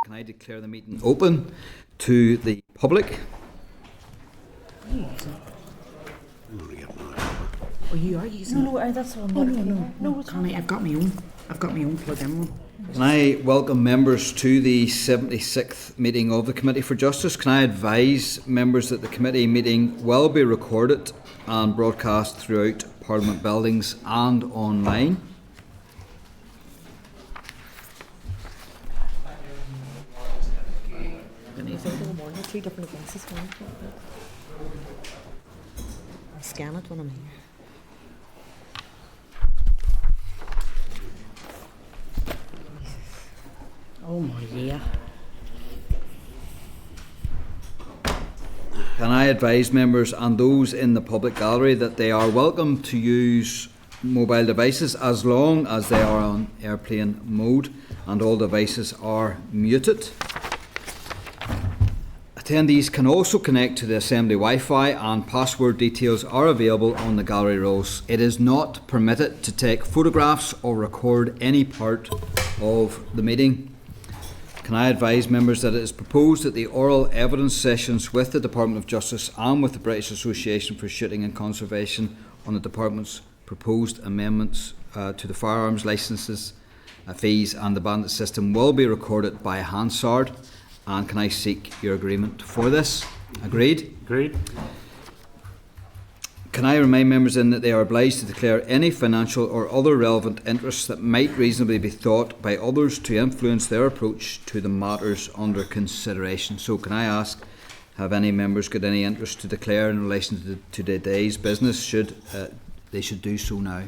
Can I declare the meeting open to the public? Oh, you are using No, that's one. No, Connie, I've got my own plug-in one. Can I welcome members to the 76th meeting of the Committee for Justice? Can I advise members that the committee meeting will be recorded and broadcast throughout Parliament buildings and online? Three different places. I'll scan it when I'm here. Oh my yeah. Can I advise members and those in the public gallery that they are welcome to use mobile devices as long as they are on airplane mode and all devices are muted. Attendees can also connect to the Assembly Wi-Fi and password details are available on the gallery rolls. It is not permitted to take photographs or record any part of the meeting. Can I advise members that it is proposed that the oral evidence sessions with the Department of Justice and with the British Association for Shooting and Conservation on the Department's proposed amendments to the firearms licences, fees and the bandit system will be recorded by Hansard? And can I seek your agreement for this? Agreed? Agreed. Can I remind members then that they are obliged to declare any financial or other relevant interests that might reasonably be thought by others to influence their approach to the matters under consideration? So can I ask, have any members got any interest to declare in relation to today's business? They should do so now.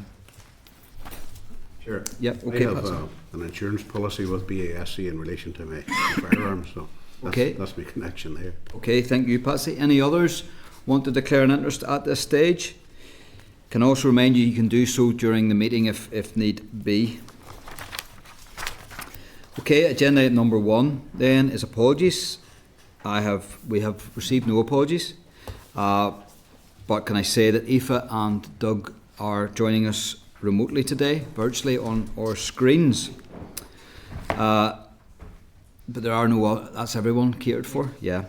Sure. Yep. Okay. I have an insurance policy with BASC in relation to my firearms, so that's my connection there. Okay, thank you, Patsy. Any others want to declare an interest at this stage? Can also remind you can do so during the meeting if need be. Okay, agenda item number 1 then is apologies. We have received no apologies, but can I say that Aoife and Doug are joining us remotely today, virtually on our screens. But there are no, that's everyone catered for? Yeah.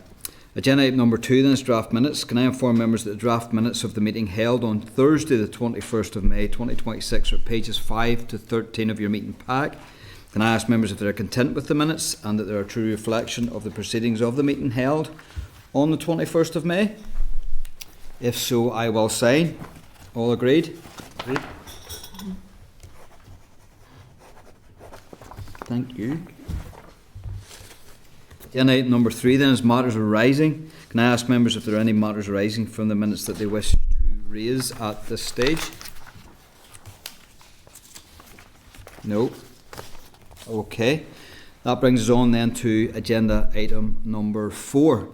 Agenda item number 2 then is draft minutes. Can I inform members that the draft minutes of the meeting held on Thursday the 21st of May 2026 are pages 5 to 13 of your meeting pack? Can I ask members if they are content with the minutes and that they are a true reflection of the proceedings of the meeting held on the 21st of May? If so, I will sign. All agreed? Agreed. Thank you. Agenda item number 3 then is matters arising. Can I ask members if there are any matters arising from the minutes that they wish to raise at this stage? No. Okay. That brings us on then to agenda item number 4.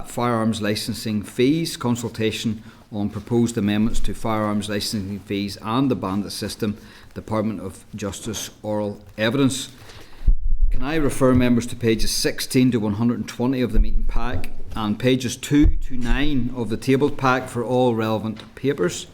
Firearms licensing fees, consultation on proposed amendments to firearms licensing fees and the bandit system, Department of Justice oral evidence. Can I refer members to pages 16 to 120 of the meeting pack and pages 2 to 9 of the tabled pack for all relevant papers?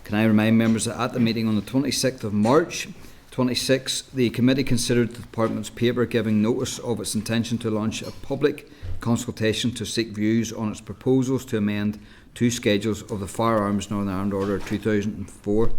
Can I remind members that at the meeting on the 26th of March 26, the committee considered the Department's paper giving notice of its intention to launch a public consultation to seek views on its proposals to amend 2 schedules of the Firearms Northern Ireland Order 2004.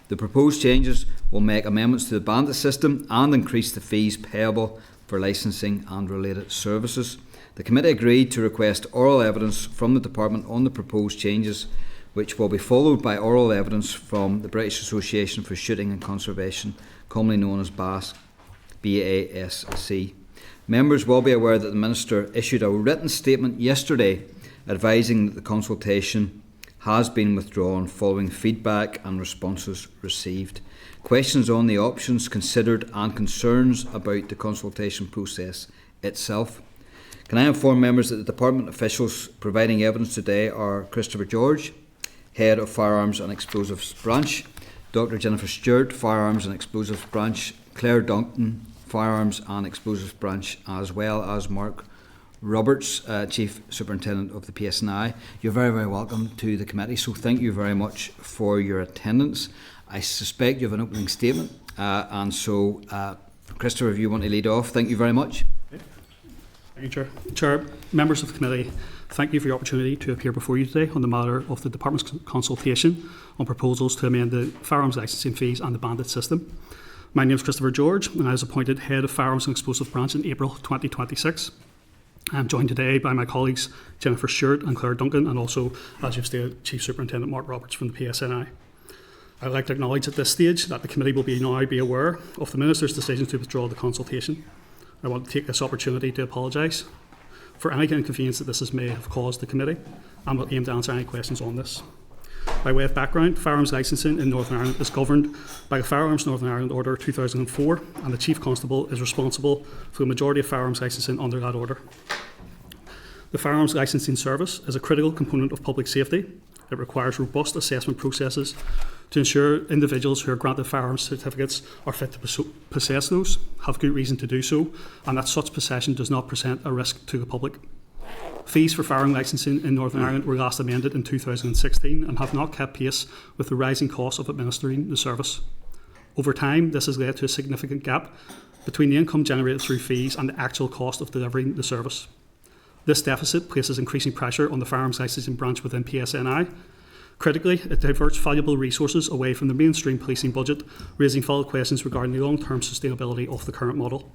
The proposed changes will make amendments to the bandit system and increase the fees payable for licensing and related services. The committee agreed to request oral evidence from the Department on the proposed changes, which will be followed by oral evidence from the British Association for Shooting and Conservation, commonly known as BASC. Members will be aware that the Minister issued a written statement yesterday advising that the consultation has been withdrawn following feedback and responses received. Questions on the options considered and concerns about the consultation process itself. Can I inform members that the Department officials providing evidence today are Christopher George, Head of Firearms and Explosives Branch, Dr. Jennifer Stewart, Firearms and Explosives Branch, Claire Duncan, Firearms and Explosives Branch, as well as Mark Roberts, Chief Superintendent of the PSNI. You're very, very welcome to the committee, so thank you very much for your attendance. I suspect you have an opening statement, and so Christopher, if you want to lead off, thank you very much. Chair, members of the committee, thank you for the opportunity to appear before you today on the matter of the Department's consultation on proposals to amend the firearms licensing fees and the bandit system. My name is Christopher George, and I was appointed Head of Firearms and Explosive Branch in April 2026. I'm joined today by my colleagues Jennifer Stewart and Claire Duncan, and also, as you've stated, Chief Superintendent Mark Roberts from the PSNI. I'd like to acknowledge at this stage that the committee will now be aware of the Minister's decision to withdraw the consultation. I want to take this opportunity to apologise for any inconvenience that this may have caused the committee, and will aim to answer any questions on this. By way of background, firearms licensing in Northern Ireland is governed by the Firearms Northern Ireland Order 2004, and the Chief Constable is responsible for the majority of firearms licensing under that order. The Firearms Licensing Service is a critical component of public safety. It requires robust assessment processes to ensure individuals who are granted firearms certificates are fit to possess those, have good reason to do so, and that such possession does not present a risk to the public. Fees for firearm licensing in Northern Ireland were last amended in 2016 and have not kept pace with the rising cost of administering the service. Over time, this has led to a significant gap between the income generated through fees and the actual cost of delivering the service. This deficit places increasing pressure on the firearms licensing branch within PSNI. Critically, it diverts valuable resources away from the mainstream policing budget, raising valid questions regarding the long-term sustainability of the current model.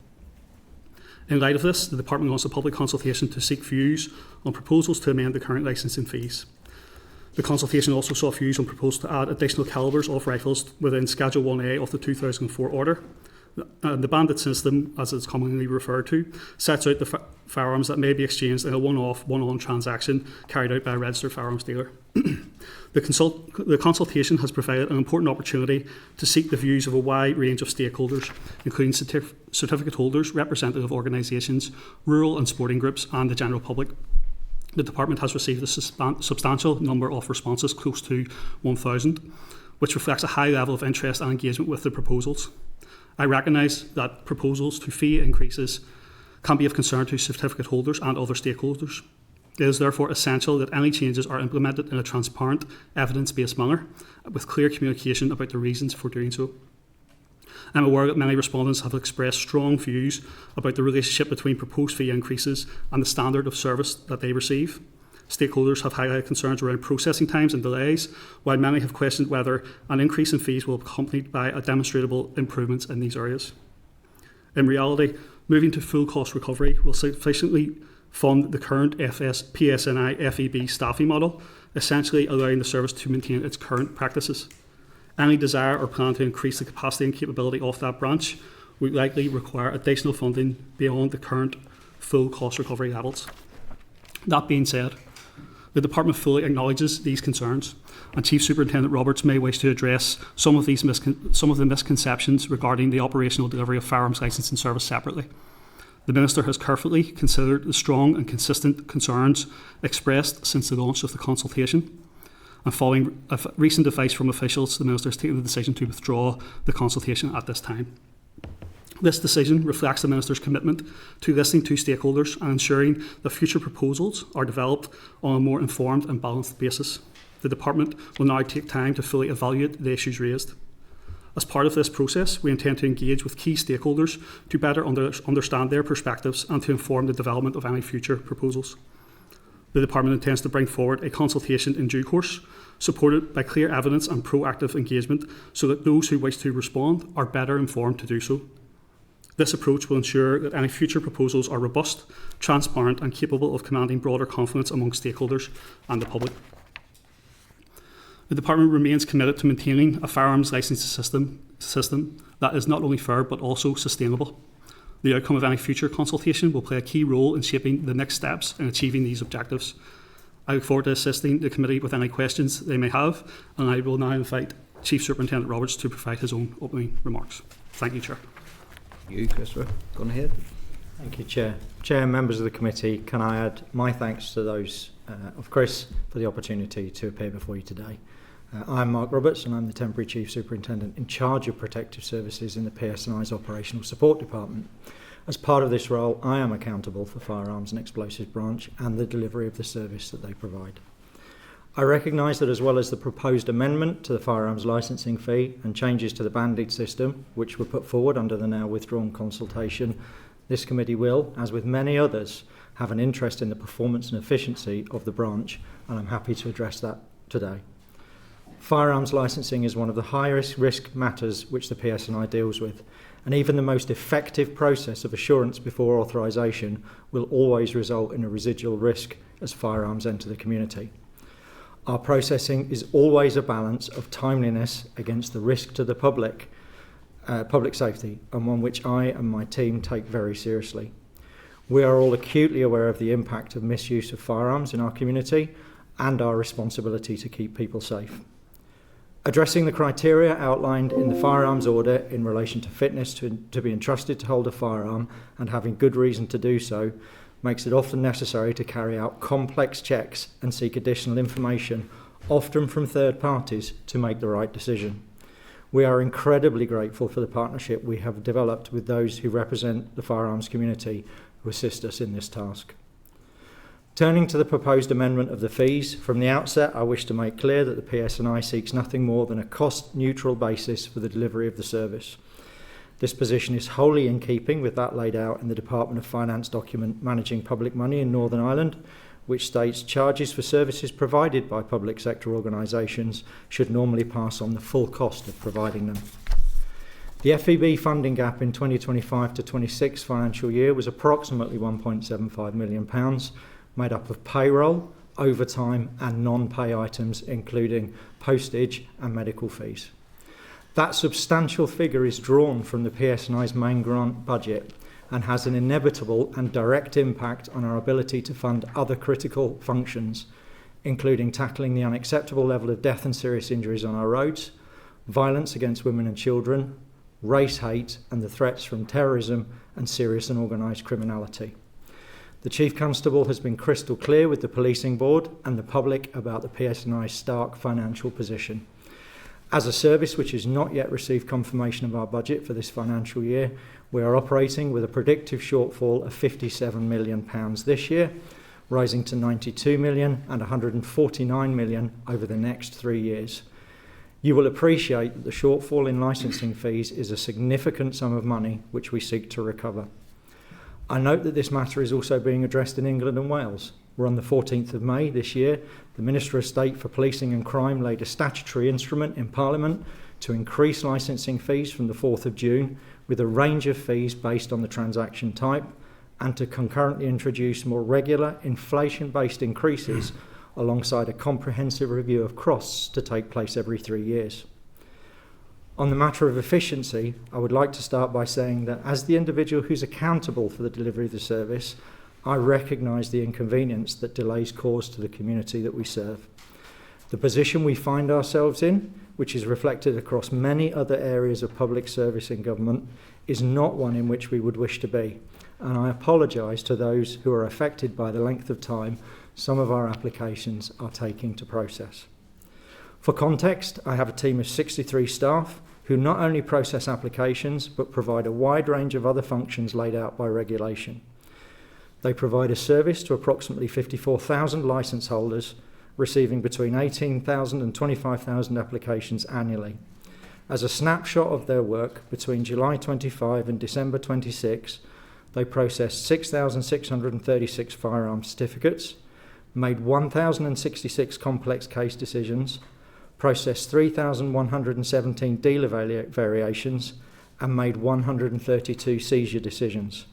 In light of this, the Department launched a public consultation to seek views on proposals to amend the current licensing fees. The consultation also saw views on proposals to add additional calibres of rifles within Schedule 1A of the 2004 order. The bandit system, as it's commonly referred to, sets out the firearms that may be exchanged in a one-off, one-on transaction carried out by a registered firearms dealer. The consultation has provided an important opportunity to seek the views of a wide range of stakeholders, including certificate holders, representative organisations, rural and sporting groups, and the general public. The Department has received a substantial number of responses, close to 1,000, which reflects a high level of interest and engagement with the proposals. I recognise that proposals to fee increases can be of concern to certificate holders and other stakeholders. It is therefore essential that any changes are implemented in a transparent, evidence-based manner, with clear communication about the reasons for doing so. I'm aware that many respondents have expressed strong views about the relationship between proposed fee increases and the standard of service that they receive. Stakeholders have highlighted concerns around processing times and delays, while many have questioned whether an increase in fees will be accompanied by a demonstrable improvements in these areas. In reality, moving to full cost recovery will sufficiently fund the current PSNI FEB staffing model, essentially allowing the service to maintain its current practices. Any desire or plan to increase the capacity and capability of that branch would likely require additional funding beyond the current full cost recovery levels. That being said, the Department fully acknowledges these concerns, and Chief Superintendent Roberts may wish to address some of the misconceptions regarding the operational delivery of firearms licensing service separately. The Minister has carefully considered the strong and consistent concerns expressed since the launch of the consultation, and following recent advice from officials, the Minister has taken the decision to withdraw the consultation at this time. This decision reflects the Minister's commitment to listening to stakeholders and ensuring that future proposals are developed on a more informed and balanced basis. The Department will now take time to fully evaluate the issues raised. As part of this process, we intend to engage with key stakeholders to better understand their perspectives and to inform the development of any future proposals. The Department intends to bring forward a consultation in due course, supported by clear evidence and proactive engagement, so that those who wish to respond are better informed to do so. This approach will ensure that any future proposals are robust, transparent, and capable of commanding broader confidence among stakeholders and the public. The Department remains committed to maintaining a firearms licensing system that is not only fair but also sustainable. The outcome of any future consultation will play a key role in shaping the next steps in achieving these objectives. I look forward to assisting the committee with any questions they may have, and I will now invite Chief Superintendent Roberts to provide his own opening remarks. Thank you, Chair. You, Christopher, go on ahead. Thank you, Chair. Chair and members of the committee, can I add my thanks to those of Chris for the opportunity to appear before you today. I'm Mark Roberts, and I'm the Temporary Chief Superintendent in charge of Protective Services in the PSNI's Operational Support Department. As part of this role, I am accountable for Firearms and Explosives Branch and the delivery of the service that they provide. I recognise that as well as the proposed amendment to the firearms licensing fee and changes to the bandit system, which were put forward under the now withdrawn consultation, this committee will, as with many others, have an interest in the performance and efficiency of the branch, and I'm happy to address that today. Firearms licensing is one of the highest risk matters which the PSNI deals with, and even the most effective process of assurance before authorisation will always result in a residual risk as firearms enter the community. Our processing is always a balance of timeliness against the risk to the public safety, and one which I and my team take very seriously. We are all acutely aware of the impact of misuse of firearms in our community and our responsibility to keep people safe. Addressing the criteria outlined in the firearms order in relation to fitness to be entrusted to hold a firearm and having good reason to do so makes it often necessary to carry out complex checks and seek additional information, often from third parties, to make the right decision. We are incredibly grateful for the partnership we have developed with those who represent the firearms community who assist us in this task. Turning to the proposed amendment of the fees, from the outset I wish to make clear that the PSNI seeks nothing more than a cost-neutral basis for the delivery of the service. This position is wholly in keeping with that laid out in the Department of Finance document Managing Public Money in Northern Ireland, which states charges for services provided by public sector organisations should normally pass on the full cost of providing them. The FEB funding gap in 2025 to 26 financial year was approximately £1.75 million, made up of payroll, overtime and non-pay items, including postage and medical fees. That substantial figure is drawn from the PSNI's main grant budget and has an inevitable and direct impact on our ability to fund other critical functions, including tackling the unacceptable level of death and serious injuries on our roads, violence against women and children, race hate and the threats from terrorism and serious and organised criminality. The Chief Constable has been crystal clear with the Policing Board and the public about the PSNI's stark financial position. As a service which has not yet received confirmation of our budget for this financial year, we are operating with a predictive shortfall of £57 million this year, rising to £92 million and £149 million over the next 3 years. You will appreciate that the shortfall in licensing fees is a significant sum of money which we seek to recover. I note that this matter is also being addressed in England and Wales, where on the 14th of May this year, the Minister of State for Policing and Crime laid a statutory instrument in Parliament to increase licensing fees from the 4th of June with a range of fees based on the transaction type, and to concurrently introduce more regular inflation-based increases alongside a comprehensive review of costs to take place every 3 years. On the matter of efficiency, I would like to start by saying that as the individual who's accountable for the delivery of the service, I recognise the inconvenience that delays cause to the community that we serve. The position we find ourselves in, which is reflected across many other areas of public service in government, is not one in which we would wish to be, and I apologise to those who are affected by the length of time some of our applications are taking to process. For context, I have a team of 63 staff who not only process applications but provide a wide range of other functions laid out by regulation. They provide a service to approximately 54,000 licence holders, receiving between 18,000 and 25,000 applications annually. As a snapshot of their work, between July 25 and December 26, they processed 6,636 firearm certificates, made 1,066 complex case decisions, processed 3,117 dealer variations, and made 132 seizure decisions.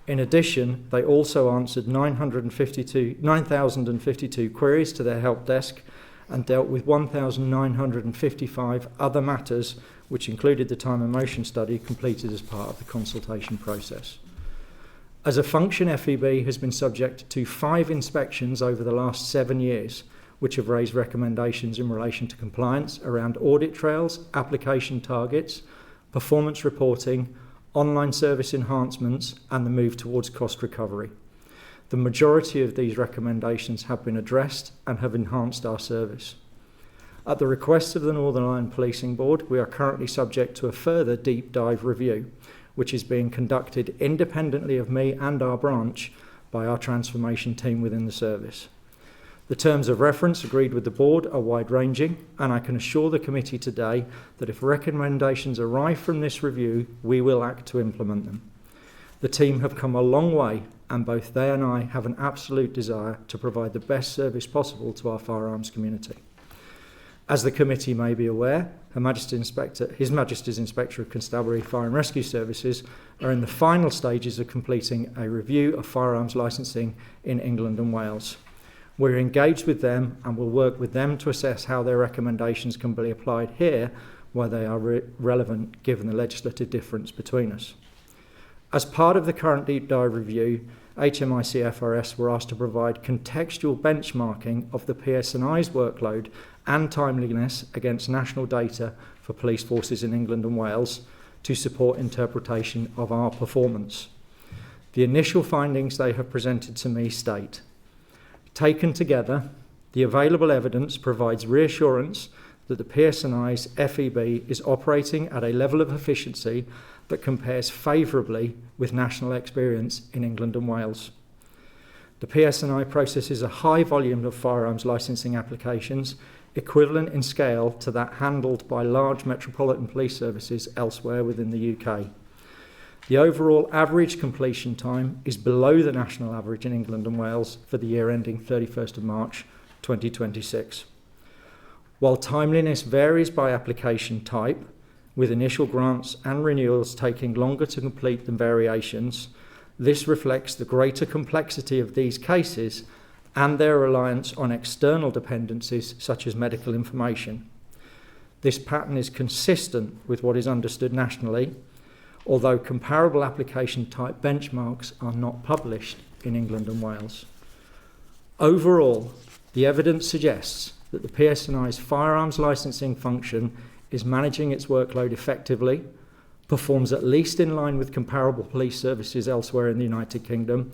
In addition, they also answered 9,052 queries to their help desk and dealt with 1,955 other matters, which included the time and motion study completed as part of the consultation process. As a function, FEB has been subject to 5 inspections over the last 7 years, which have raised recommendations in relation to compliance around audit trails, application targets, performance reporting, online service enhancements, and the move towards cost recovery. The majority of these recommendations have been addressed and have enhanced our service. At the request of the Northern Ireland Policing Board, we are currently subject to a further deep dive review, which is being conducted independently of me and our branch by our transformation team within the service. The terms of reference agreed with the board are wide-ranging, and I can assure the committee today that if recommendations arrive from this review, we will act to implement them. The team have come a long way, and both they and I have an absolute desire to provide the best service possible to our firearms community. As the committee may be aware, His Majesty's Inspector of Constabulary Fire and Rescue Services are in the final stages of completing a review of firearms licensing in England and Wales. We're engaged with them and will work with them to assess how their recommendations can be applied here where they are relevant given the legislative difference between us. As part of the current deep dive review, HMIC FRS were asked to provide contextual benchmarking of the PSNI's workload and timeliness against national data for police forces in England and Wales to support interpretation of our performance. The initial findings they have presented to me state, taken together, the available evidence provides reassurance that the PSNI's FEB is operating at a level of efficiency that compares favourably with national experience in England and Wales. The PSNI processes a high volume of firearms licensing applications, equivalent in scale to that handled by large metropolitan police services elsewhere within the UK. The overall average completion time is below the national average in England and Wales for the year ending 31st of March 2026. While timeliness varies by application type, with initial grants and renewals taking longer to complete than variations, this reflects the greater complexity of these cases and their reliance on external dependencies such as medical information. This pattern is consistent with what is understood nationally, although comparable application type benchmarks are not published in England and Wales. Overall, the evidence suggests that the PSNI's firearms licensing function is managing its workload effectively, performs at least in line with comparable police services elsewhere in the United Kingdom,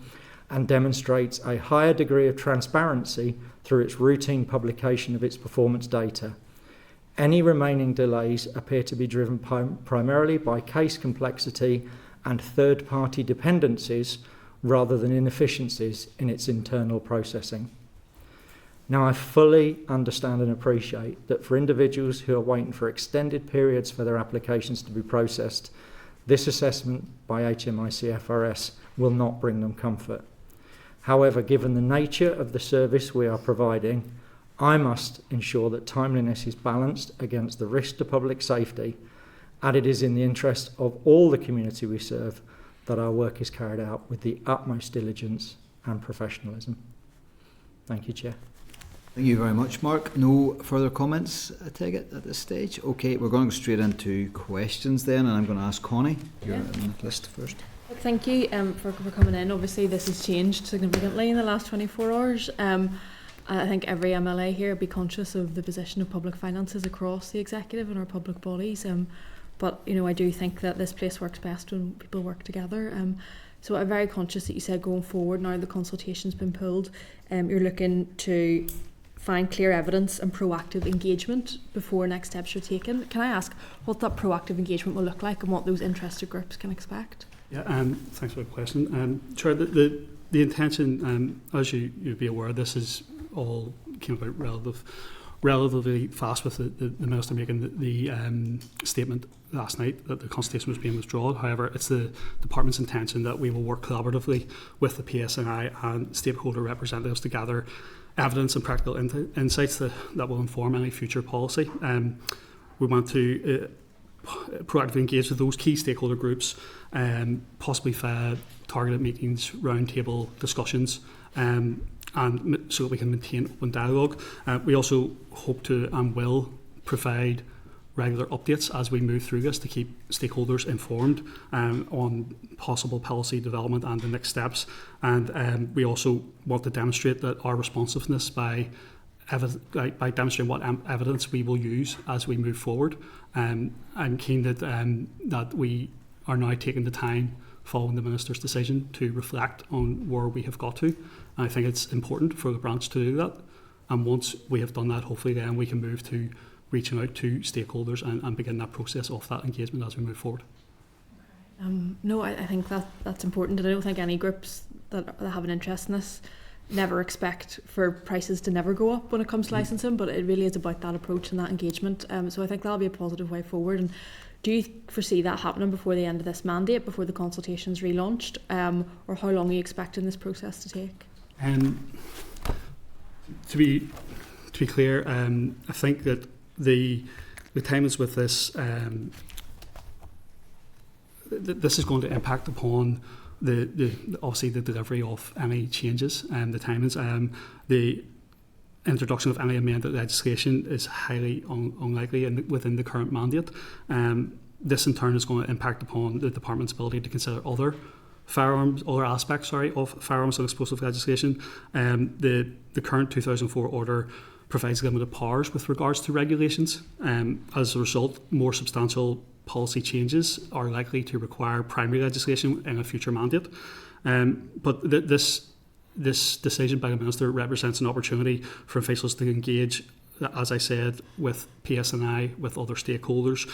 and demonstrates a higher degree of transparency through its routine publication of its performance data. Any remaining delays appear to be driven primarily by case complexity and third-party dependencies rather than inefficiencies in its internal processing. Now, I fully understand and appreciate that for individuals who are waiting for extended periods for their applications to be processed, this assessment by HMIC FRS will not bring them comfort. However, given the nature of the service we are providing, I must ensure that timeliness is balanced against the risk to public safety, and it is in the interest of all the community we serve that our work is carried out with the utmost diligence and professionalism. Thank you, Chair. Thank you very much, Mark. No further comments, I take it, at this stage? Okay, we're going to go straight into questions then, and I'm going to ask Connie. You're on the list first. Thank you for coming in. Obviously, this has changed significantly in the last 24 hours. I think every MLA here would be conscious of the position of public finances across the executive and our public bodies. But, you know, I do think that this place works best when people work together. So I'm very conscious that you said going forward, now the consultation's been pulled, you're looking to find clear evidence and proactive engagement before next steps are taken. Can I ask what that proactive engagement will look like and what those interested groups can expect? Yeah, thanks for the question. Chair, the intention, as you'd be aware, this is all came about relatively fast with the Minister making the statement last night that the consultation was being withdrawn. However, it's the Department's intention that we will work collaboratively with the PSNI and stakeholder representatives to gather evidence and practical insights that will inform any future policy. We want to proactively engage with those key stakeholder groups, possibly via targeted meetings, roundtable discussions, and so that we can maintain open dialogue. We also hope to and will provide regular updates as we move through this to keep stakeholders informed on possible policy development and the next steps. And we also want to demonstrate that our responsiveness by demonstrating what evidence we will use as we move forward. I'm keen that we are now taking the time following the Minister's decision to reflect on where we have got to. And I think it's important for the branch to do that. And once we have done that, hopefully then we can move to reaching out to stakeholders and begin that process of that engagement as we move forward. No, I think that's important. And I don't think any groups that have an interest in this never expect for prices to never go up when it comes to licensing, but it really is about that approach and that engagement. So I think that'll be a positive way forward. And Do you foresee that happening before the end of this mandate, before the consultation's relaunched, or how long are you expecting this process to take? To be clear, I think that the timings with this this is going to impact upon the obviously the delivery of any changes and the timings. The introduction of any amended legislation is highly unlikely within the current mandate. This in turn is going to impact upon the department's ability to consider other aspects of firearms and explosive legislation. The current 2004 order provides limited powers with regards to regulations. As a result, more substantial policy changes are likely to require primary legislation in a future mandate. But this decision by the Minister represents an opportunity for officials to engage, as I said, with PSNI, with other stakeholders,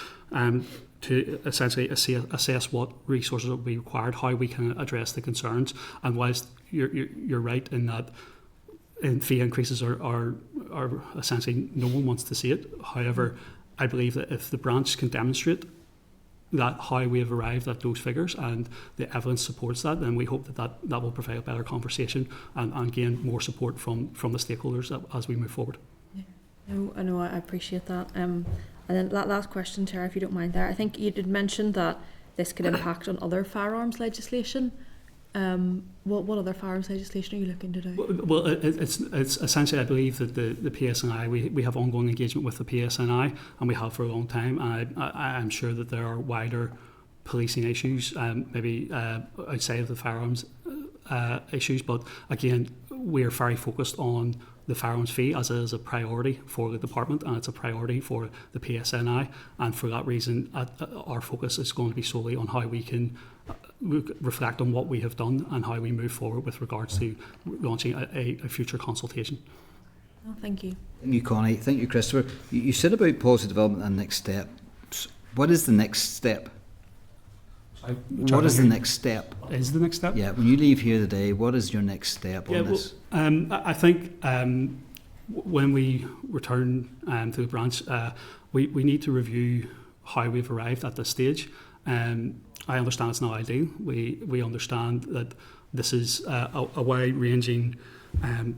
to essentially assess what resources will be required, how we can address the concerns. And whilst you're right in that fee increases are essentially no one wants to see it, however, I believe that if the branch can demonstrate that how we have arrived at those figures and the evidence supports that, then we hope that will provide a better conversation and gain more support from the stakeholders as we move forward. Yeah. No, I know, I appreciate that. And then that last question, Chair, if you don't mind there, I think you did mention that this could impact on other firearms legislation. What other firearms legislation are you looking to do? Well, it's essentially, I believe that the PSNI, we have ongoing engagement with the PSNI, and we have for a long time. And I'm sure that there are wider policing issues, maybe outside of the firearms issues. But again, we are very focused on the firearms fee as it is a priority for the department, and it's a priority for the PSNI. And for that reason, our focus is going to be solely on how we can reflect on what we have done and how we move forward with regards to launching a future consultation. Oh, thank you. Thank you, Connie. Thank you, Christopher. You said about policy development and next steps. What is the next step? What is the next step? Is the next step? Yeah, when you leave here today, what is your next step on this? I think when we return to the branch, we need to review how we've arrived at this stage. I understand it's not ideal. We understand that this is a wide-ranging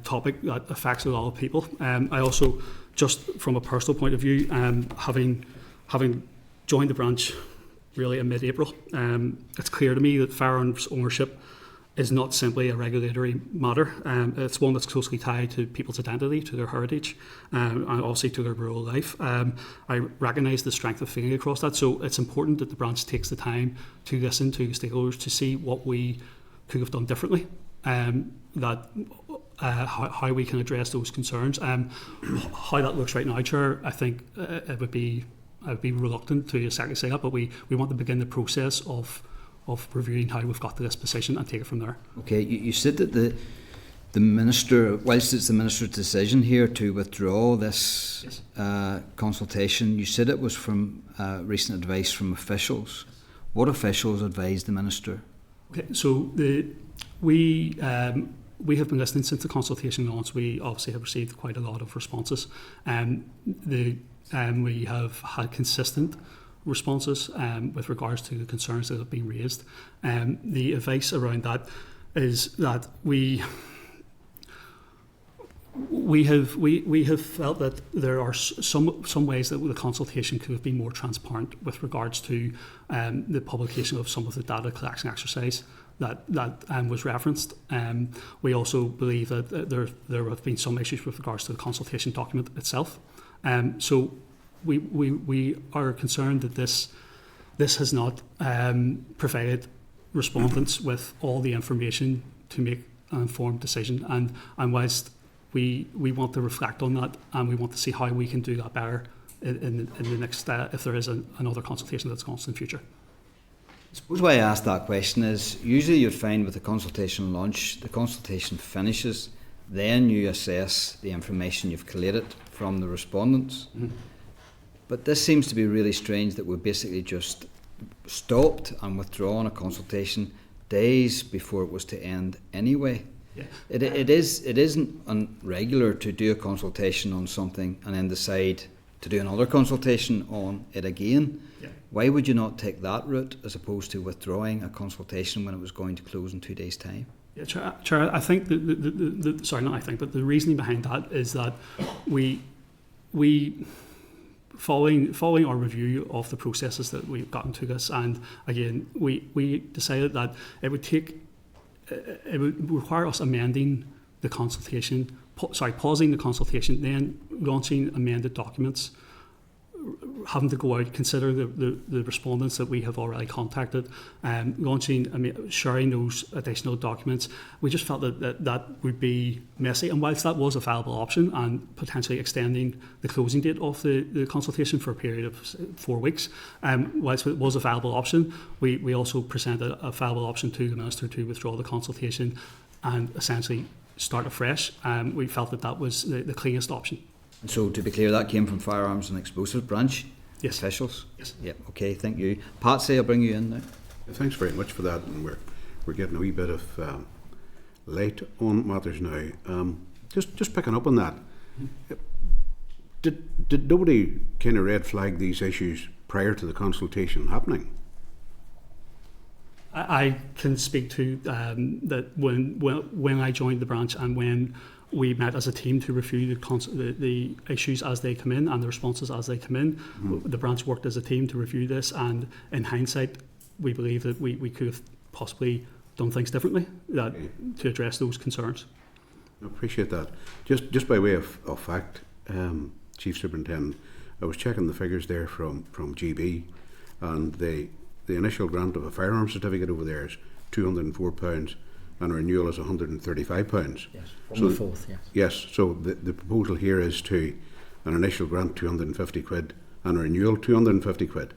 topic that affects a lot of people. I also, just from a personal point of view, having joined the branch really in mid-April, it's clear to me that firearms ownership is not simply a regulatory matter. It's one that's closely tied to people's identity, to their heritage, and obviously to their rural life. I recognise the strength of feeling across that, so it's important that the branch takes the time to listen to stakeholders to see what we could have done differently, how we can address those concerns. How that looks right now, Chair, I think I would be reluctant to exactly say that, but we want to begin the process of reviewing how we've got to this position and take it from there. Okay, you said that the Minister, whilst it's the Minister's decision here to withdraw this consultation, you said it was from recent advice from officials. What officials advised the Minister? Okay, so we have been listening since the consultation launched. We obviously have received quite a lot of responses. We have had consistent responses with regards to the concerns that have been raised. The advice around that is that we have felt that there are some ways that the consultation could have been more transparent with regards to the publication of some of the data collection exercise that was referenced. We also believe that there have been some issues with regards to the consultation document itself. So we are concerned that this has not provided respondents with all the information to make an informed decision. And whilst we want to reflect on that, and we want to see how we can do that better in the next, if there is another consultation that's going on in the future. I suppose why I asked that question is usually you'd find with the consultation launch, the consultation finishes, then you assess the information you've collated from the respondents. Mm-hmm. But this seems to be really strange that we basically just stopped and withdrawn a consultation days before it was to end anyway. Yeah. It isn't regular to do a consultation on something and then decide to do another consultation on it again. Yeah. Why would you not take that route as opposed to withdrawing a consultation when it was going to close in 2 days' time? Yeah, Chair, I think but the reasoning behind that is that we following our review of the processes that we've gotten to this, and again, we decided that it would require us amending the consultation, pausing the consultation, then launching amended documents, having to go out, consider the respondents that we have already contacted, sharing those additional documents. We just felt that would be messy. And whilst that was a viable option, and potentially extending the closing date of the consultation for a period of 4 weeks, whilst it was a viable option, we also presented a viable option to the Minister to withdraw the consultation and essentially start afresh. We felt that was the cleanest option. And so, to be clear, that came from Firearms and Explosives Branch Yes. officials? Yes. Yeah, okay, thank you. Patsy, I'll bring you in now. Thanks very much for that, and we're getting a wee bit of light on matters now. Just picking up on that, did nobody kind of red flag these issues prior to the consultation happening? I can speak to that when I joined the branch and when we met as a team to review the issues as they come in and the responses as they come in. The branch worked as a team to review this, and in hindsight, we believe that we could have possibly done things differently to address those concerns. I appreciate that. Just by way of fact, Chief Superintendent, I was checking the figures there from GB, and the initial grant of a firearms certificate over there is £204, and renewal is £135. Yes, from the 4th, yes. Yes, so the proposal here is to an initial grant £250 and a renewal £250.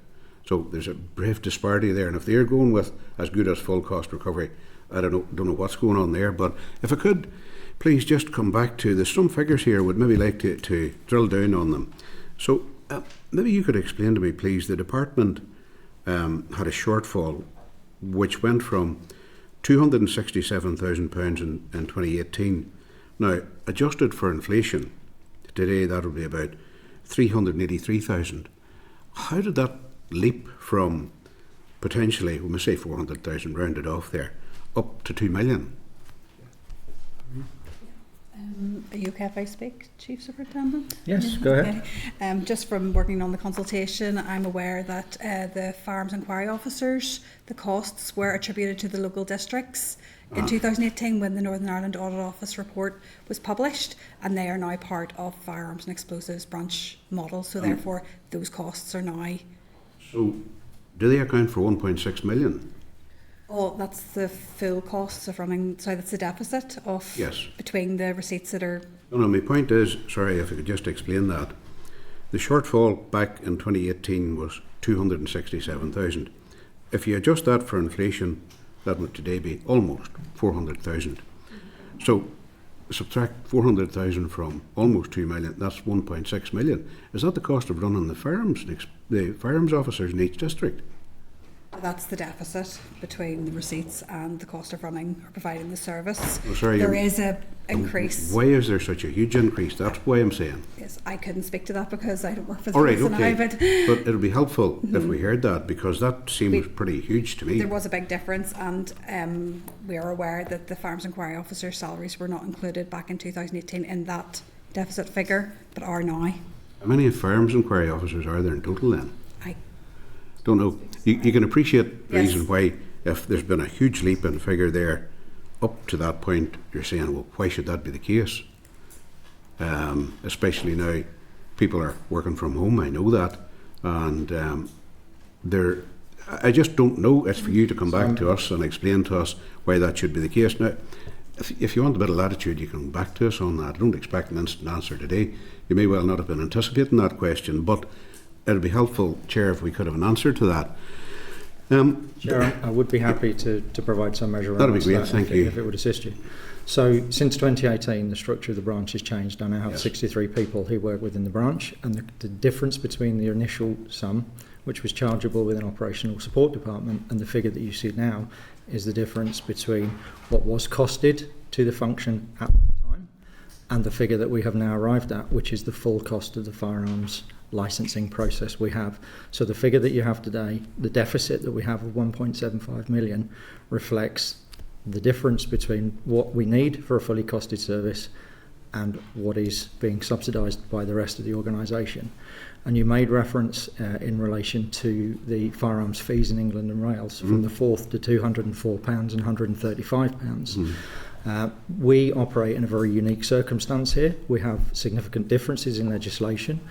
So there's a brave disparity there, and if they're going with as good as full cost recovery, I don't know what's going on there. But if I could please just come back to, there's some figures here, would maybe like to drill down on them. So maybe you could explain to me, please, the department had a shortfall which went from £267,000 in 2018. Now, adjusted for inflation, today that would be about 383,000. How did that leap from potentially, we must say 400,000 rounded off there, up to 2 million? Are you okay if I speak, Chief Superintendent? Yes, go ahead. Okay. Just from working on the consultation, I'm aware that the Firearms Inquiry Officers, the costs were attributed to the local districts in 2018 when the Northern Ireland Audit Office report was published, and they are now part of Firearms and Explosives Branch model, so therefore those costs are now... So, do they account for 1.6 million? Oh, that's the full costs of running, sorry, that's the deficit of between the receipts that are... No, my point is, sorry, if I could just explain that. The shortfall back in 2018 was 267,000. If you adjust that for inflation, that would today be almost 400,000. So, subtract 400,000 from almost 2 million, that's 1.6 million. Is that the cost of running the firearms officers in each district? That's the deficit between the receipts and the cost of running or providing the service. Oh, sorry, there is an increase. Why is there such a huge increase? That's why I'm saying. Yes, I couldn't speak to that because I don't work for the All right, police okay. now, but it'll be helpful if we heard that, because that seems pretty huge to me. There was a big difference, and we are aware that the Firearms Inquiry Officers' salaries were not included back in 2018 in that deficit figure, but are now. How many Firearms Inquiry Officers are there in total then? I don't know. You can appreciate the reason why, if there's been a huge leap in figure there up to that point, you're saying, well, why should that be the case? Especially now people are working from home, I know that, and I just don't know. It's for you to come back to us and explain to us why that should be the case. Now, if you want a bit of latitude, you can come back to us on that. I don't expect an instant answer today. You may well not have been anticipating that question, but it would be helpful, Chair, if we could have an answer to that. Chair, I would be happy to provide some measure that'd be great, thank you. If it would assist you. So, since 2018, the structure of the branch has changed. I now have 63 people who work within the branch, and the difference between the initial sum, which was chargeable with an operational support department, and the figure that you see now is the difference between what was costed to the function at that time and the figure that we have now arrived at, which is the full cost of the firearms licensing process we have. So the figure that you have today, the deficit that we have of 1.75 million, reflects the difference between what we need for a fully costed service and what is being subsidised by the rest of the organisation. And you made reference in relation to the firearms fees in England and Wales from the fourth to £204 and £135. We operate in a very unique circumstance here. We have significant differences in legislation.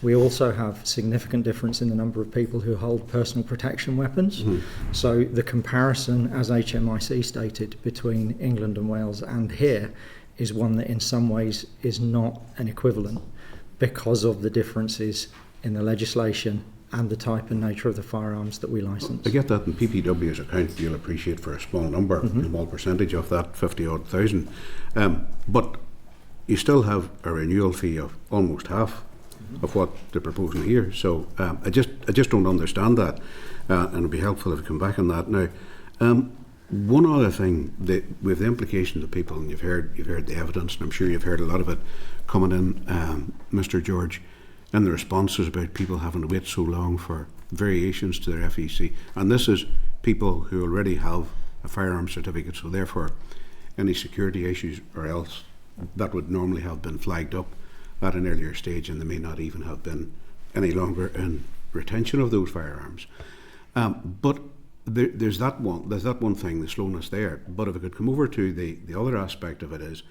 We also have significant difference in the number of people who hold personal protection weapons. So the comparison, as HMIC stated, between England and Wales and here is one that in some ways is not an equivalent because of the differences in the legislation and the type and nature of the firearms that we license. I get that in PPW's account, you'll appreciate for a small number, a small percentage of that, 50-odd thousand. But you still have a renewal fee of almost half of what they're proposing here. So I just don't understand that, and it'd be helpful if you come back on that. Now, one other thing, with the implications of people, and you've heard the evidence, and I'm sure you've heard a lot of it coming in, Mr. George, and the responses about people having to wait so long for variations to their FEC. And this is people who already have a firearm certificate, so therefore any security issues or else that would normally have been flagged up at an earlier stage, and they may not even have been any longer in retention of those firearms. But there's that one thing, the slowness there. But if I could come over to the other aspect of it, is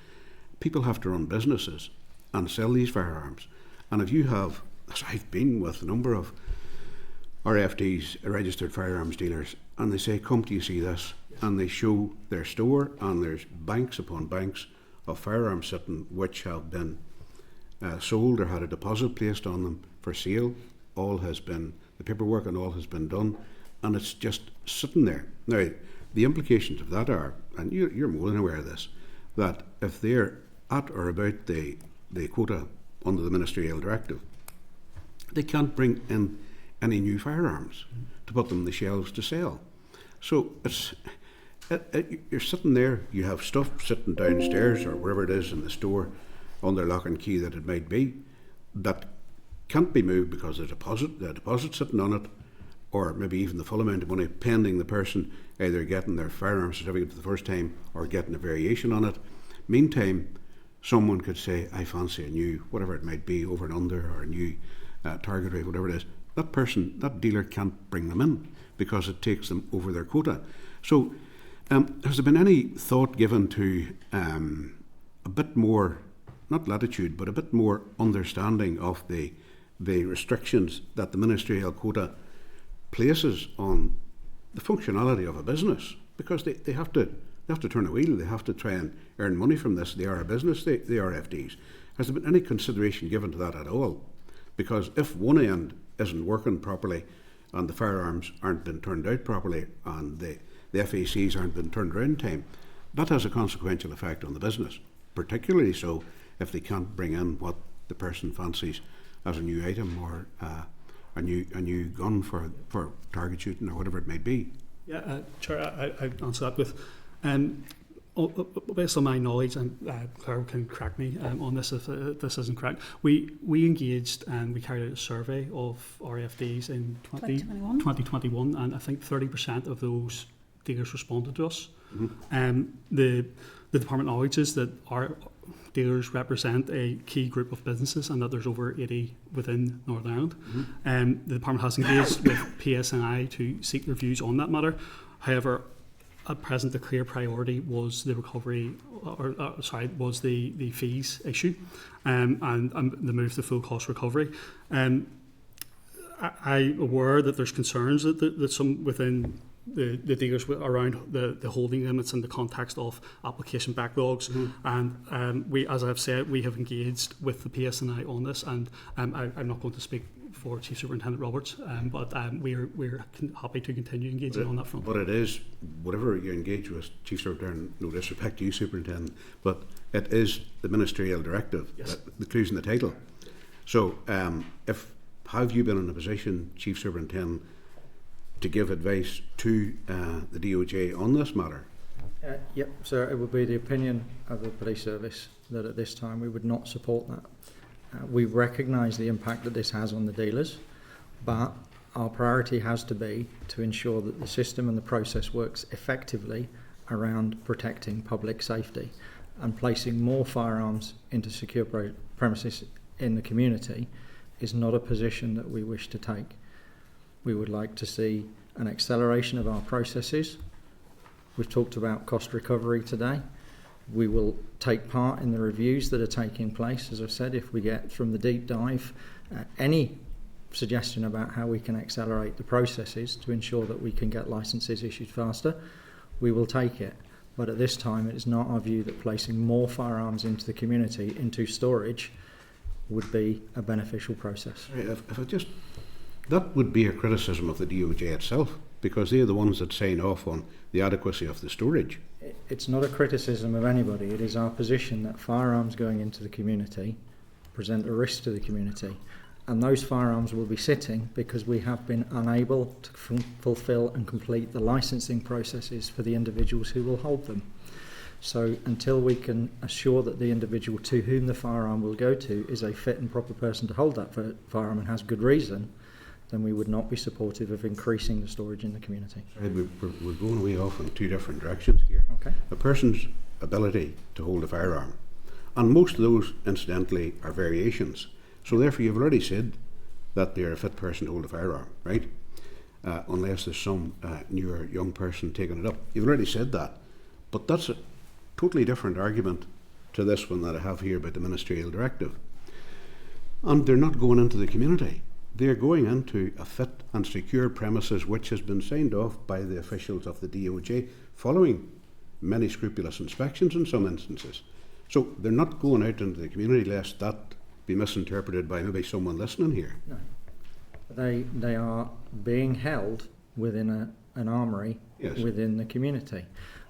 people have to run businesses and sell these firearms. And if you have, as I've been with a number of RFDs, registered firearms dealers, and they say, come, do you see this? And they show their store, and there's banks upon banks of firearms sitting which have been sold or had a deposit placed on them for sale. All has been, the paperwork and all has been done, and it's just sitting there. Now, the implications of that are, and you're more than aware of this, that if they're at or about the quota under the ministerial directive, they can't bring in any new firearms to put them on the shelves to sell. So you're sitting there, you have stuff sitting downstairs or wherever it is in the store under lock and key that it might be, that can't be moved because there's a deposit sitting on it, or maybe even the full amount of money pending the person either getting their firearm certificate for the first time or getting a variation on it. Meantime, someone could say, I fancy a new, whatever it might be, over and under, or a new target rate, whatever it is. That dealer can't bring them in because it takes them over their quota. So has there been any thought given to a bit more, not latitude, but a bit more understanding of the restrictions that the ministerial quota places on the functionality of a business? Because they have to turn a wheel, they have to try and earn money from this. They are a business, they are FDs. Has there been any consideration given to that at all? Because if one end isn't working properly and the firearms aren't been turned out properly and the FACs aren't been turned around in time, that has a consequential effect on the business, particularly so if they can't bring in what the person fancies as a new item or a new gun for target shooting or whatever it may be. Yeah, Chair, I answer that with, based on my knowledge, and Claire can correct me on this if this isn't correct, we engaged and we carried out a survey of RFDs in 2021, and I think 30% of those dealers responded to us. The department acknowledges that our dealers represent a key group of businesses and that there's over 80 within Northern Ireland. The department has engaged with PSNI to seek their views on that matter. However, at present, the clear priority was the recovery, was the fees issue, and the move to full cost recovery. I'm aware that there's concerns that some within the dealers around the holding limits in the context of application backlogs, and we, as I've said, we have engaged with the PSNI on this, and I'm not going to speak for Chief Superintendent Roberts, but we're happy to continue engaging on that front. But it is, whatever you engage with Chief Superintendent, no disrespect to you, Superintendent, but it is the ministerial directive, yes. The clues in the title. So have you been in a position, Chief Superintendent, to give advice to the DOJ on this matter? Yep, sir, it would be the opinion of the police service that at this time we would not support that. We recognise the impact that this has on the dealers, but our priority has to be to ensure that the system and the process works effectively around protecting public safety, and placing more firearms into secure premises in the community is not a position that we wish to take. We would like to see an acceleration of our processes. We've talked about cost recovery today. We will take part in the reviews that are taking place. As I've said, if we get from the deep dive any suggestion about how we can accelerate the processes to ensure that we can get licences issued faster, we will take it. But at this time, it is not our view that placing more firearms into the community, into storage, would be a beneficial process. That would be a criticism of the DOJ itself, because they're the ones that sign off on the adequacy of the storage. It's not a criticism of anybody. It is our position that firearms going into the community present a risk to the community, and those firearms will be sitting because we have been unable to fulfil and complete the licensing processes for the individuals who will hold them. So until we can assure that the individual to whom the firearm will go to is a fit and proper person to hold that firearm and has good reason, then we would not be supportive of increasing the storage in the community. We're going way off in two different directions here. Okay. A person's ability to hold a firearm, and most of those, incidentally, are variations. So therefore, you've already said that they're a fit person to hold a firearm, right? Unless there's some newer young person taking it up. You've already said that. But that's a totally different argument to this one that I have here about the ministerial directive. And they're not going into the community. They're going into a fit and secure premises which has been signed off by the officials of the DOJ following many scrupulous inspections in some instances. So they're not going out into the community, lest that be misinterpreted by maybe someone listening here. No. They are being held within an armoury. Yes. Within the community.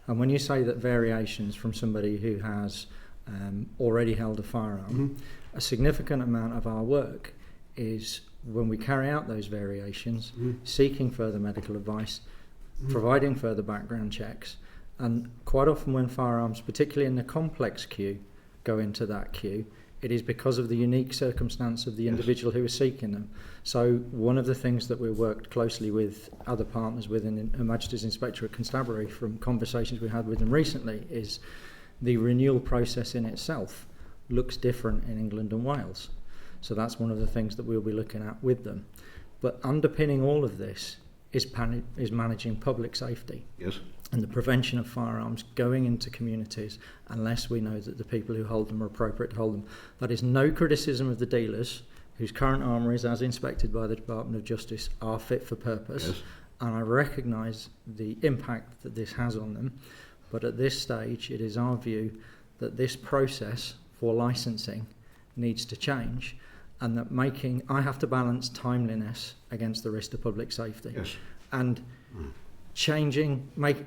And when you say that variations from somebody who has already held a firearm, a significant amount of our work is when we carry out those variations, seeking further medical advice, providing further background checks, and quite often when firearms, particularly in the complex queue, go into that queue, it is because of the unique circumstance of the individual who is seeking them. So one of the things that we worked closely with other partners within Her Majesty's Inspector at Constabulary from conversations we had with them recently is the renewal process in itself looks different in England and Wales. So that's one of the things that we'll be looking at with them. But underpinning all of this is managing public safety. Yes. And the prevention of firearms going into communities unless we know that the people who hold them are appropriate to hold them. That is no criticism of the dealers whose current armouries, as inspected by the Department of Justice, are fit for purpose. Yes. And I recognise the impact that this has on them. But at this stage, it is our view that this process for licensing needs to change, and that I have to balance timeliness against the risk to public safety. Yes. And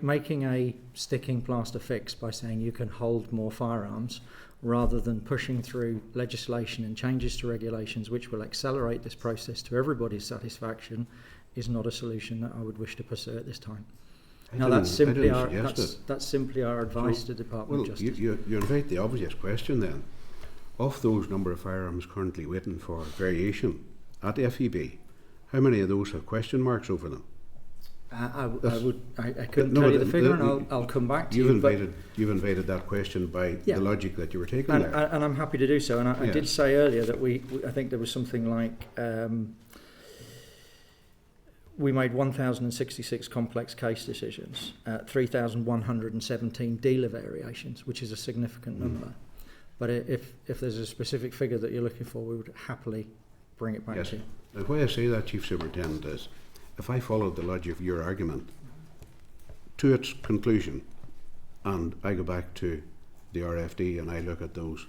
making a sticking plaster fix by saying you can hold more firearms rather than pushing through legislation and changes to regulations which will accelerate this process to everybody's satisfaction is not a solution that I would wish to pursue at this time. Now that's simply our advice to the Department of Justice. You invite the obvious question then. Of those number of firearms currently waiting for variation at FEB, how many of those have question marks over them? I couldn't tell you the figure, and I'll come back to you. You've invaded that question by the logic that you were taking there. And I'm happy to do so. And I did say earlier that I think there was something like we made 1,066 complex case decisions, 3,117 dealer variations, which is a significant number. But if there's a specific figure that you're looking for, we would happily bring it back to you. And why I say that, Chief Superintendent, is if I followed the logic of your argument to its conclusion, and I go back to the RFD and I look at those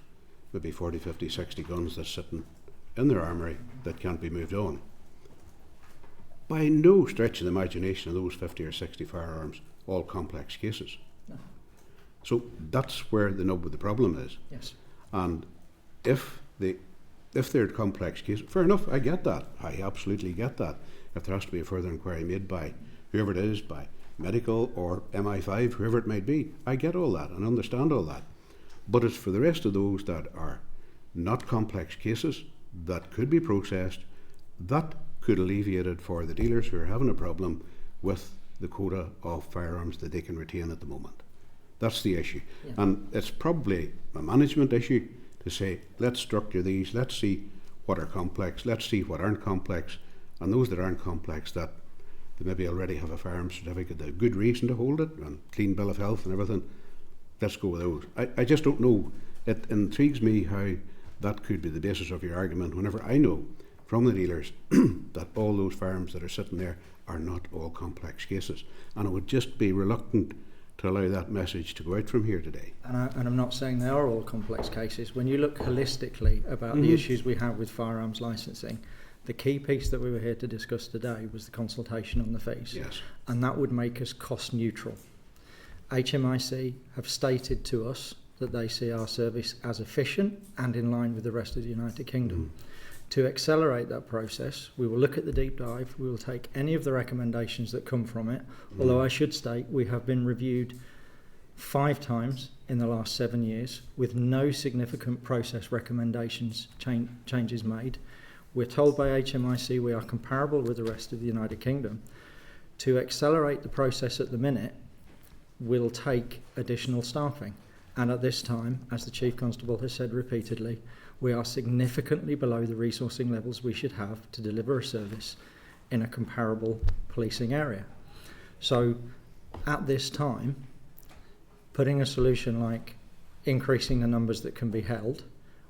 maybe 40, 50, 60 guns that's sitting in their armoury that can't be moved on, by no stretch of the imagination are those 50 or 60 firearms all complex cases. No. So that's where the nub of the problem is. Yes. And if they're complex cases, fair enough, I get that. I absolutely get that. If there has to be a further inquiry made by whoever it is, by medical or MI5, whoever it might be, I get all that and understand all that. But it's for the rest of those that are not complex cases that could be processed, that could alleviate it for the dealers who are having a problem with the quota of firearms that they can retain at the moment. That's the issue. Yeah. And it's probably a management issue to say, let's structure these, let's see what are complex, let's see what aren't complex, and those that aren't complex, that they maybe already have a firearms certificate, a good reason to hold it, and clean bill of health and everything, let's go with those. I just don't know. It intrigues me how that could be the basis of your argument whenever I know from the dealers that all those firearms that are sitting there are not all complex cases. And I would just be reluctant to allow that message to go out from here today. And I'm not saying they are all complex cases. When you look holistically about the issues we have with firearms licensing, the key piece that we were here to discuss today was the consultation on the fees. Yes. And that would make us cost neutral. HMIC have stated to us that they see our service as efficient and in line with the rest of the United Kingdom. To accelerate that process, we will look at the deep dive, we will take any of the recommendations that come from it, although I should state we have been reviewed 5 times in the last 7 years with no significant process recommendations changes made. We're told by HMIC we are comparable with the rest of the United Kingdom. To accelerate the process at the minute will take additional staffing. And at this time, as the Chief Constable has said repeatedly, we are significantly below the resourcing levels we should have to deliver a service in a comparable policing area. So at this time, putting a solution like increasing the numbers that can be held,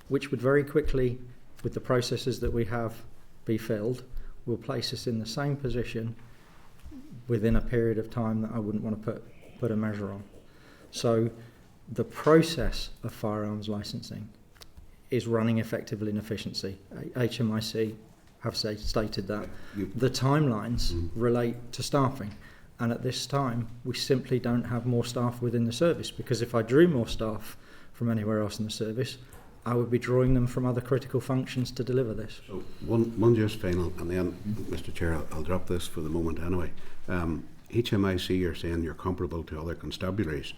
which would very quickly, with the processes that we have, be filled, will place us in the same position within a period of time that I wouldn't want to put a measure on. So the process of firearms licensing is running effectively in efficiency. HMIC have stated that. The timelines relate to staffing, and at this time we simply don't have more staff within the service, because if I drew more staff from anywhere else in the service, I would be drawing them from other critical functions to deliver this. So one just final, and then, Mr. Chair, I'll drop this for the moment anyway. HMIC are saying you're comparable to other constabularies.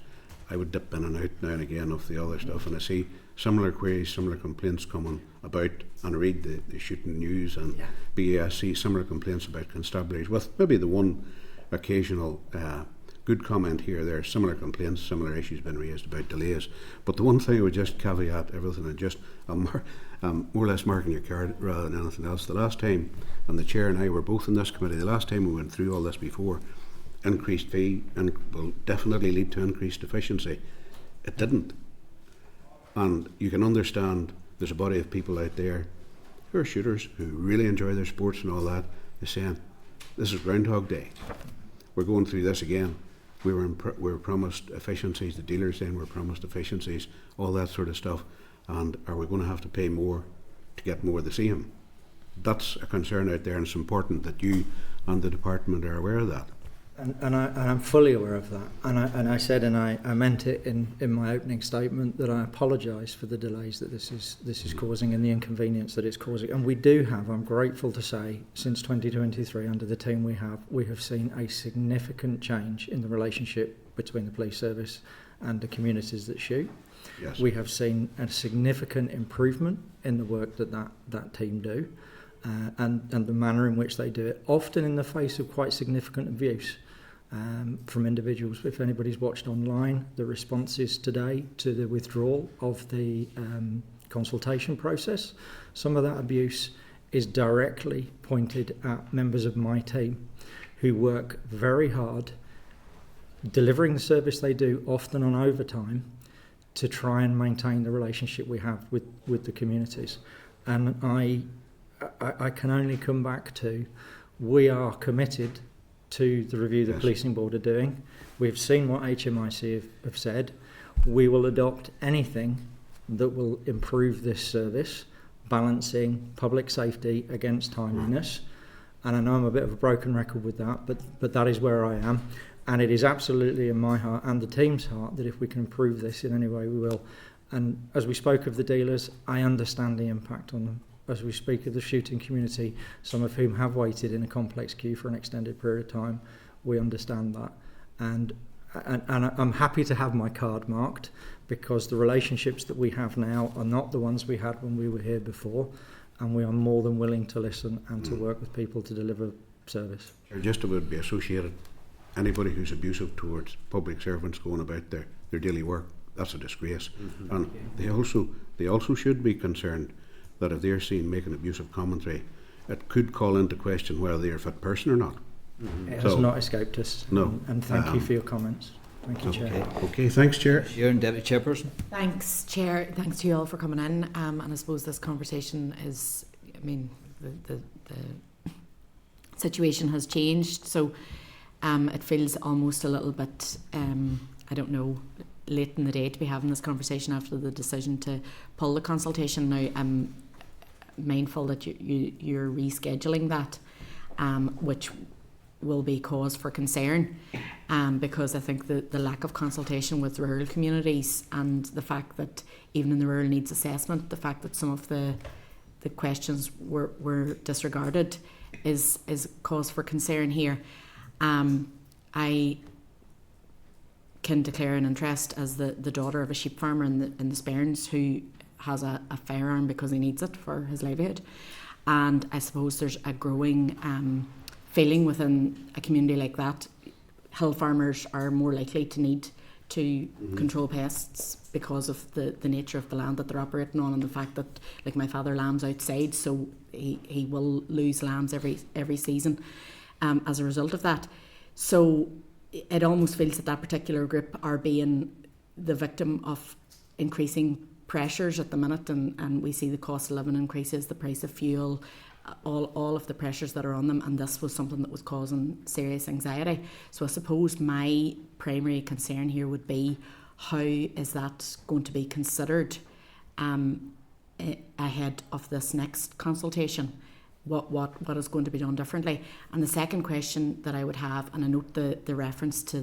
I would dip in and out now and again of the other stuff, and I see similar queries, similar complaints coming about, and I read the shooting news and BASC, similar complaints about constabularies, with maybe the one occasional good comment here or there, similar complaints, similar issues been raised about delays. But the one thing I would just caveat everything, and just more or less marking your card rather than anything else. The last time, and the Chair and I were both in this committee, the last time we went through all this before, increased fee and will definitely lead to increased efficiency. It didn't. And you can understand there's a body of people out there who are shooters, who really enjoy their sports and all that. They're saying, this is Groundhog Day. We're going through this again. We were promised efficiencies, the dealers saying we're promised efficiencies, all that sort of stuff. And are we going to have to pay more to get more of the same? That's a concern out there, and it's important that you and the department are aware of that. And I'm fully aware of that. And I said, and I meant it in my opening statement, that I apologise for the delays that this is causing and the inconvenience that it's causing. And we do have, I'm grateful to say, since 2023, under the team we have seen a significant change in the relationship between the police service and the communities that shoot. Yes. We have seen a significant improvement in the work that team do. And the manner in which they do it, often in the face of quite significant abuse from individuals. If anybody's watched online, the responses today to the withdrawal of the consultation process, some of that abuse is directly pointed at members of my team who work very hard, delivering the service they do, often on overtime, to try and maintain the relationship we have with the communities. And I can only come back to, we are committed to the review the Policing Board are doing. We've seen what HMIC have said. We will adopt anything that will improve this service, balancing public safety against timeliness. And I know I'm a bit of a broken record with that, but that is where I am. And it is absolutely in my heart and the team's heart that if we can improve this in any way, we will. And as we spoke of the dealers, I understand the impact on them. As we speak of the shooting community, some of whom have waited in a complex queue for an extended period of time, we understand that. And and I'm happy to have my card marked, because the relationships that we have now are not the ones we had when we were here before, and we are more than willing to listen and to work with people to deliver service. Just about be associated, anybody who's abusive towards public servants going about their daily work, that's a disgrace. And they also should be concerned that if they're seen making abusive commentary, it could call into question whether they're a fit person or not. It has not escaped us. No. And thank you for your comments. Thank you, Chair. Okay, thanks, Chair. Chair and Deputy Chairperson. Thanks, Chair. Thanks to you all for coming in. And I suppose this conversation is, I mean, the situation has changed. So it feels almost a little bit, I don't know, late in the day to be having this conversation after the decision to pull the consultation. Now, I'm mindful that you're rescheduling that, which will be cause for concern, because I think the lack of consultation with rural communities, and the fact that even in the rural needs assessment, the fact that some of the questions were disregarded is cause for concern here. I can declare an interest as the daughter of a sheep farmer in the Sperrins who has a firearm because he needs it for his livelihood, and I suppose there's a growing feeling within a community like that. Hill farmers are more likely to need to control pests because of the nature of the land that they're operating on, and the fact that, like, my father lambs outside, so he will lose lambs every season as a result of that. So it almost feels that particular group are being the victim of increasing pressures at the minute, and we see the cost of living increases, the price of fuel, all of the pressures that are on them, and this was something that was causing serious anxiety. So I suppose my primary concern here would be, how is that going to be considered ahead of this next consultation? What is going to be done differently? And the second question that I would have, and I note the reference to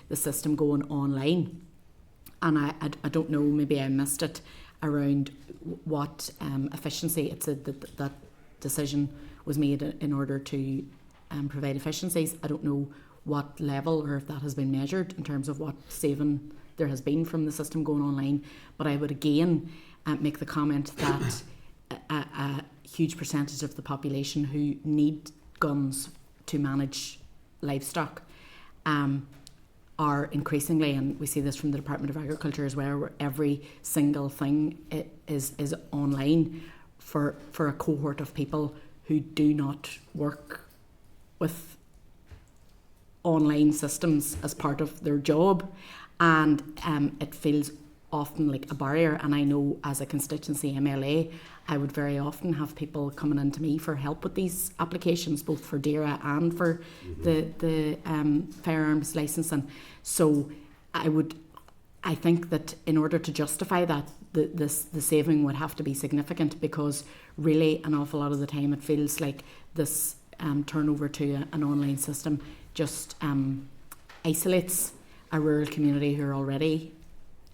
the system going online, and I don't know, maybe I missed it, around what efficiency it said that decision was made in order to provide efficiencies. I don't know what level, or if that has been measured in terms of what saving there has been from the system going online. But I would again make the comment that a huge percentage of the population who need guns to manage livestock are increasingly, and we see this from the Department of Agriculture as well, where every single thing is online for a cohort of people who do not work with online systems as part of their job, and it feels often like a barrier. And I know as a constituency MLA, I would very often have people coming in to me for help with these applications, both for DAERA and for the firearms licensing. So I think that in order to justify that, the saving would have to be significant, because really an awful lot of the time it feels like this turnover to an online system just isolates a rural community who are already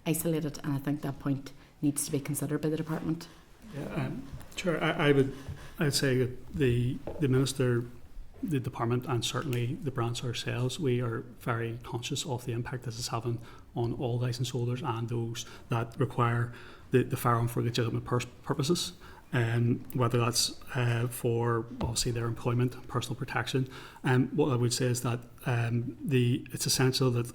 isolated, and I think that point needs to be considered by the department. Yeah, sure. I would say that the Minister, the department, and certainly the branch ourselves, we are very conscious of the impact this is having on all licence holders and those that require the firearm for legitimate purposes, whether that's for obviously their employment, personal protection. What I would say is that it's essential that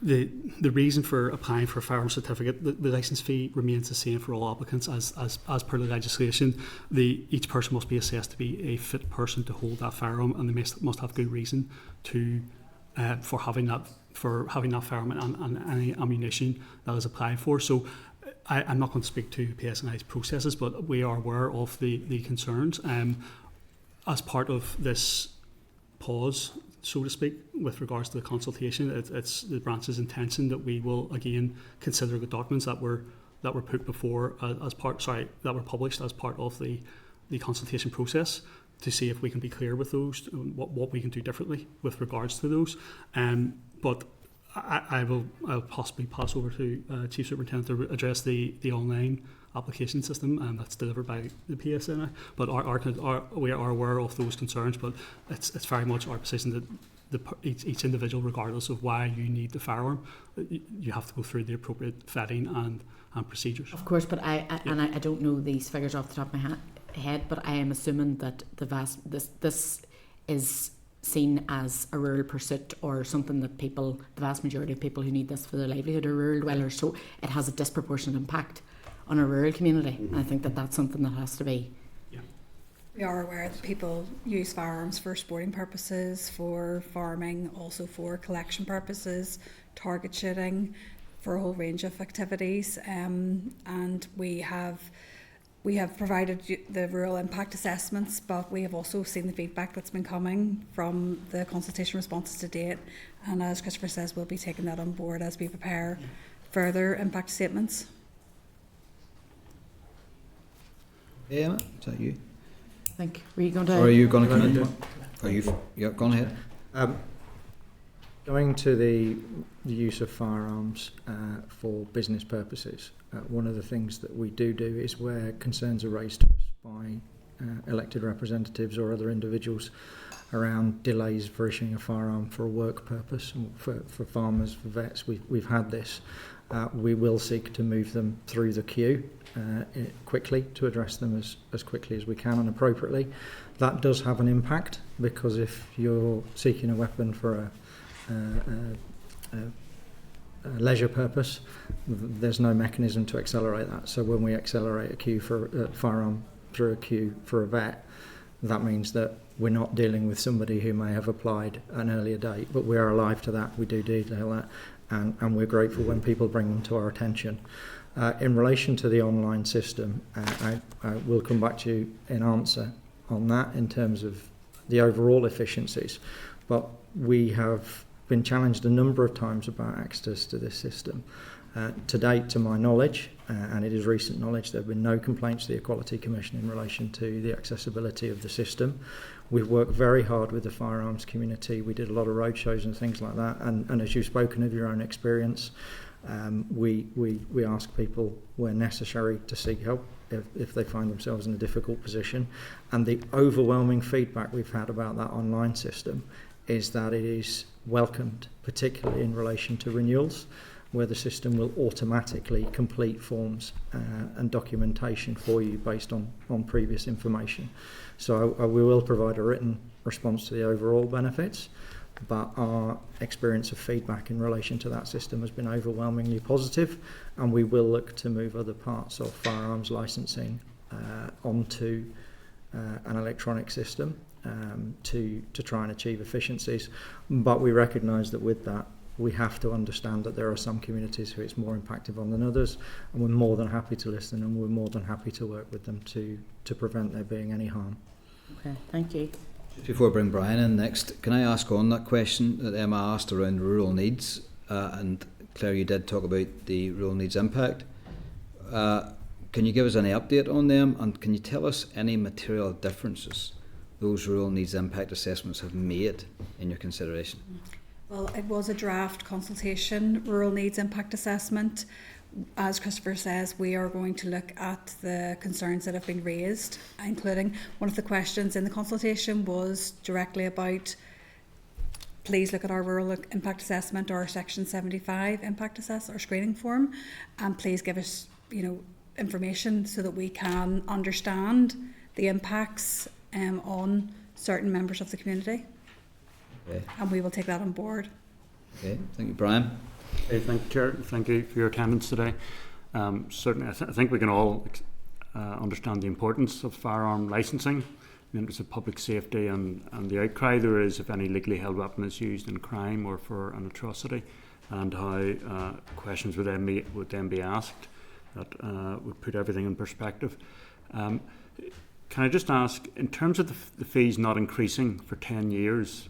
the reason for applying for a firearm certificate, the licence fee remains the same for all applicants as per the legislation. Each person must be assessed to be a fit person to hold that firearm, and they must have good reason to for having that firearm and any ammunition that is applied for. So I'm not going to speak to PSNI's processes, but we are aware of the concerns. As part of this pause, so to speak, with regards to the consultation, it's the branch's intention that we will again consider the documents that were put before that were published as part of the consultation process, to see if we can be clear with those, what we can do differently with regards to those. But I'll possibly pass over to Chief Superintendent to address the online application system that's delivered by the PSNI. But we are aware of those concerns, but it's very much our position that each individual, regardless of why you need the firearm, you have to go through the appropriate vetting and procedures. Of course, but I don't know these figures off the top of my head, but I am assuming that this is seen as a rural pursuit or something that the vast majority of people who need this for their livelihood are rural dwellers, so it has a disproportionate impact on a rural community. And I think that that's something that has to be. We are aware that people use firearms for sporting purposes, for farming, also for collection purposes, target shooting, for a whole range of activities. And we have provided the rural impact assessments, but we have also seen the feedback that's been coming from the consultation responses to date. And as Christopher says, we'll be taking that on board as we prepare further impact statements. Emma, is that you? I think, were you going to... Or are you going to come in? Are you? Yeah, go on ahead. Going to the use of firearms for business purposes, one of the things that we do is where concerns are raised to us by elected representatives or other individuals around delays for issuing a firearm for a work purpose, for farmers, for vets. We've had this. We will seek to move them through the queue quickly, to address them as quickly as we can and appropriately. That does have an impact, because if you're seeking a weapon for a leisure purpose, there's no mechanism to accelerate that. So when we accelerate a queue for a firearm through a queue for a vet, that means that we're not dealing with somebody who may have applied an earlier date, but we are alive to that. We do detail that, and we're grateful when people bring them to our attention. In relation to the online system, I will come back to you in answer on that in terms of the overall efficiencies, but we have been challenged a number of times about access to this system. To date, to my knowledge, and it is recent knowledge, there have been no complaints to the Equality Commission in relation to the accessibility of the system. We've worked very hard with the firearms community. We did a lot of roadshows and things like that, and as you've spoken of your own experience, we ask people where necessary to seek help if they find themselves in a difficult position. And the overwhelming feedback we've had about that online system is that it is welcomed, particularly in relation to renewals, where the system will automatically complete forms and documentation for you based on previous information. So we will provide a written response to the overall benefits, but our experience of feedback in relation to that system has been overwhelmingly positive, and we will look to move other parts of firearms licensing onto an electronic system to try and achieve efficiencies. But we recognise that with that, we have to understand that there are some communities who it's more impactful on than others, and we're more than happy to listen, and we're more than happy to work with them to prevent there being any harm. Okay, thank you. Before I bring Brian in next, can I ask on that question that Emma asked around rural needs, and Claire, you did talk about the rural needs impact. Can you give us any update on them, and can you tell us any material differences those rural needs impact assessments have made in your consideration? Well, it was a draft consultation rural needs impact assessment. As Christopher says, we are going to look at the concerns that have been raised, including one of the questions in the consultation was directly about, please look at our rural impact assessment or Section 75 impact assessment or screening form, and please give us, information so that we can understand the impacts on certain members of the community. Okay. And we will take that on board. Okay, thank you, Brian. Okay, thank you, Chair. Thank you for your attendance today. Certainly, I think we can all understand the importance of firearm licensing, the interest of public safety, and the outcry there is if any legally held weapon is used in crime or for an atrocity, and how questions would then be asked that would put everything in perspective. Can I just ask, in terms of the fees not increasing for 10 years,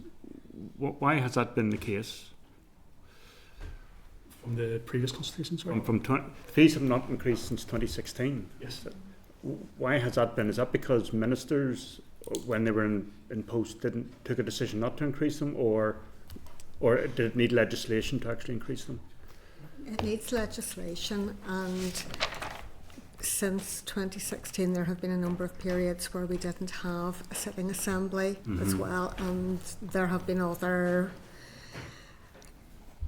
why has that been the case? From the previous consultation, sorry? Fees have not increased since 2016. Yes. Why has that been? Is that because ministers, when they were in post, took a decision not to increase them, or did it need legislation to actually increase them? It needs legislation, and since 2016 there have been a number of periods where we didn't have a sitting assembly as well, and there have been other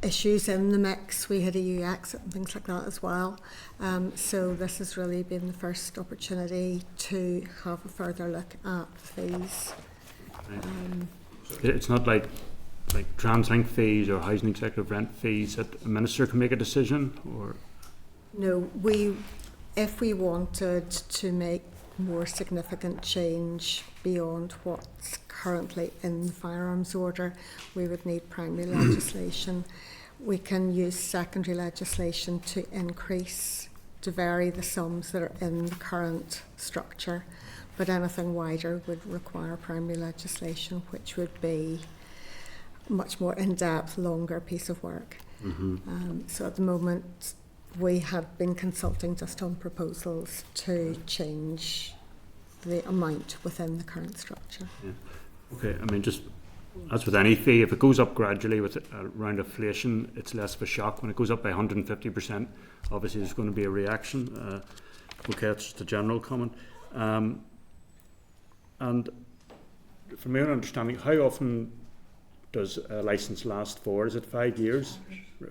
issues in the mix. We had EU exit and things like that as well. So this has really been the first opportunity to have a further look at fees. It's not like TransLink fees or housing executive rent fees that a minister can make a decision, or No, if we wanted to make more significant change beyond what's currently in the firearms order, we would need primary legislation. We can use secondary legislation to vary the sums that are in the current structure, but anything wider would require primary legislation, which would be much more in-depth, longer piece of work. So at the moment, we have been consulting just on proposals to change the amount within the current structure. okay, I mean, just as with any fee, if it goes up gradually with around inflation, it's less of a shock. When it goes up by 150%, obviously there's going to be a reaction. Okay, that's just a general comment. And from my own understanding, how often does a licence last for? Is it 5 years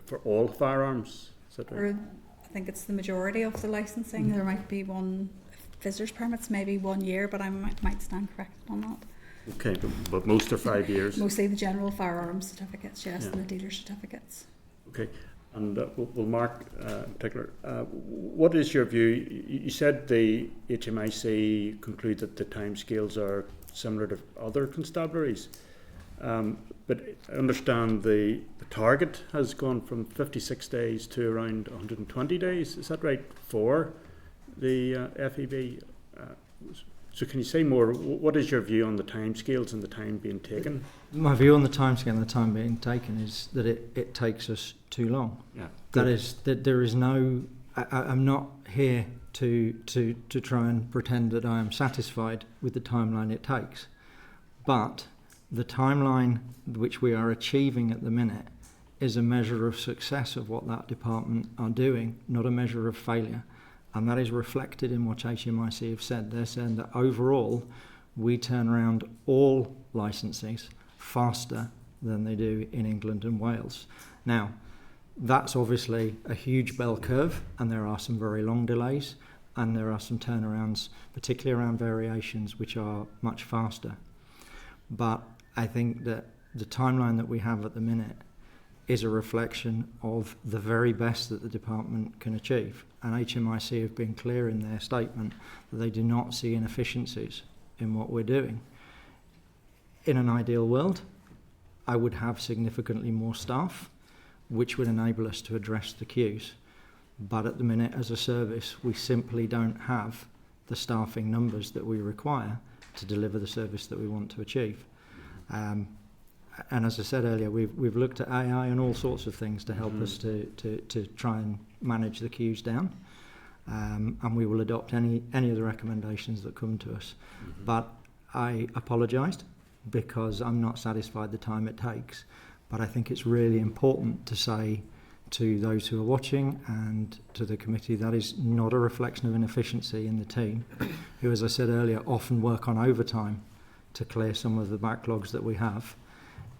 for all firearms? Is that right? I think it's the majority of the licensing. There might be one visitors permits, maybe 1 year, but I might stand corrected on that. Okay, but most are 5 years. Mostly the general firearms certificates, yes, Yeah. and the dealer certificates. Okay, and will Mark in particular, what is your view? You said the HMIC conclude that the timescales are similar to other constabularies, but I understand the target has gone from 56 days to around 120 days. Is that right for the FEB? So can you say more? What is your view on the timescales and the time being taken? My view on the timescale and the time being taken is that it takes us too long. Yeah. That is that there is no. I'm not here to try and pretend that I am satisfied with the timeline it takes, but the timeline which we are achieving at the minute is a measure of success of what that department are doing, not a measure of failure. And that is reflected in what HMIC have said. They're saying that overall, we turn around all licenses faster than they do in England and Wales. Now, that's obviously a huge bell curve, and there are some very long delays, and there are some turnarounds, particularly around variations, which are much faster. But I think that the timeline that we have at the minute is a reflection of the very best that the department can achieve. And HMIC have been clear in their statement that they do not see inefficiencies in what we're doing. In an ideal world, I would have significantly more staff, which would enable us to address the queues. But at the minute, as a service, we simply don't have the staffing numbers that we require to deliver the service that we want to achieve. And as I said earlier, we've looked at AI and all sorts of things to help us to try and manage the queues down, and we will adopt any of the recommendations that come to us. But I apologised because I'm not satisfied the time it takes. But I think it's really important to say to those who are watching and to the committee that is not a reflection of inefficiency in the team, who, as I said earlier, often work on overtime to clear some of the backlogs that we have.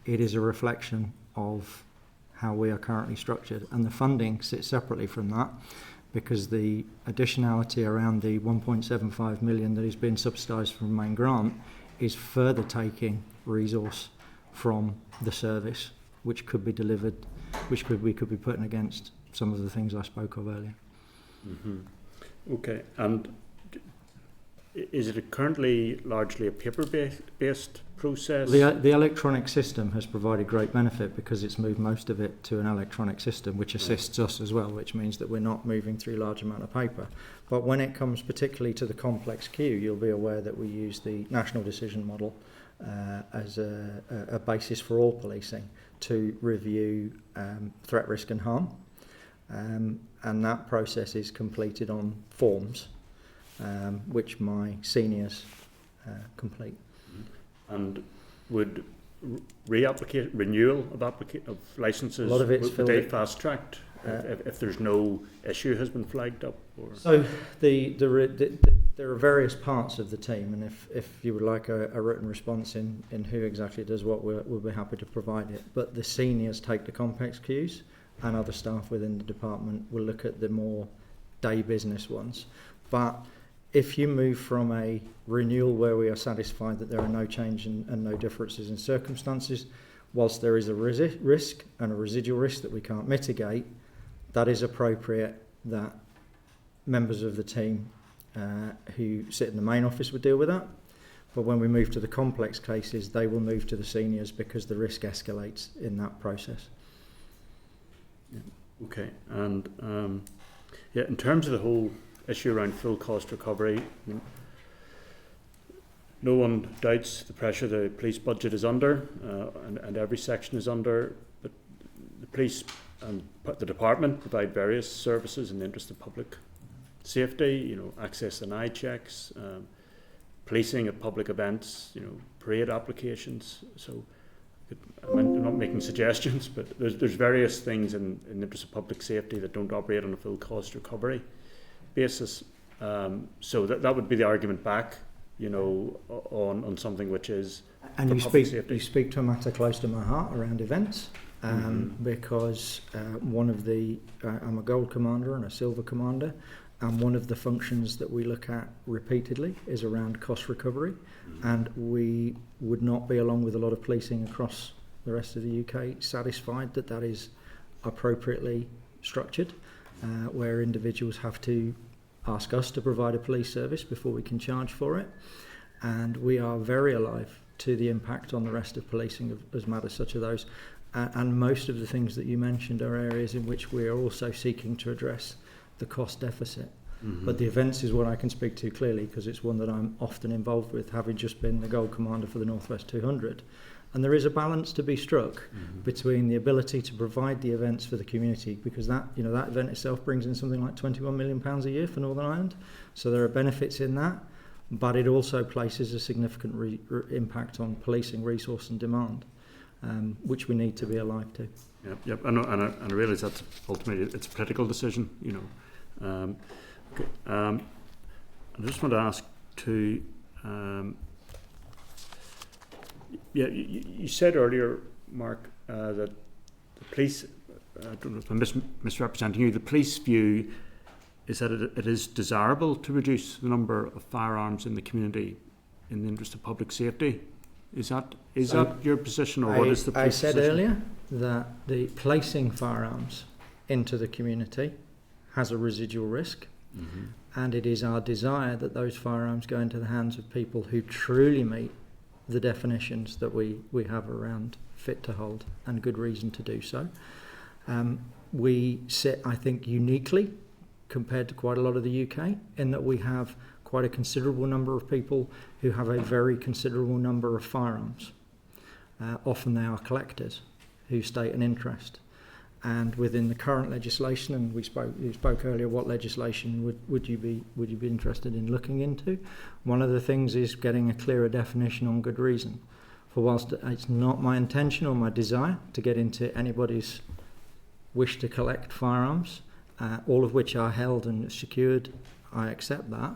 It is a reflection of how we are currently structured, and the funding sits separately from that, because the additionality around the 1.75 million that is being subsidised from main grant is further taking resource from the service, which could be delivered, we could be putting against some of the things I spoke of earlier. Okay, and is it currently largely a paper-based process? The electronic system has provided great benefit because it's moved most of it to an electronic system, which assists us as well, which means that we're not moving through large amount of paper. But when it comes particularly to the complex queue, you'll be aware that we use the national decision model as a basis for all policing to review threat, risk and harm. And that process is completed on forms, which my seniors complete. And would renewal of licences, A lot of it's would they fast-tracked? if there's no issue has been flagged up? Or? So there are various parts of the team, and if you would like a written response in who exactly does what, we'll be happy to provide it. But the seniors take the complex queues, and other staff within the department will look at the more day business ones. But if you move from a renewal where we are satisfied that there are no change and no differences in circumstances, whilst there is a risk and a residual risk that we can't mitigate, that is appropriate that members of the team who sit in the main office would deal with that. But when we move to the complex cases, they will move to the seniors because the risk escalates in that process. Yeah. Okay, and in terms of the whole issue around full cost recovery, no one doubts the pressure the police budget is under, and every section is under, but the police and the department provide various services in the interest of public safety, access and eye checks, policing at public events, parade applications. So I'm not making suggestions, but there's various things in the interest of public safety that don't operate on a full cost recovery basis. So that would be the argument back, on something which is and safety. You speak to a matter close to my heart around events, because I'm a gold commander and a silver commander, and one of the functions that we look at repeatedly is around cost recovery, and we would not be, along with a lot of policing across the rest of the UK, satisfied that that is appropriately structured, where individuals have to ask us to provide a police service before we can charge for it. And we are very alive to the impact on the rest of policing as matters such as those. And most of the things that you mentioned are areas in which we are also seeking to address the cost deficit. But the events is what I can speak to clearly, because it's one that I'm often involved with, having just been the Gold Commander for the North West 200. And there is a balance to be struck between the ability to provide the events for the community, because that event itself brings in something like £21 million a year for Northern Ireland. So there are benefits in that, but it also places a significant impact on policing resource and demand, which we need to be alive to. Yep. And I realise that ultimately it's a political decision, Okay. I just want to ask too. You said earlier, Mark, that the police. I don't know if I'm misrepresenting you. The police view is that it is desirable to reduce the number of firearms in the community in the interest of public safety. Is that your position, or what is the police position? I said earlier that the placing firearms into the community has a residual risk. And it is our desire that those firearms go into the hands of people who truly meet the definitions that we have around fit to hold, and good reason to do so. We sit, I think, uniquely compared to quite a lot of the UK, in that we have quite a considerable number of people who have a very considerable number of firearms. Often they are collectors who state an interest. And within the current legislation, and you spoke earlier, what legislation would you be interested in looking into? One of the things is getting a clearer definition on good reason. For whilst it's not my intention or my desire to get into anybody's wish to collect firearms, all of which are held and secured, I accept that.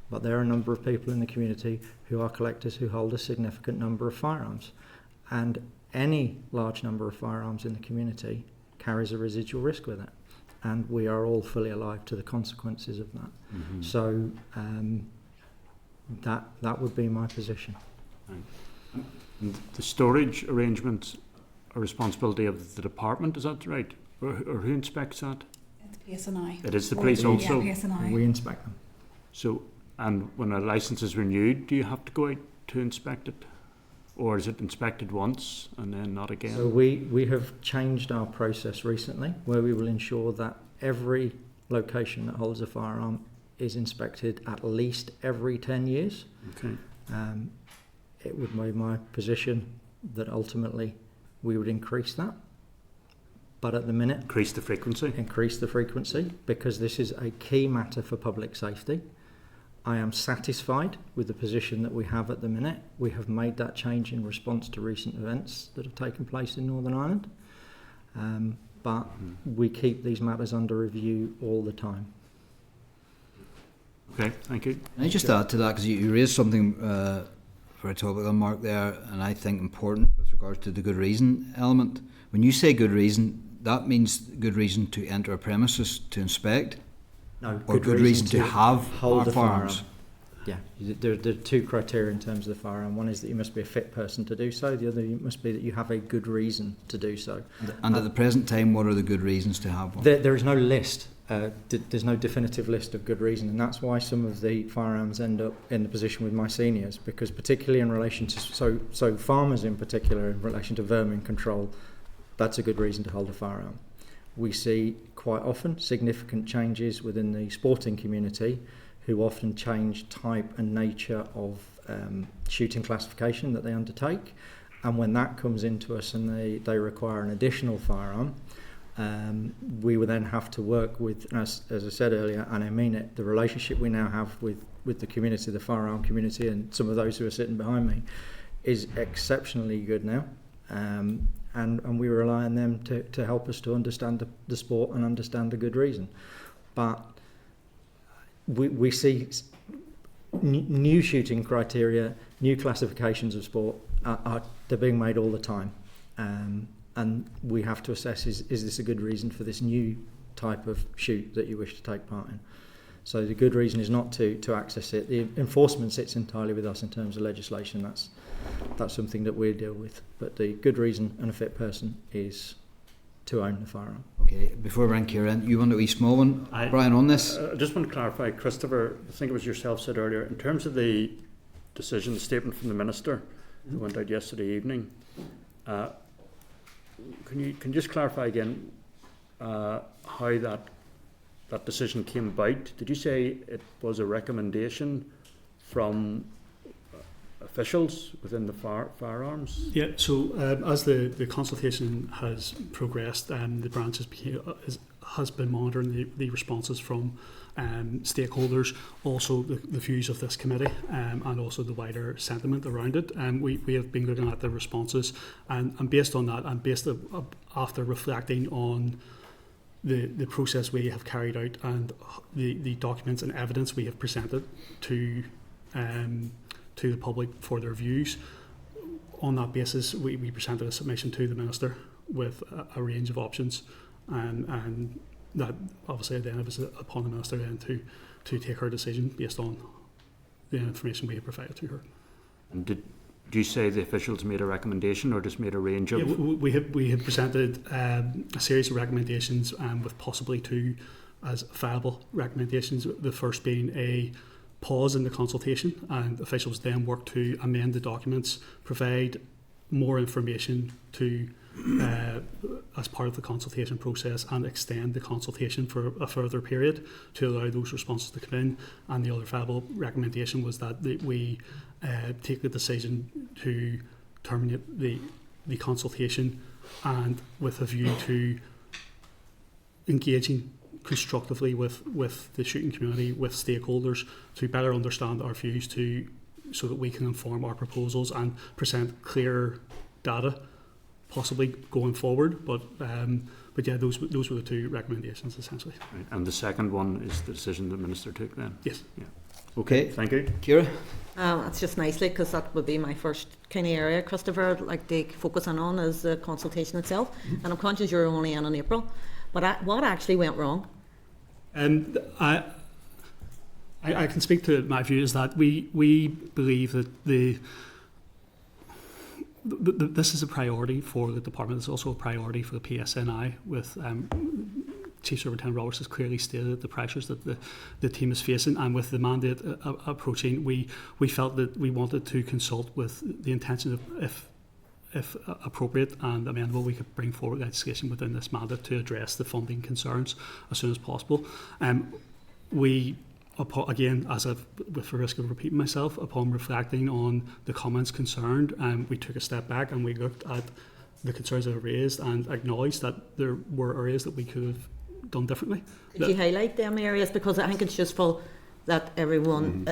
But there are a number of people in the community who are collectors who hold a significant number of firearms. And any large number of firearms in the community carries a residual risk with it, and we are all fully alive to the consequences of that. So that would be my position. And the storage arrangements are responsibility of the department, is that right? Or who inspects that? It's PSNI. It is the police also? Yeah, PSNI. We inspect them. So, and when a licence is renewed, do you have to go out to inspect it? Or is it inspected once and then not again? So we have changed our process recently, where we will ensure that every location that holds a firearm is inspected at least every 10 years. Okay. It would be my position that ultimately we would increase that. But at the minute... Increase the frequency, because this is a key matter for public safety. I am satisfied with the position that we have at the minute. We have made that change in response to recent events that have taken place in Northern Ireland. but we keep these matters under review all the time. Okay, thank you. Can I just add to that, because you raised something very topical, Mark, there, and I think important with regards to the good reason element. When you say good reason, that means good reason to enter a premises to inspect, No, or good reason to have hold our a firearms. Yeah, there are two criteria in terms of the firearm. One is that you must be a fit person to do so. The other must be that you have a good reason to do so. And at the present time, what are the good reasons to have one? There is no list. There's no definitive list of good reason, and that's why some of the firearms end up in the position with my seniors, because particularly in relation to so farmers in particular, in relation to vermin control, that's a good reason to hold a firearm. We see quite often significant changes within the sporting community, who often change type and nature of shooting classification that they undertake, and when that comes into us and they require an additional firearm, we will then have to work with, as I said earlier, and I mean it, the relationship we now have with the community, the firearm community, and some of those who are sitting behind me, is exceptionally good now, and we rely on them to help us to understand the sport and understand the good reason. But we see new shooting criteria, new classifications of sport, they're being made all the time. And we have to assess, is this a good reason for this new type of shoot that you wish to take part in? So the good reason is not to access it. The enforcement sits entirely with us in terms of legislation. That's something that we deal with. But the good reason and a fit person is to own the firearm. Okay, before I bring Kieran, you want a wee small one, Brian, on this? I just want to clarify, Christopher, I think it was yourself said earlier, in terms of the decision, the statement from the Minister who went out yesterday evening, can you just clarify again how that decision came about? Did you say it was a recommendation from officials within the firearms? Yeah, so as the consultation has progressed, the branch has been monitoring the responses from stakeholders, also the views of this committee, and also the wider sentiment around it. We have been looking at the responses, and based on that, and after reflecting on the process we have carried out and the documents and evidence we have presented to the public for their views. On that basis, we presented a submission to the Minister with a range of options, and that obviously then it was upon the Minister then to take her decision based on the information we had provided to her. And did you say the officials made a recommendation or just made a range of? Yeah, we had presented a series of recommendations, with possibly two as viable recommendations. The first being a pause in the consultation, and officials then work to amend the documents, provide more information to as part of the consultation process, and extend the consultation for a further period to allow those responses to come in. And the other viable recommendation was that we take the decision to terminate the consultation, and with a view to engaging constructively with the shooting community, with stakeholders, to better understand our views, so that we can inform our proposals and present clear data, possibly going forward. But yeah, those were the two recommendations essentially. Right. And the second one is the decision the Minister took then? Yes. Yeah. Okay, Thank you. Kira? That's just nicely, because that would be my first kind of area, Christopher, I'd like to focus on is the consultation itself. And I'm conscious you're only in April, but what actually went wrong? I can speak to my view is that we believe that this is a priority for the department. It's also a priority for the PSNI, with Chief Superintendent Roberts has clearly stated the pressures that the team is facing, and with the mandate approaching, we felt that we wanted to consult with the intention of, if appropriate and amenable, we could bring forward legislation within this mandate to address the funding concerns as soon as possible. Again, with the risk of repeating myself, upon reflecting on the comments concerned, we took a step back and we looked at the concerns that were raised and acknowledged that there were areas that we could have done differently. Could you highlight them areas? Because I think it's useful that everyone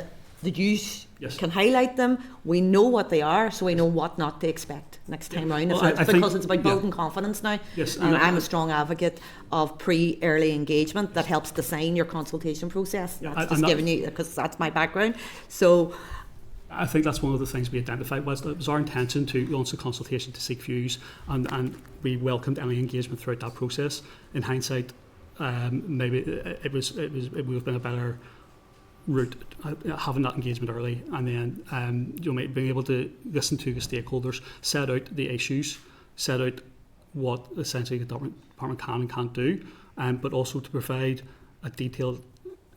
the you Yes. can highlight them. We know what they are, so we know what not to expect next time round. Well, I Because think- it's about building confidence now. Yes, And and I'm a strong advocate of pre-early engagement that helps design your consultation process. Yeah, That's and just that- giving you, because that's my background. So I think that's one of the things we identified was that it was our intention to launch a consultation to seek views, and we welcomed any engagement throughout that process. In hindsight, maybe it would have been a better route having that engagement early, and then being able to listen to the stakeholders, set out the issues, set out what essentially the department can and can't do, but also to provide a detailed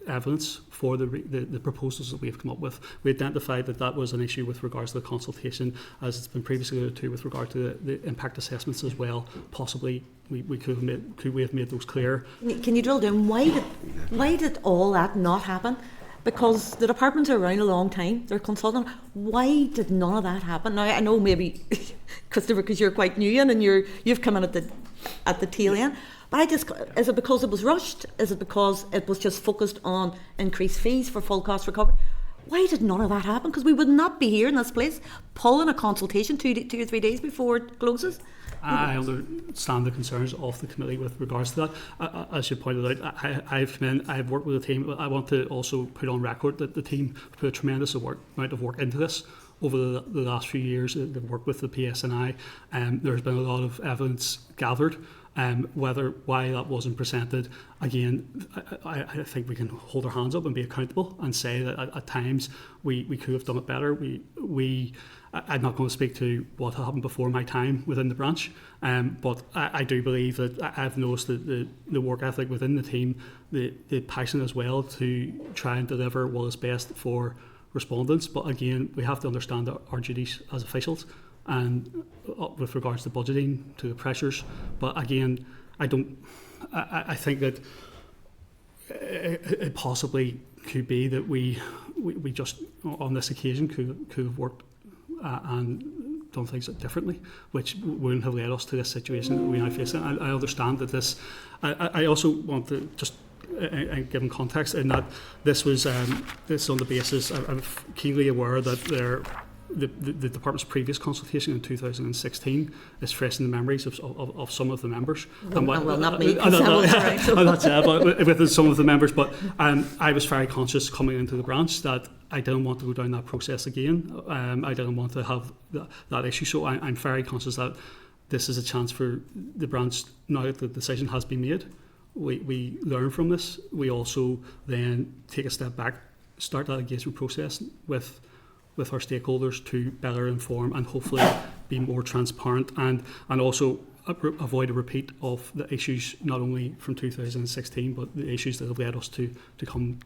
evidence for the proposals that we have come up with. We identified that was an issue with regards to the consultation, as it's been previously alluded to with regard to the impact assessments as well. Possibly we could we have made those clear. can you drill down? Why did all that not happen? Because the departments are around a long time. They're consulting. Why did none of that happen? Now I know maybe Christopher, because you're quite new in and you've come in at the tail end. But is it because it was rushed? Is it because it was just focused on increased fees for full cost recovery? Why did none of that happen? Because we would not be here in this place pulling a consultation two or 3 days before it closes. I understand the concerns of the committee with regards to that. As you pointed out, I've come in, I've worked with the team. I want to also put on record that the team put a tremendous amount of work into this over the last few years. They've worked with the PSNI, and there's been a lot of evidence gathered. Why that wasn't presented, again, I think we can hold our hands up and be accountable and say that at times we could have done it better. I'm not going to speak to what happened before my time within the branch, but I do believe that I've noticed that the work ethic within the team, the passion as well to try and deliver what is best for respondents. But again, we have to understand our duties as officials, and with regards to budgeting, to the pressures. But again, I think that it possibly could be that we just on this occasion could have worked and done things differently, which wouldn't have led us to this situation that we now face. And I understand that this. I also want to just give context in that this was this on the basis. I'm keenly aware that the department's previous consultation in 2016 is fresh in the memories of some of the members. Well, not me. But with some of the members. But I was very conscious coming into the branch that I didn't want to go down that process again. I didn't want to have that issue. So I'm very conscious that this is a chance for the branch, now that the decision has been made. We learn from this. We also then take a step back, start that engagement process with our stakeholders to better inform and hopefully be more transparent and also avoid a repeat of the issues not only from 2016 but the issues that have led us to come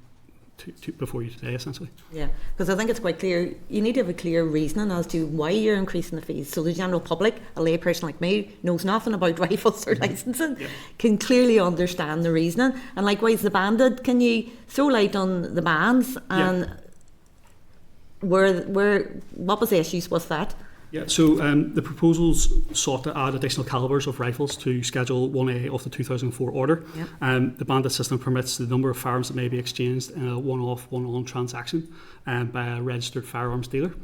to before you today, essentially. Yeah, because I think it's quite clear. You need to have a clear reasoning as to why you're increasing the fees. So the general public, a layperson like me, knows nothing about rifles or licensing, can clearly understand the reasoning. And likewise, the banded. Can you throw light on the bands and what was the issues with that? Yeah, so the proposals sought to add additional calibers of rifles to Schedule 1A of the 2004 order. Yep. The bandit system permits the number of firearms that may be exchanged in a one-off, one-on transaction by a registered firearms dealer.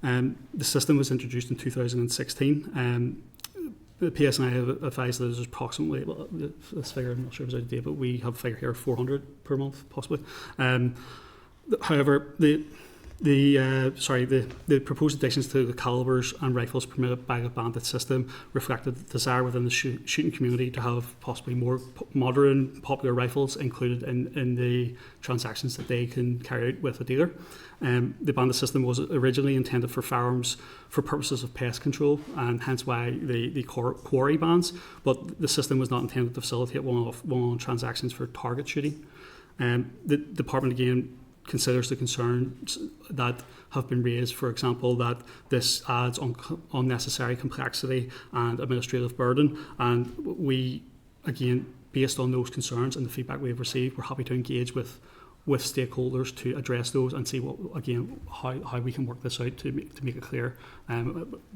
The system was introduced in 2016. The PSNI have advised that there's approximately, well, this figure, I'm not sure if it's out of date, but we have a figure here of 400 per month, possibly. However, the proposed additions to the calibers and rifles permitted by the bandit system reflected the desire within the shooting community to have possibly more modern, popular rifles included in the transactions that they can carry out with a dealer. The bandit system was originally intended for firearms for purposes of pest control, and hence why the quarry bans, but the system was not intended to facilitate one-on transactions for target shooting. The department again considers the concerns that have been raised, for example, that this adds unnecessary complexity and administrative burden. And we, again, based on those concerns and the feedback we have received, we're happy to engage with stakeholders to address those and see how we can work this out to make it clear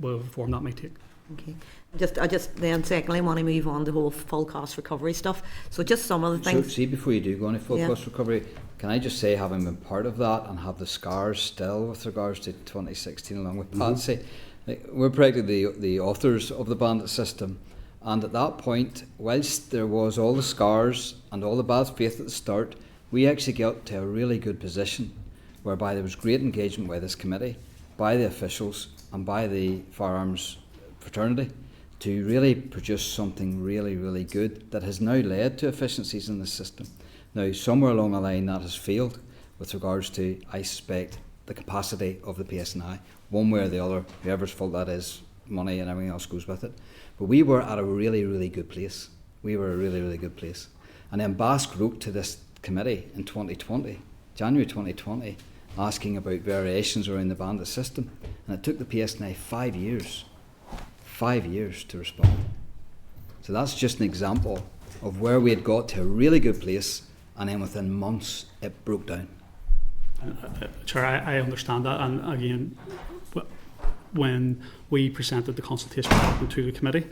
whatever form that may take. Okay. I just then secondly want to move on to the whole full cost recovery stuff. So just some of the So, things. see, before you do go on to full Yeah. cost recovery, can I just say, having been part of that and have the scars still with regards to 2016 along with Patsy, like, we're practically the authors of the bandit system, and at that point, whilst there was all the scars and all the bad faith at the start, we actually got to a really good position whereby there was great engagement by this committee, by the officials and by the firearms fraternity to really produce something really, really good that has now led to efficiencies in the system. Now, somewhere along the line that has failed with regards to, I suspect, the capacity of the PSNI, one way or the other, whoever's fault that is, money and everything else goes with it. But we were at a really, really good place. We were a really, really good place. And then BASC wrote to this committee in 2020, January 2020, asking about variations around the bandit system. And it took the PSNI 5 years to respond. So that's just an example of where we had got to a really good place, and then within months it broke down. Chair, I understand that, and again, when we presented the consultation document to the committee,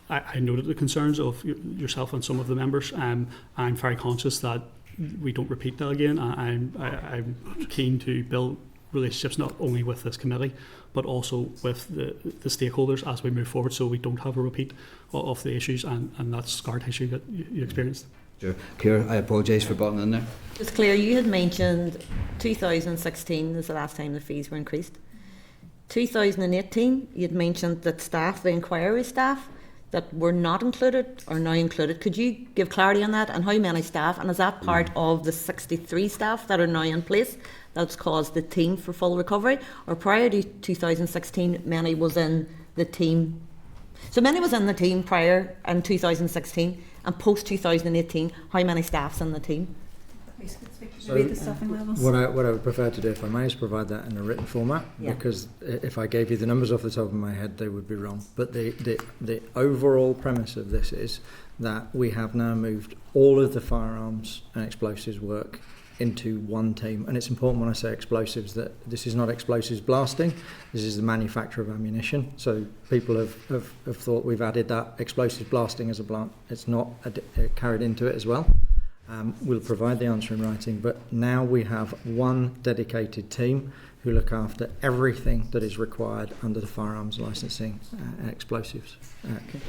I noted the concerns of yourself and some of the members. I'm very conscious that we don't repeat that again. I'm keen to build relationships not only with this committee but also with the stakeholders as we move forward, so we don't have a repeat of the issues and that scar tissue that you experienced. Sure. Ciara, I apologise for butting in there. Just Claire, you had mentioned 2016 is the last time the fees were increased. 2018, you had mentioned that staff, the inquiry staff, that were not included are now included. Could you give clarity on that, and how many staff, and is that part of the 63 staff that are now in place that's caused the team for full recovery, or prior to 2016 many was in the team? So many was in the team prior in 2016, and post 2018 how many staff's in the team? So, Maybe the staffing levels. What I would prefer to do, if I may, is provide that in a written format, Yeah. because if I gave you the numbers off the top of my head, they would be wrong. But the overall premise of this is that we have now moved all of the firearms and explosives work into one team. And it's important when I say explosives that this is not explosives blasting, this is the manufacture of ammunition. So people have thought we've added that explosives blasting as a plant. It's not carried into it as well. We'll provide the answer in writing, but now we have one dedicated team who look after everything that is required under the firearms licensing explosives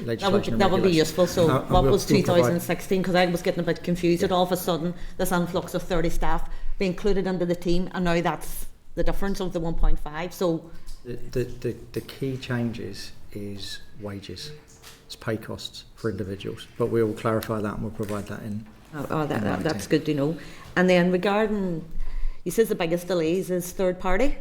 legislation. That would be useful. So what was we'll provide- 2016? Because I was getting a bit confused at all of a sudden this influx of 30 staff be included under the team, and now that's the difference of the 1.5. So The key changes is wages. It's pay costs for individuals, but we will clarify that and we'll provide that in. that's good to know. And then regarding, you says the biggest delays is third party.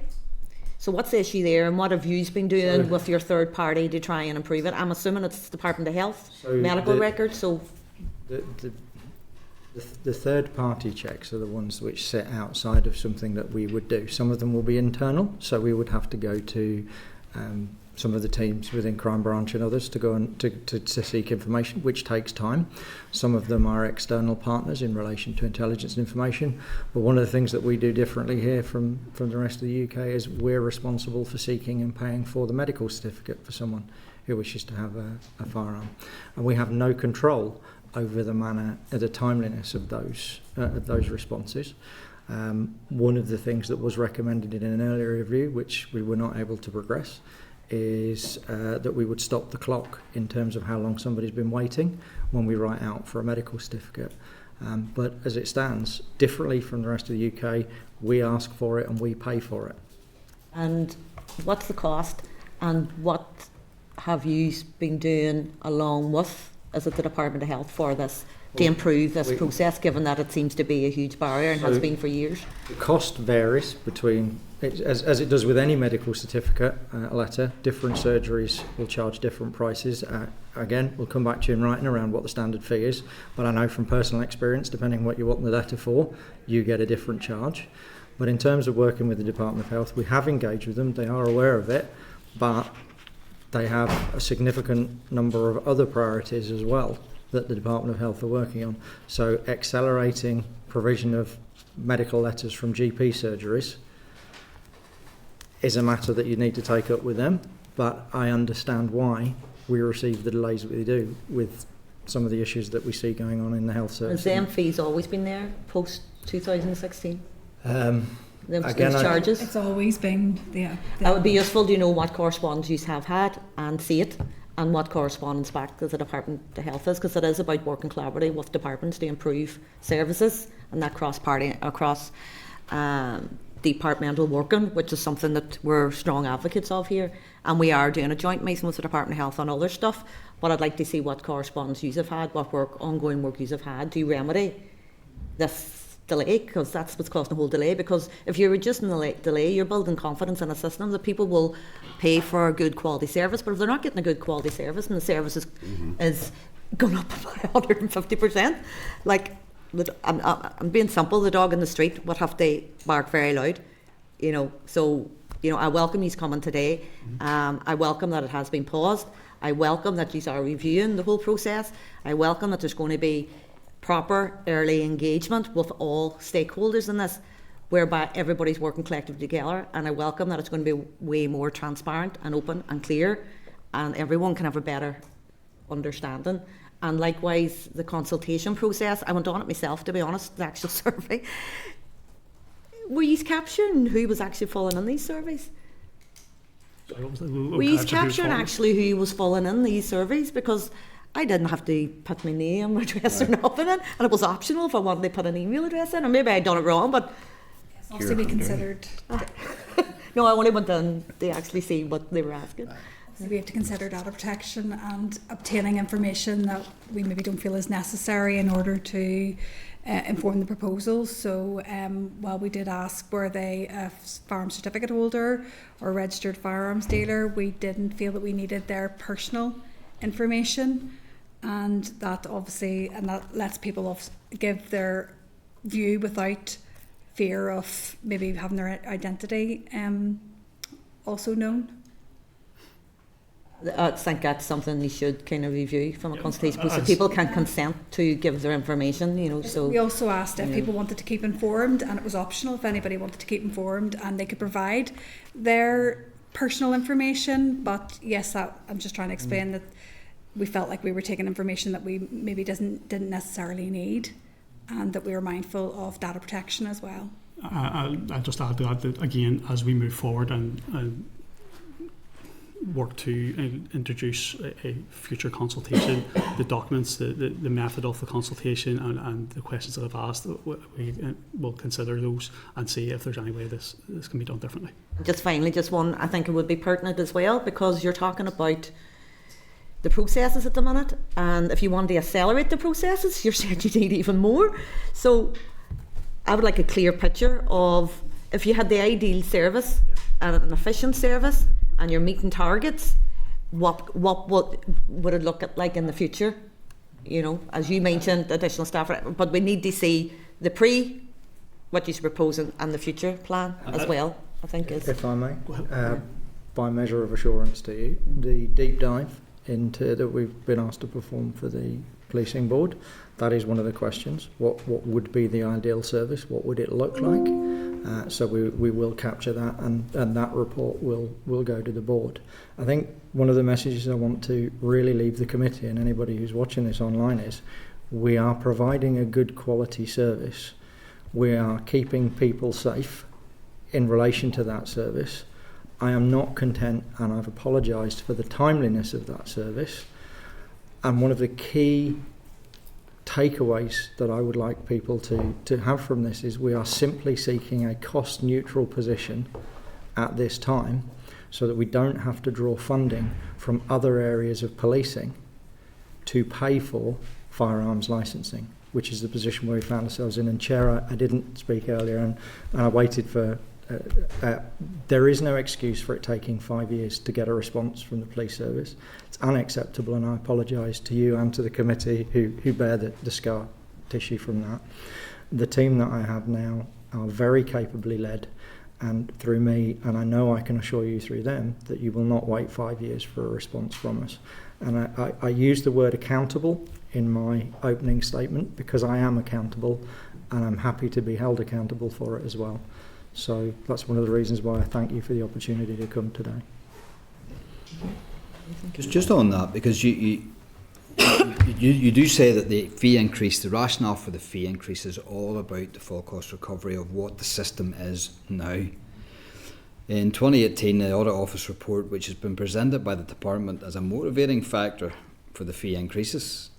So what's the issue there, and what have you been doing with your third party to try and improve it? I'm assuming it's Department of Health, So medical the- records. So The third party checks are the ones which sit outside of something that we would do. Some of them will be internal, so we would have to go to some of the teams within Crime Branch and others to go and to seek information, which takes time. Some of them are external partners in relation to intelligence and information. But one of the things that we do differently here from the rest of the UK is we're responsible for seeking and paying for the medical certificate for someone who wishes to have a firearm. And we have no control over the manner, the timeliness of those responses. One of the things that was recommended in an earlier review, which we were not able to progress, is that we would stop the clock in terms of how long somebody's been waiting when we write out for a medical certificate. But as it stands, differently from the rest of the UK, we ask for it and we pay for it. and what's the cost, and what have you been doing along with, is it the Department of Health, for this to improve this process, given that it seems to be a huge barrier and has So- been for years? The cost varies between, as it does with any medical certificate letter, different surgeries will charge different prices. Again, we'll come back to you in writing around what the standard fee is, but I know from personal experience, depending on what you want the letter for, you get a different charge. But in terms of working with the Department of Health, we have engaged with them, they are aware of it, but they have a significant number of other priorities as well that the Department of Health are working on. So accelerating provision of medical letters from GP surgeries is a matter that you need to take up with them. but I understand why we receive the delays that we do with some of the issues that we see going on in the health service. Has them fees always been there post 2016? Those Again, charges? It's always been That would be useful to know what correspondence you have had and see it, and what correspondence back to the Department of Health is, because it is about working collaboratively with departments to improve services and that cross-party, across departmental working, which is something that we're strong advocates of here, and we are doing a joint meeting with the Department of Health on other stuff. But I'd like to see what correspondence you have had, what ongoing work you have had to remedy this delay, because that's what's causing the whole delay. Because if you're reducing the delay, you're building confidence in a system that people will pay for a good quality service. But if they're not getting a good quality service and the service is going up by 150%, like, I'm being simple, the dog in the street would have to bark very loud, you know. So, you know, I welcome he's coming today. I welcome that it has been paused. I welcome that you are reviewing the whole process. I welcome that there's going to be proper early engagement with all stakeholders in this, whereby everybody's working collectively together. And I welcome that it's going to be way more transparent and open and clear, and everyone can have a better understanding. And likewise, the consultation process, I went on it myself, to be honest, the actual survey. Were you capturing who was actually falling in these surveys? Were you capturing actually who was falling in these surveys? Because I didn't have to put my name, address or nothing in, and it was optional if I wanted to put an email address in, or maybe I'd done it wrong, but... It's also be considered... No, I only went in to actually see what they were asking. So we have to consider data protection and obtaining information that we maybe don't feel is necessary in order to inform the proposals. So while we did ask were they a firearms certificate holder or a registered firearms dealer, we didn't feel that we needed their personal information, and that obviously, and that lets people give their view without fear of maybe having their identity also known. I think that's something you should kind of review from a consultation process. People can consent to give their information, you know. So we also asked if people wanted to keep informed, and it was optional if anybody wanted to keep informed, and they could provide their personal information. But yes, I'm just trying to explain that we felt like we were taking information that we maybe didn't necessarily need, and that we were mindful of data protection as well. I'll just add to that again, as we move forward and work to introduce a future consultation, the documents, the method of the consultation and the questions that I've asked, we will consider those and see if there's any way this can be done differently. Just finally, just one, I think it would be pertinent as well, because you're talking about the processes at the minute, and if you want to accelerate the processes, you're saying you need even more. So I would like a clear picture of, if you had the ideal service and an efficient service and you're meeting targets, what would it look like in the future? You know, as you mentioned, additional staff, but we need to see the what you're proposing, and the future plan as well, I think is. If I may, by measure of assurance to you, the deep dive into that we've been asked to perform for the policing board, that is one of the questions. What would be the ideal service? What would it look like? So we will capture that, and that report will go to the board. I think one of the messages I want to really leave the committee and anybody who's watching this online is, we are providing a good quality service. We are keeping people safe in relation to that service. I am not content, and I've apologised for the timeliness of that service. And one of the key takeaways that I would like people to have from this is, we are simply seeking a cost neutral position at this time, so that we don't have to draw funding from other areas of policing to pay for firearms licensing, which is the position where we found ourselves in. And Chair, I didn't speak earlier, and I waited for there is no excuse for it taking 5 years to get a response from the police service. It's unacceptable, and I apologise to you and to the committee who bear the scar tissue from that. The team that I have now are very capably led, and through me, and I know I can assure you through them, that you will not wait 5 years for a response from us. And I use the word accountable in my opening statement, because I am accountable, and I'm happy to be held accountable for it as well. So that's one of the reasons why I thank you for the opportunity to come today. Just on that, because you do say that the fee increase, the rationale for the fee increase is all about the full cost recovery of what the system is now. In 2018, the Audit Office report, which has been presented by the Department as a motivating factor for the fee increases,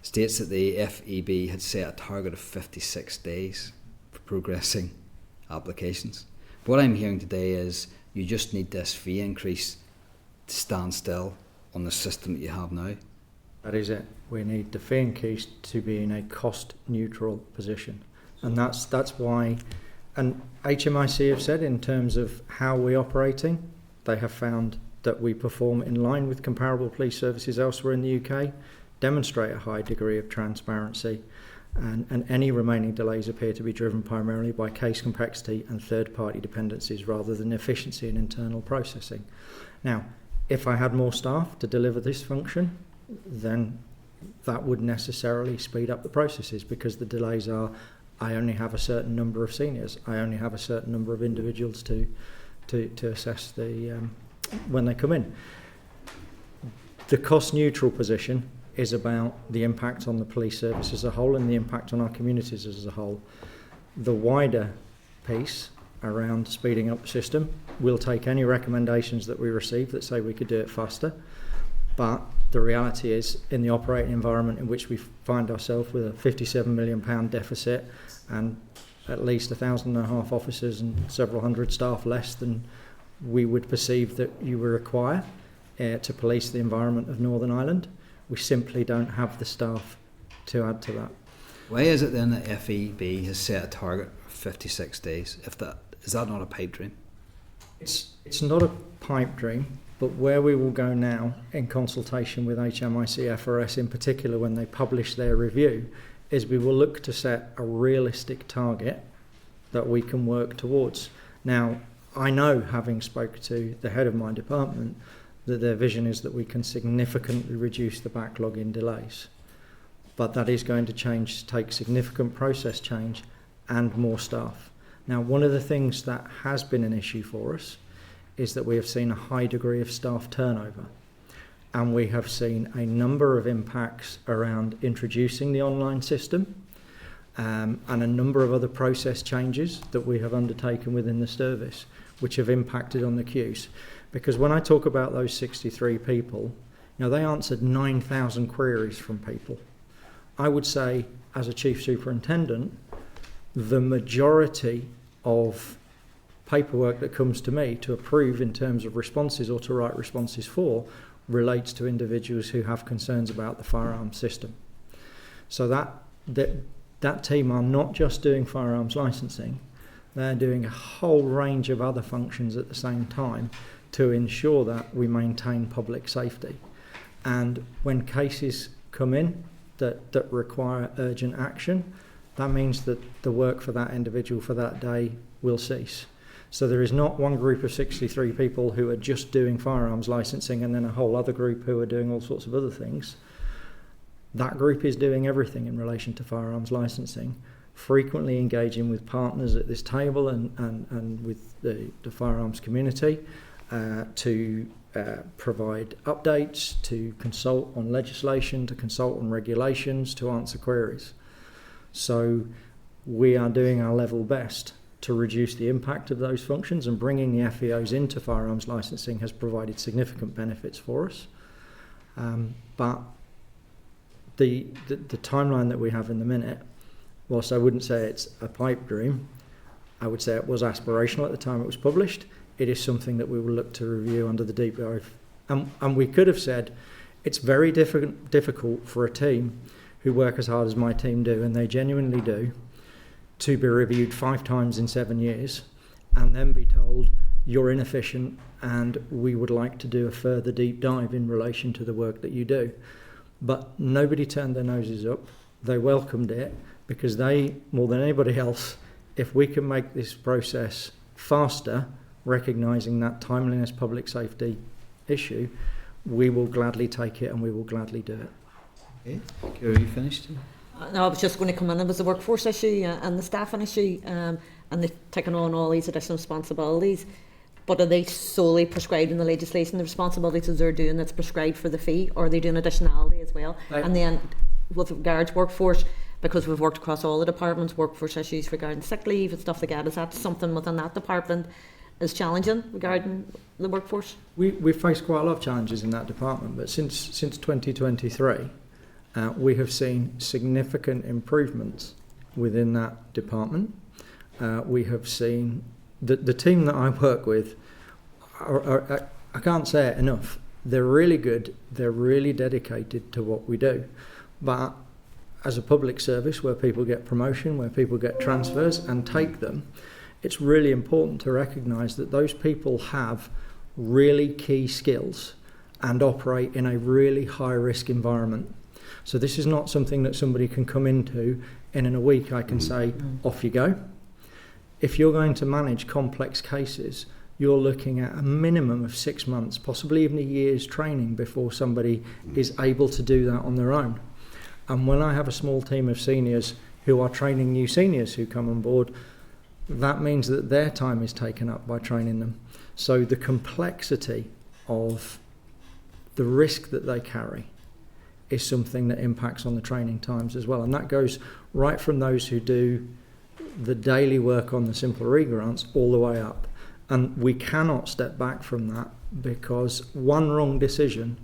states that the FEB had set a target of 56 days for progressing applications. What I'm hearing today is you just need this fee increase to stand still on the system that you have now. That is it. We need the fee increase to be in a cost neutral position. And that's why, and HMIC have said in terms of how we're operating, they have found that we perform in line with comparable police services elsewhere in the UK, demonstrate a high degree of transparency, and any remaining delays appear to be driven primarily by case complexity and third-party dependencies rather than efficiency in internal processing. Now, if I had more staff to deliver this function, then that would necessarily speed up the processes, because the delays are, I only have a certain number of seniors, I only have a certain number of individuals to assess when they come in. The cost neutral position is about the impact on the police service as a whole and the impact on our communities as a whole. The wider piece around speeding up the system, we'll take any recommendations that we receive that say we could do it faster, but the reality is, in the operating environment in which we find ourselves with a £57 million deficit and at least 1,500 officers and several hundred staff less than we would perceive that you would require to police the environment of Northern Ireland, we simply don't have the staff to add to that. Why is it then that FEB has set a target of 56 days? Is that not a pipe dream? It's not a pipe dream, but where we will go now in consultation with HMIC FRS in particular when they publish their review is we will look to set a realistic target that we can work towards. Now, I know, having spoke to the head of my department, that their vision is that we can significantly reduce the backlog in delays. But that is going to take significant process change and more staff. Now, one of the things that has been an issue for us is that we have seen a high degree of staff turnover. And we have seen a number of impacts around introducing the online system and a number of other process changes that we have undertaken within the service, which have impacted on the queues. Because when I talk about those 63 people, they answered 9,000 queries from people. I would say, as a chief superintendent, the majority of paperwork that comes to me to approve in terms of responses or to write responses for relates to individuals who have concerns about the firearms system. So that team are not just doing firearms licensing, they're doing a whole range of other functions at the same time to ensure that we maintain public safety. And when cases come in that require urgent action, that means that the work for that individual for that day will cease. So there is not one group of 63 people who are just doing firearms licensing and then a whole other group who are doing all sorts of other things. That group is doing everything in relation to firearms licensing, frequently engaging with partners at this table and with the firearms community to provide updates, to consult on legislation, to consult on regulations, to answer queries. So we are doing our level best to reduce the impact of those functions, and bringing the FEOs into firearms licensing has provided significant benefits for us. But the timeline that we have in the minute, whilst I wouldn't say it's a pipe dream, I would say it was aspirational at the time it was published. It is something that we will look to review under the deep dive. And we could have said it's very difficult for a team who work as hard as my team do, and they genuinely do, to be reviewed 5 times in 7 years and then be told you're inefficient and we would like to do a further deep dive in relation to the work that you do. But nobody turned their noses up. They welcomed it because they, more than anybody else, if we can make this process faster, recognising that timeliness public safety issue, we will gladly take it and we will gladly do it. Okay, are you finished? No, I was just going to come in. It was the workforce issue and the staffing issue, and they've taken on all these additional responsibilities. but are they solely prescribed in the legislation, the responsibilities that they're doing that's prescribed for the fee, or are they doing additionality as well? Right. And then with regards workforce, because we've worked across all the departments, workforce issues regarding sick leave and stuff like that, is that something within that department is challenging regarding the workforce? We've faced quite a lot of challenges in that department, but since 2023, we have seen significant improvements within that department. We have seen the team that I work with I can't say it enough. They're really good. They're really dedicated to what we do. But as a public service where people get promotion, where people get transfers and take them, it's really important to recognise that those people have really key skills and operate in a really high risk environment. So this is not something that somebody can come into and in a week I can say, off you go. If you're going to manage complex cases, you're looking at a minimum of 6 months, possibly even a year's training before somebody is able to do that on their own. And when I have a small team of seniors who are training new seniors who come on board, that means that their time is taken up by training them. So the complexity of the risk that they carry is something that impacts on the training times as well. And that goes right from those who do the daily work on the simple re-grants all the way up. And we cannot step back from that because one wrong decision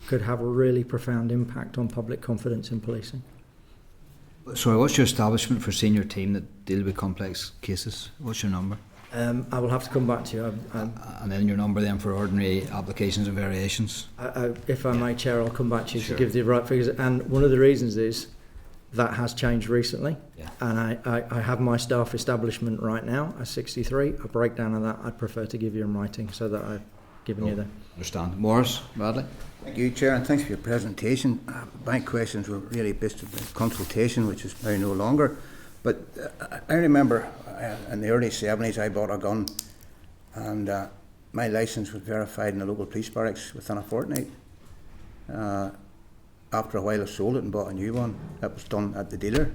could have a really profound impact on public confidence in policing. Sorry, what's your establishment for senior team that deal with complex cases? What's your number? I will have to come back to you. And then your number then for ordinary applications and variations? If I may, Chair, I'll come back to you Sure. to give the right figures. And one of the reasons is that has changed recently. Yeah. And I have my staff establishment right now at 63. A breakdown of that I'd prefer to give you in writing so that I've given you the... Understand. Morris, Bradley? Thank you, Chair, and thanks for your presentation. My questions were really based on the consultation, which is now no longer. But I remember in the early 70s I bought a gun and my licence was verified in the local police barracks within a fortnight. After a while I sold it and bought a new one. That was done at the dealer.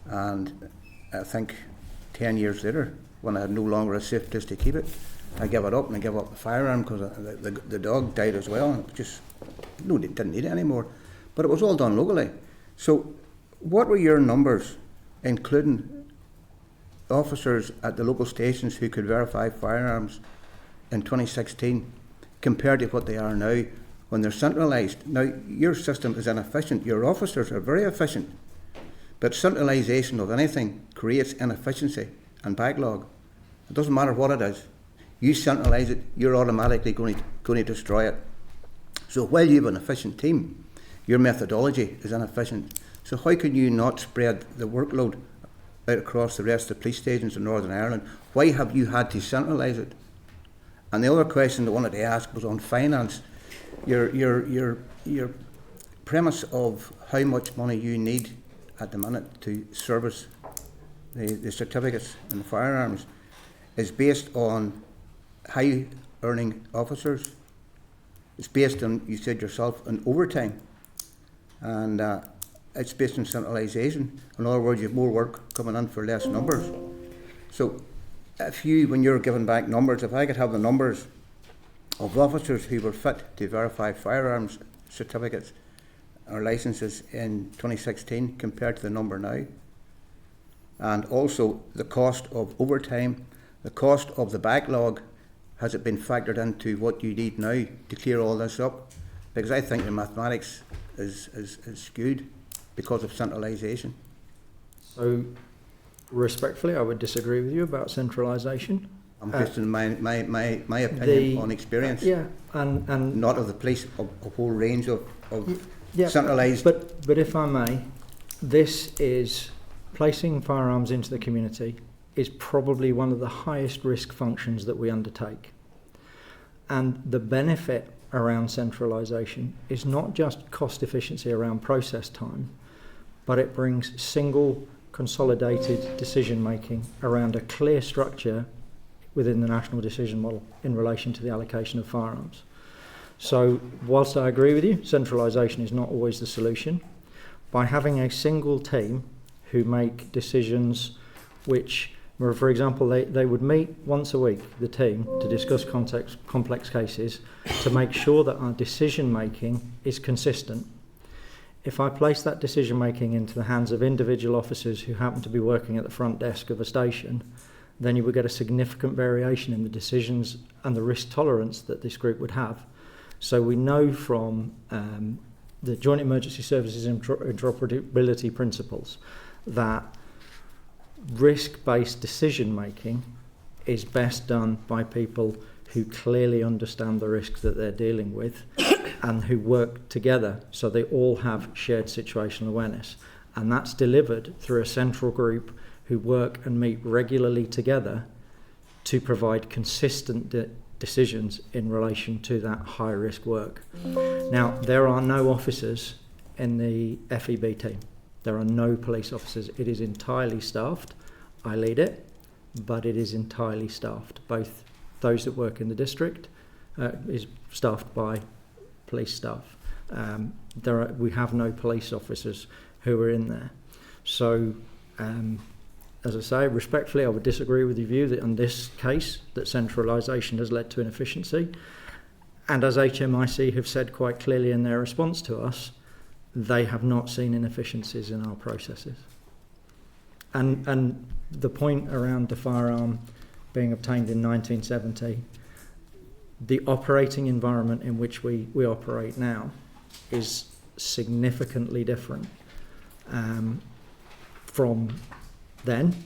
And I think 10 years later, when I had no longer a safe place to keep it, I gave it up and I gave up the firearm because the dog died as well. And it just, no, didn't need it anymore. But it was all done locally. So what were your numbers, including officers at the local stations who could verify firearms in 2016 compared to what they are now when they're centralised? Now, your system is inefficient. Your officers are very efficient. But centralisation of anything creates inefficiency and backlog. It doesn't matter what it is. You centralise it, you're automatically going to destroy it. So while you have an efficient team, your methodology is inefficient. So how can you not spread the workload out across the rest of the police stations in Northern Ireland? Why have you had to centralise it? And the other question I wanted to ask was on finance. Your premise of how much money you need at the minute to service the certificates and the firearms is based on high earning officers. It's based on, you said yourself, on overtime, and it's based on centralisation. In other words, you have more work coming in for less numbers. So if you, when you're giving back numbers, if I could have the numbers of officers who were fit to verify firearms certificates or licences in 2016 compared to the number now, and also the cost of overtime, the cost of the backlog, has it been factored into what you need now to clear all this up? Because I think the mathematics is skewed because of centralisation. So, respectfully, I would disagree with you about centralisation. I'm just in my opinion on experience. Yeah, and not of the police, a whole range of yeah, centralised. But if I may, this is placing firearms into the community is probably one of the highest risk functions that we undertake. And the benefit around centralisation is not just cost efficiency around process time, but it brings single consolidated decision making around a clear structure within the national decision model in relation to the allocation of firearms. So whilst I agree with you, centralisation is not always the solution. By having a single team who make decisions which where, for example, they would meet once a week, the team, to discuss complex cases, to make sure that our decision making is consistent. If I place that decision making into the hands of individual officers who happen to be working at the front desk of a station, then you would get a significant variation in the decisions and the risk tolerance that this group would have. So we know from the Joint Emergency Services interoperability principles that risk-based decision making is best done by people who clearly understand the risks that they're dealing with and who work together so they all have shared situational awareness. And that's delivered through a central group who work and meet regularly together to provide consistent decisions in relation to that high-risk work. Now, there are no officers in the FEB team. There are no police officers. It is entirely staffed. I lead it, but it is entirely staffed. Both those that work in the district is staffed by police staff. We have no police officers who are in there. So, as I say, respectfully, I would disagree with your view that in this case, that centralisation has led to inefficiency. And as HMIC have said quite clearly in their response to us, they have not seen inefficiencies in our processes. And the point around the firearm being obtained in 1970, the operating environment in which we operate now is significantly different from then,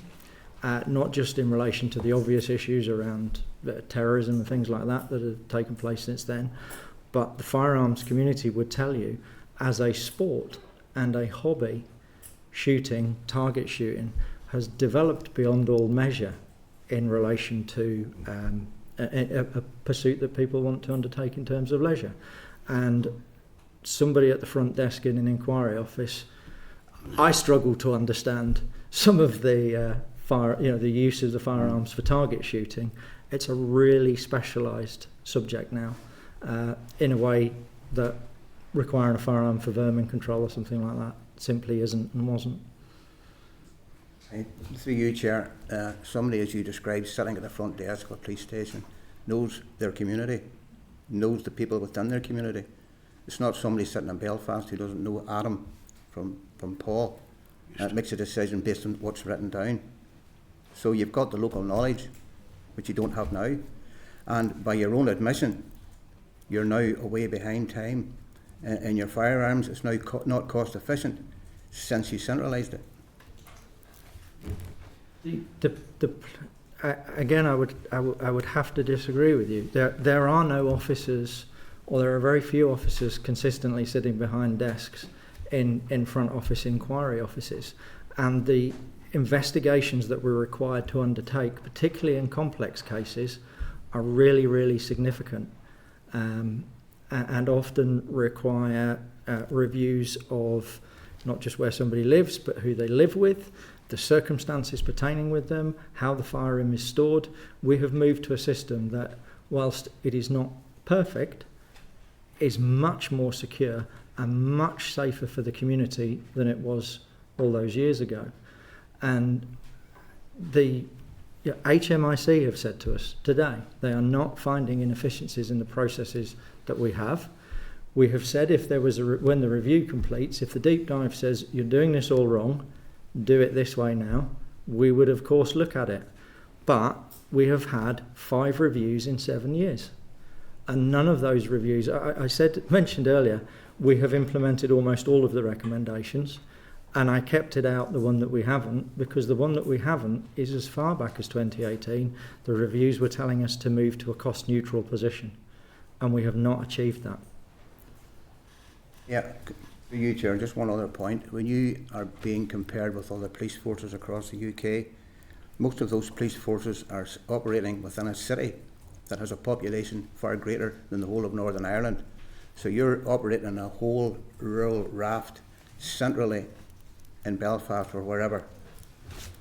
not just in relation to the obvious issues around terrorism and things like that have taken place since then, but the firearms community would tell you, as a sport and a hobby, shooting, target shooting, has developed beyond all measure in relation to a pursuit that people want to undertake in terms of leisure. And somebody at the front desk in an inquiry office, I struggle to understand some of the the use of the firearms for target shooting. It's a really specialised subject now, in a way that requiring a firearm for vermin control or something like that simply isn't and wasn't. Through you, Chair, somebody, as you described, sitting at the front desk of a police station, knows their community, knows the people within their community. It's not somebody sitting in Belfast who doesn't know Adam from Paul. Makes a decision based on what's written down. So you've got the local knowledge, which you don't have now. And by your own admission, you're now way behind time in your firearms. It's now not cost efficient since you centralised it. Again, I would have to disagree with you. There are no officers, or there are very few officers consistently sitting behind desks in front office inquiry offices, and the investigations that we're required to undertake, particularly in complex cases, are really, really significant, and often require reviews of not just where somebody lives, but who they live with, the circumstances pertaining with them, how the firearm is stored. We have moved to a system that, whilst it is not perfect, is much more secure and much safer for the community than it was all those years ago. And the HMIC have said to us today they are not finding inefficiencies in the processes that we have. We have said if there was when the review completes, if the deep dive says you're doing this all wrong, do it this way now, we would of course look at it. But we have had 5 reviews in 7 years, and none of those reviews, mentioned earlier, we have implemented almost all of the recommendations, and I kept it out, the one that we haven't, because the one that we haven't is as far back as 2018. The reviews were telling us to move to a cost neutral position, and we have not achieved that. Yeah, for you, Chair, just one other point. When you are being compared with other police forces across the UK, most of those police forces are operating within a city that has a population far greater than the whole of Northern Ireland. So you're operating in a whole rural raft centrally in Belfast or wherever,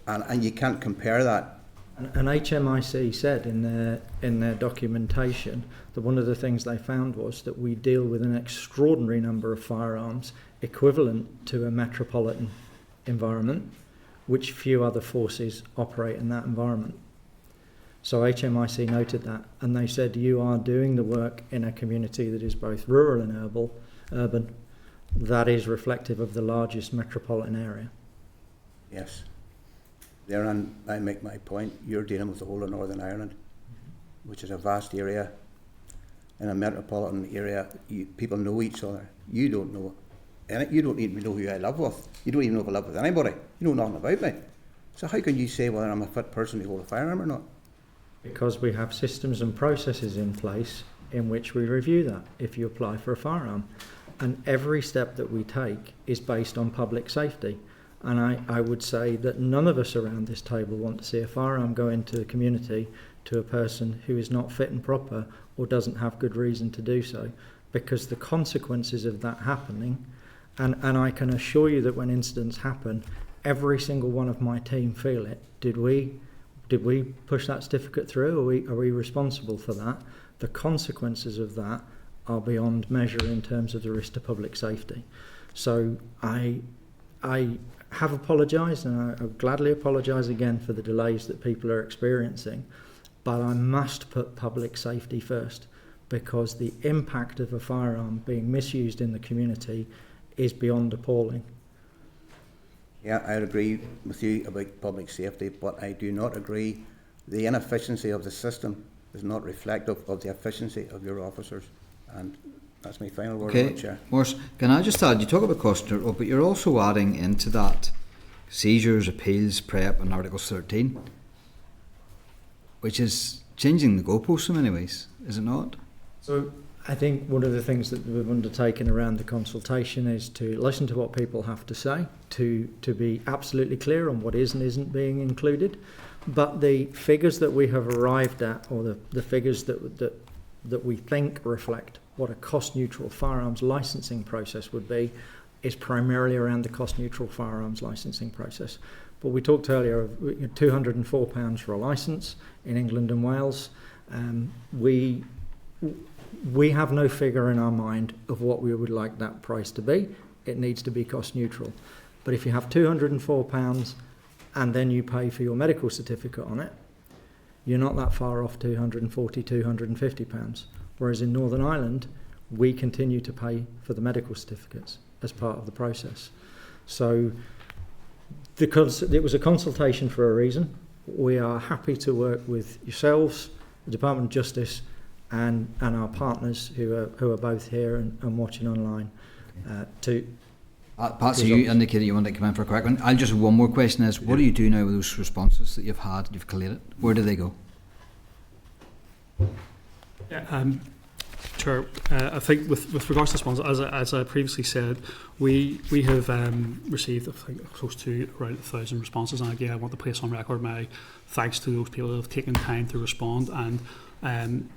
and you can't compare that. And HMIC said in their documentation that one of the things they found was that we deal with an extraordinary number of firearms equivalent to a metropolitan environment, which few other forces operate in that environment. So HMIC noted that, and they said you are doing the work in a community that is both rural and urban, that is reflective of the largest metropolitan area. Yes. Therein I make my point. You're dealing with the whole of Northern Ireland, which is a vast area. In a metropolitan area, people know each other. You don't know. And you don't even know who I live with. You don't even know if I live with anybody. You know nothing about me. So how can you say whether I'm a fit person to hold a firearm or not? Because we have systems and processes in place in which we review that if you apply for a firearm. And every step that we take is based on public safety. And I would say that none of us around this table want to see a firearm go into the community to a person who is not fit and proper or doesn't have good reason to do so, because the consequences of that happening, and I can assure you that when incidents happen, every single one of my team feel it. Did we push that certificate through? Are we responsible for that? The consequences of that are beyond measure in terms of the risk to public safety. So I have apologised, and I gladly apologise again for the delays that people are experiencing, but I must put public safety first, because the impact of a firearm being misused in the community is beyond appalling. Yeah, I agree with you about public safety, but I do not agree the inefficiency of the system is not reflective of the efficiency of your officers. And that's my final word on it, Chair. Morris, can I just add, you talk about cost control, but you're also adding into that seizures, appeals, PrEP and Article 13, which is changing the goalposts in many ways, is it not? So I think one of the things that we've undertaken around the consultation is to listen to what people have to say, to be absolutely clear on what is and isn't being included. But the figures that we have arrived at, or the figures that we think reflect what a cost-neutral firearms licensing process would be, is primarily around the cost-neutral firearms licensing process. But we talked earlier of £204 for a licence in England and Wales. We have no figure in our mind of what we would like that price to be. It needs to be cost-neutral. But if you have £204 and then you pay for your medical certificate on it, you're not that far off £240, £250. Whereas in Northern Ireland, we continue to pay for the medical certificates as part of the process. So it was a consultation for a reason. We are happy to work with yourselves, the Department of Justice, and our partners who are both here and watching online. Patsy, you indicated you want to come in for a quick one. I'll just have one more question is, what do you do now with those responses that you've had, you've collated? Where do they go? Chair, I think with regards to responses, as I previously said, we have received, I think, close to around 1,000 responses, and again I want to place on record my thanks to those people that have taken time to respond and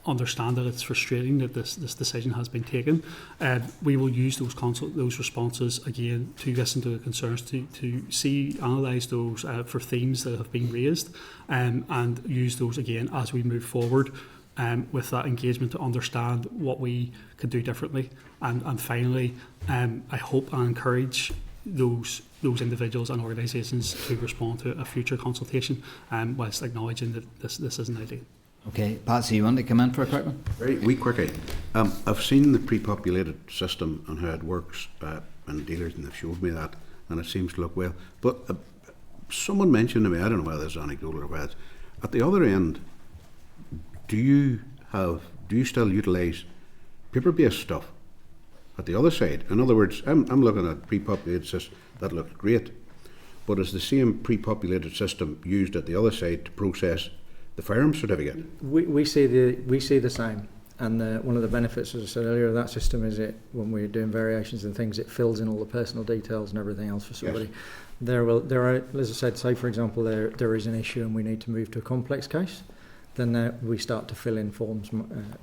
understand that it's frustrating that this decision has been taken. We will use those responses again to listen to the concerns, to analyse those for themes that have been raised, and use those again as we move forward with that engagement to understand what we could do differently. And finally, I hope and encourage those individuals and organisations to respond to a future consultation, whilst acknowledging that this isn't ideal. Okay, Patsy, you want to come in for a quick one? Very quickly. I've seen the pre-populated system and how it works, and dealers, and they've showed me that, and it seems to look well. But someone mentioned to me, I don't know whether it's anecdotal or whether it's, at the other end, do you still utilise paper-based stuff at the other side? In other words, I'm looking at pre-populated system, that looks great, but is the same pre-populated system used at the other side to process the firearms certificate? We see the same, and one of the benefits, as I said earlier, of that system is when we're doing variations and things, it fills in all the personal details and everything else for somebody. Yes. There are, as I said, say for example there is an issue and we need to move to a complex case, then we start to fill in forms.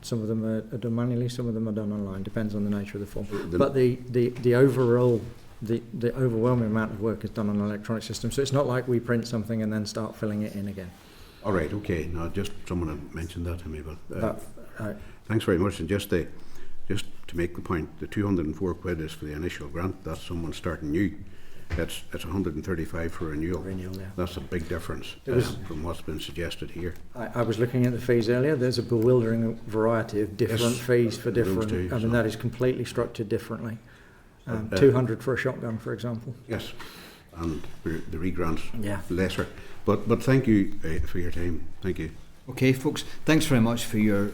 Some of them are done manually, some of them are done online, depends on the nature of the form. But the overall, the overwhelming amount of work is done on an electronic system, so it's not like we print something and then start filling it in again. All right, okay. No, just someone had mentioned that to me, but thanks very much. And just to make the point, the £204 is for the initial grant. That's someone starting new. it's 135 for renewal. Renewal, yeah. That's a big difference It was- from what's been suggested here. I was looking at the fees earlier. There's a bewildering variety of different Yes, fees for those different. too, I mean, so- that is completely structured differently. Uh, 200 for a shotgun, for example. Yes, and the regrants Yeah. lesser. But thank you for your time. Thank you. Okay, folks, thanks very much for your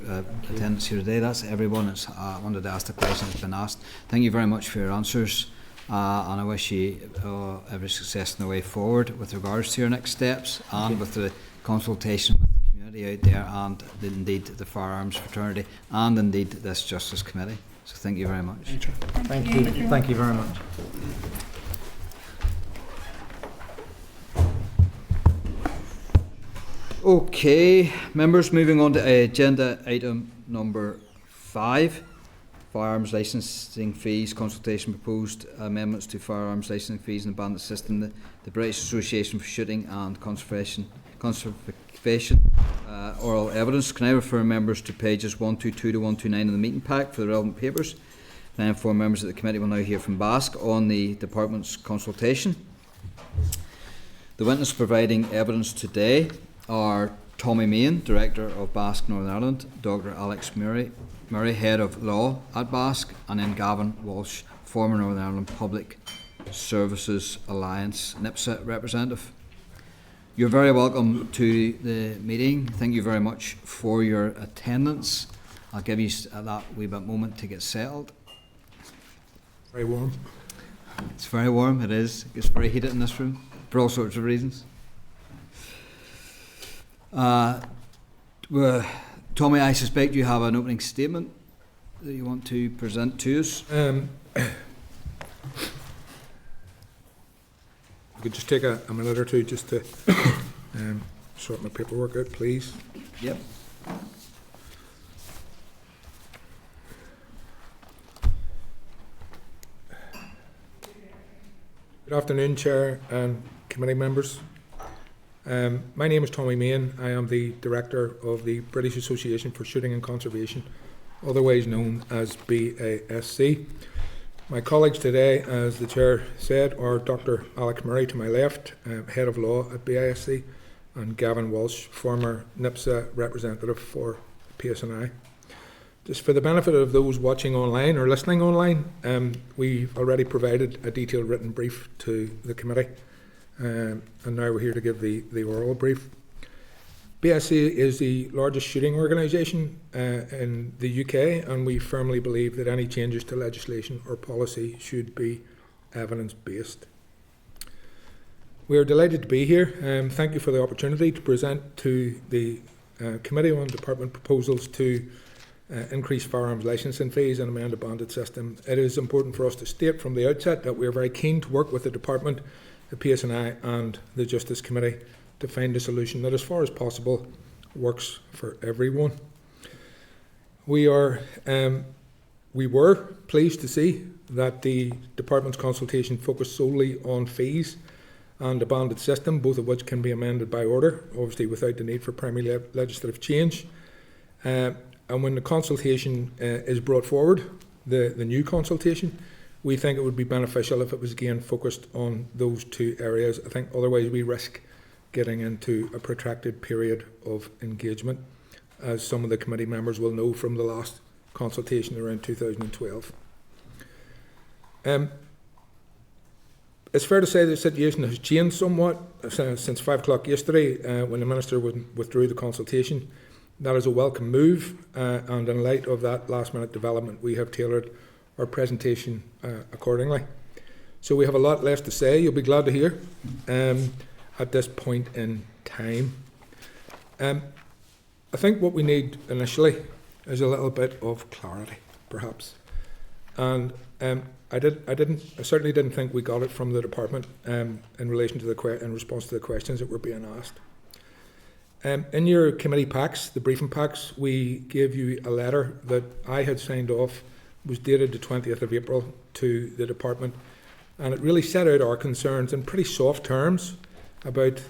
attendance here today. That's everyone that's wanted to ask the question that's been asked. Thank you very much for your answers, and I wish you every success in the way forward with regards to your next steps and with the consultation with the community out there, and indeed the firearms fraternity, and indeed this Justice Committee. So thank you very much. Thank you. Thank you very much. Okay, members, moving on to agenda item number 5, firearms licensing fees, consultation proposed amendments to firearms licensing fees in the bandit system. The British Association for Shooting and Conservation oral evidence. Can I refer members to pages 122 to 129 in the meeting pack for the relevant papers? Can I inform members that the committee will now hear from BASC on the department's consultation? The witness providing evidence today are Tommy Meehan, Director of BASC Northern Ireland, Dr. Alex Murray, Head of Law at BASC, and then Gavin Walsh, former Northern Ireland Public Services Alliance NIPSA representative. You're very welcome to the meeting. Thank you very much for your attendance. I'll give you that wee bit moment to get settled. Very warm. It's very warm, it is. It's very heated in this room for all sorts of reasons. Tommy, I suspect you have an opening statement that you want to present to us. I could just take a minute or two just to sort my paperwork out, please. Yep. Good afternoon, Chair and committee members. My name is Tommy Meehan. I am the Director of the British Association for Shooting and Conservation, otherwise known as BASC. My colleagues today, as the Chair said, are Dr. Alex Murray to my left, Head of Law at BASC, and Gavin Walsh, former NIPSA representative for PSNI. Just for the benefit of those watching online or listening online, we've already provided a detailed written brief to the committee, and now we're here to give the oral brief. BSC is the largest shooting organisation in the UK, and we firmly believe that any changes to legislation or policy should be evidence-based. We are delighted to be here. Thank you for the opportunity to present to the Committee on Department proposals to increase firearms licensing fees and amend the bandit system. It is important for us to state from the outset that we are very keen to work with the Department, the PSNI and the Justice Committee to find a solution that, as far as possible, works for everyone. We were pleased to see that the Department's consultation focused solely on fees and the bandit system, both of which can be amended by order, obviously without the need for primary legislative change. And when the consultation is brought forward, the new consultation, we think it would be beneficial if it was again focused on those two areas. I think otherwise we risk getting into a protracted period of engagement, as some of the committee members will know from the last consultation around 2012. It's fair to say the situation has changed somewhat since 5 o'clock yesterday when the Minister withdrew the consultation. That is a welcome move, and in light of that last minute development, we have tailored our presentation accordingly. So we have a lot less to say, you'll be glad to hear, at this point in time. I think what we need initially is a little bit of clarity, perhaps. And I certainly didn't think we got it from the department in relation to in response to the questions that were being asked. In your committee packs, the briefing packs, we gave you a letter that I had signed off, was dated the 20th of April to the department, and it really set out our concerns in pretty soft terms about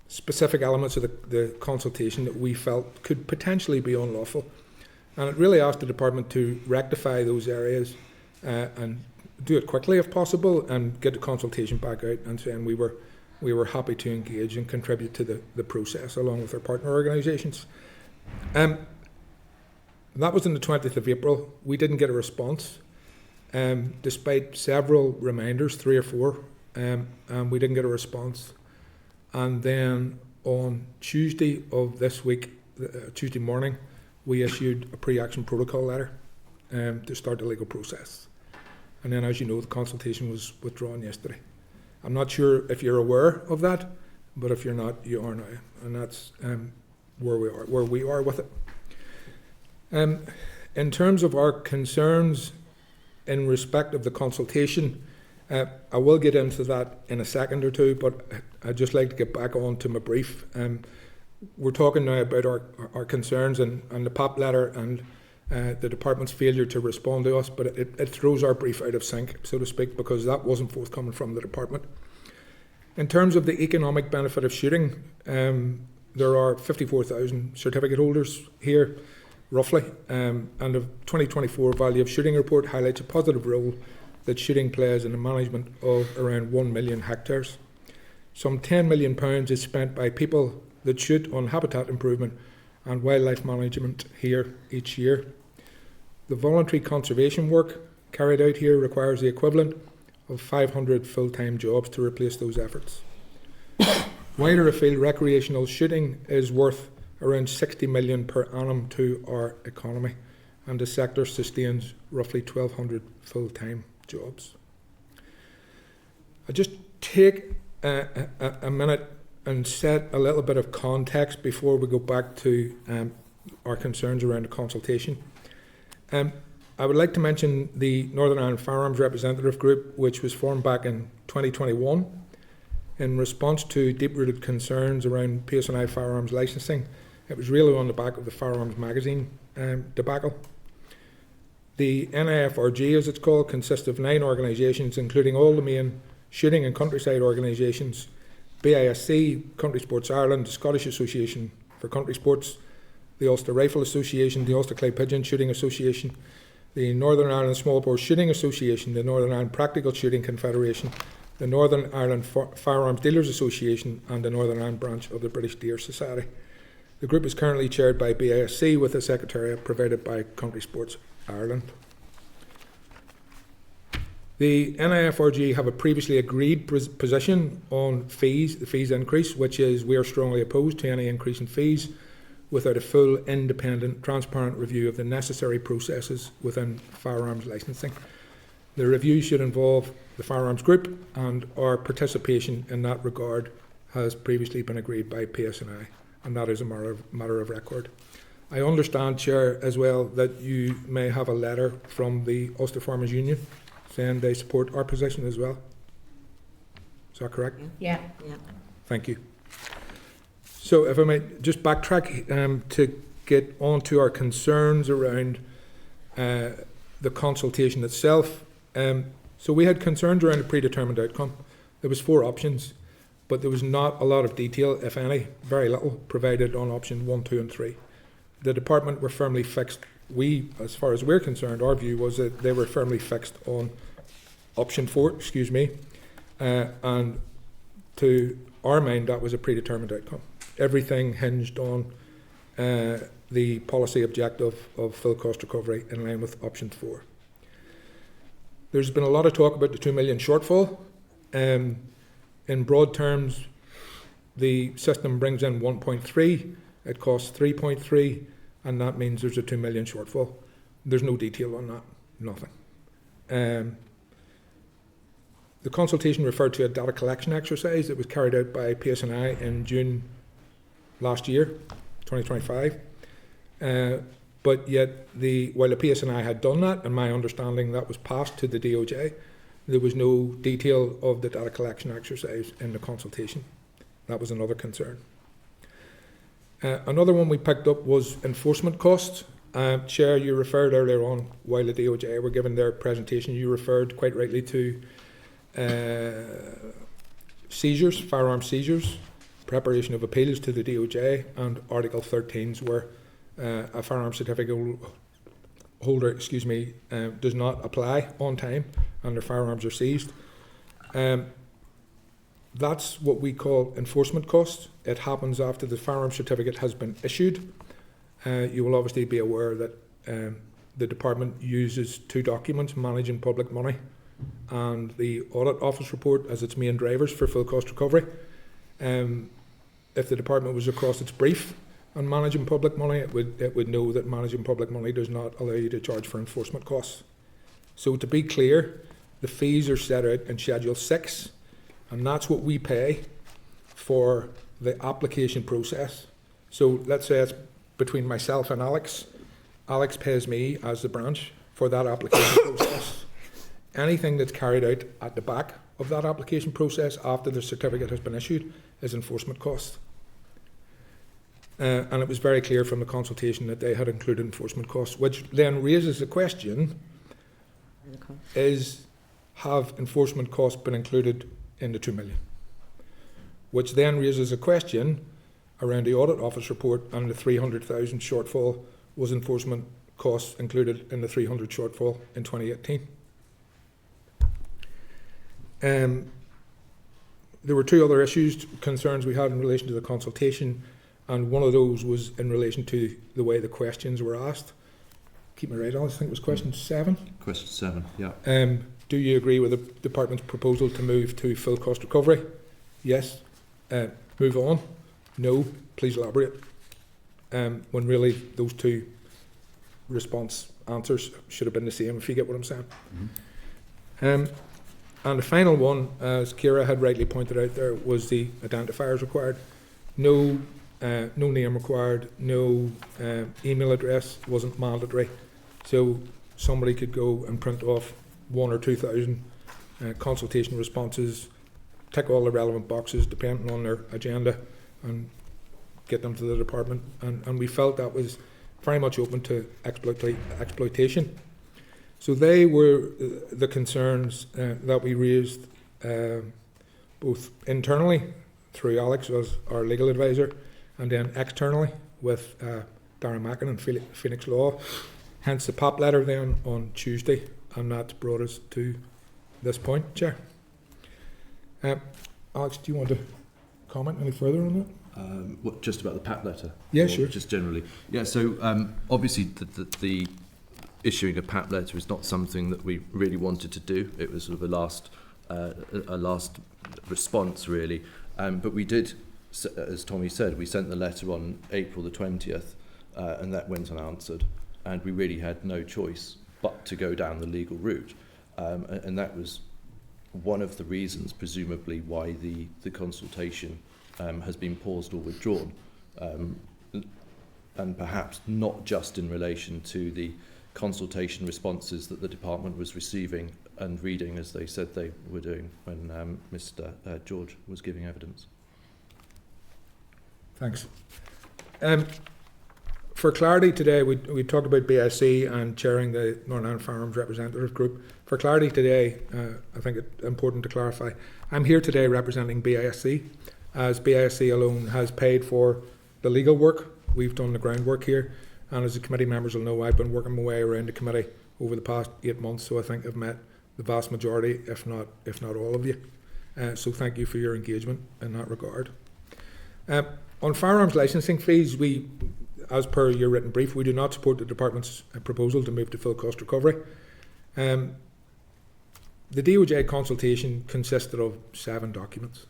specific elements of the consultation that we felt could potentially be unlawful. And it really asked the department to rectify those areas and do it quickly if possible and get the consultation back out and saying we were happy to engage and contribute to the process along with our partner organisations. That was on the 20th of April. We didn't get a response, despite several reminders, 3 or 4, and we didn't get a response. And then on Tuesday of this week, Tuesday morning, we issued a pre-action protocol letter to start the legal process. And then, as you know, the consultation was withdrawn yesterday. I'm not sure if you're aware of that, but if you're not, you are now. And that's where we are with it. In terms of our concerns in respect of the consultation, I will get into that in a second or two, but I'd just like to get back on to my brief. We're talking now about our concerns and the PAP letter and the department's failure to respond to us, but it throws our brief out of sync, so to speak, because that wasn't forthcoming from the department. In terms of the economic benefit of shooting, there are 54,000 certificate holders here, roughly, and the 2024 Value of Shooting report highlights a positive role that shooting plays in the management of around 1 million hectares. Some £10 million is spent by people that shoot on habitat improvement and wildlife management here each year. The voluntary conservation work carried out here requires the equivalent of 500 full-time jobs to replace those efforts. Wider afield, recreational shooting is worth around 60 million per annum to our economy, and the sector sustains roughly 1,200 full-time jobs. I just take a minute and set a little bit of context before we go back to our concerns around the consultation. I would like to mention the Northern Ireland Firearms Representative Group, which was formed back in 2021 in response to deep-rooted concerns around PSNI firearms licensing. It was really on the back of the Firearms Magazine debacle. The NIFRG, as it's called, consists of 9 organisations, including all the main shooting and countryside organisations: BISC, Country Sports Ireland, the Scottish Association for Country Sports, the Ulster Rifle Association, the Ulster Clay Pigeon Shooting Association, the Northern Ireland Small Bore Shooting Association, the Northern Ireland Practical Shooting Confederation, the Northern Ireland Firearms Dealers Association, and the Northern Ireland branch of the British Deer Society. The group is currently chaired by BISC with a secretariat provided by Country Sports Ireland. The NIFRG have a previously agreed position on fees, the fees increase, which is we are strongly opposed to any increase in fees without a full, independent, transparent review of the necessary processes within firearms licensing. The review should involve the Firearms Group, and our participation in that regard has previously been agreed by PSNI, and that is a matter of record. I understand, Chair, as well, that you may have a letter from the Ulster Farmers Union saying they support our position as well. Is that correct? Yeah. Thank you. So if I might just backtrack to get on to our concerns around the consultation itself. So we had concerns around a predetermined outcome. There was 4 options, but there was not a lot of detail, if any, very little, provided on option 1, 2 and 3. The department were firmly fixed. As far as we're concerned, our view was that they were firmly fixed on option 4, and to our mind that was a predetermined outcome. Everything hinged on the policy objective of full cost recovery in line with option 4. There's been a lot of talk about the 2 million shortfall. In broad terms, the system brings in 1.3, it costs 3.3, and that means there's a 2 million shortfall. There's no detail on that, nothing. The consultation referred to a data collection exercise that was carried out by PSNI in June last year, 2025. But yet, while the PSNI had done that, in my understanding that was passed to the DOJ, there was no detail of the data collection exercise in the consultation. That was another concern. Another one we picked up was enforcement costs. Chair, you referred earlier on, while the DOJ were giving their presentation, you referred quite rightly to seizures, firearm seizures, preparation of appeals to the DOJ, and Article 13s where a firearm certificate holder does not apply on time and their firearms are seized. That's what we call enforcement costs. It happens after the firearms certificate has been issued. You will obviously be aware that the department uses two documents, managing public money and the audit office report, as its main drivers for full cost recovery. If the department was across its brief on managing public money, it would know that managing public money does not allow you to charge for enforcement costs. So to be clear, the fees are set out in Schedule 6, and that's what we pay for the application process. So let's say it's between myself and Alex. Alex pays me as the branch for that application process. Anything that's carried out at the back of that application process after the certificate has been issued is enforcement costs. And it was very clear from the consultation that they had included enforcement costs, which then raises the question, have enforcement costs been included in the 2 million? Which then raises a question around the audit office report and the 300,000 shortfall. Was enforcement costs included in the 300 shortfall in 2018? There were two other concerns we had in relation to the consultation, and one of those was in relation to the way the questions were asked. Keep me right on, I think it was question 7. Question 7, yeah. Do you agree with the department's proposal to move to full cost recovery? Yes. Move on? No. Please elaborate. When really those two response answers should have been the same, if you get what I'm saying. Mm-hmm. And the final one, as Ciara had rightly pointed out there, was the identifiers required. No name required, no email address wasn't mandatory. So somebody could go and print off 1,000 or 2,000 consultation responses, tick all the relevant boxes depending on their agenda, and get them to the department. And we felt that was very much open to exploitation. So they were the concerns that we raised both internally through Alex as our legal advisor, and then externally with Darren Mackin and Phoenix Law. Hence the PAP letter then on Tuesday, and that brought us to this point, Chair. Alex, do you want to comment any further on that? What, just about the PAP letter? Yeah, or sure. Just generally. Yeah, so obviously the issuing a PAP letter is not something that we really wanted to do. It was sort of a last response, really. But we did, as Tommy said, we sent the letter on April the 20th, and that went unanswered. And we really had no choice but to go down the legal route. And that was one of the reasons, presumably, why the consultation has been paused or withdrawn. And perhaps not just in relation to the consultation responses that the department was receiving and reading, as they said they were doing when Mr. George was giving evidence. Thanks. For clarity today, we talked about BSC and chairing the Northern Ireland Firearms Representative Group. For clarity today, I think it's important to clarify, I'm here today representing BISC, as BISC alone has paid for the legal work. We've done the groundwork here, and as the committee members will know, I've been working my way around the committee over the past 8 months, so I think I've met the vast majority, if not all of you. So thank you for your engagement in that regard. On firearms licensing fees, as per your written brief, we do not support the department's proposal to move to full cost recovery. The DOJ consultation consisted of 7 documents,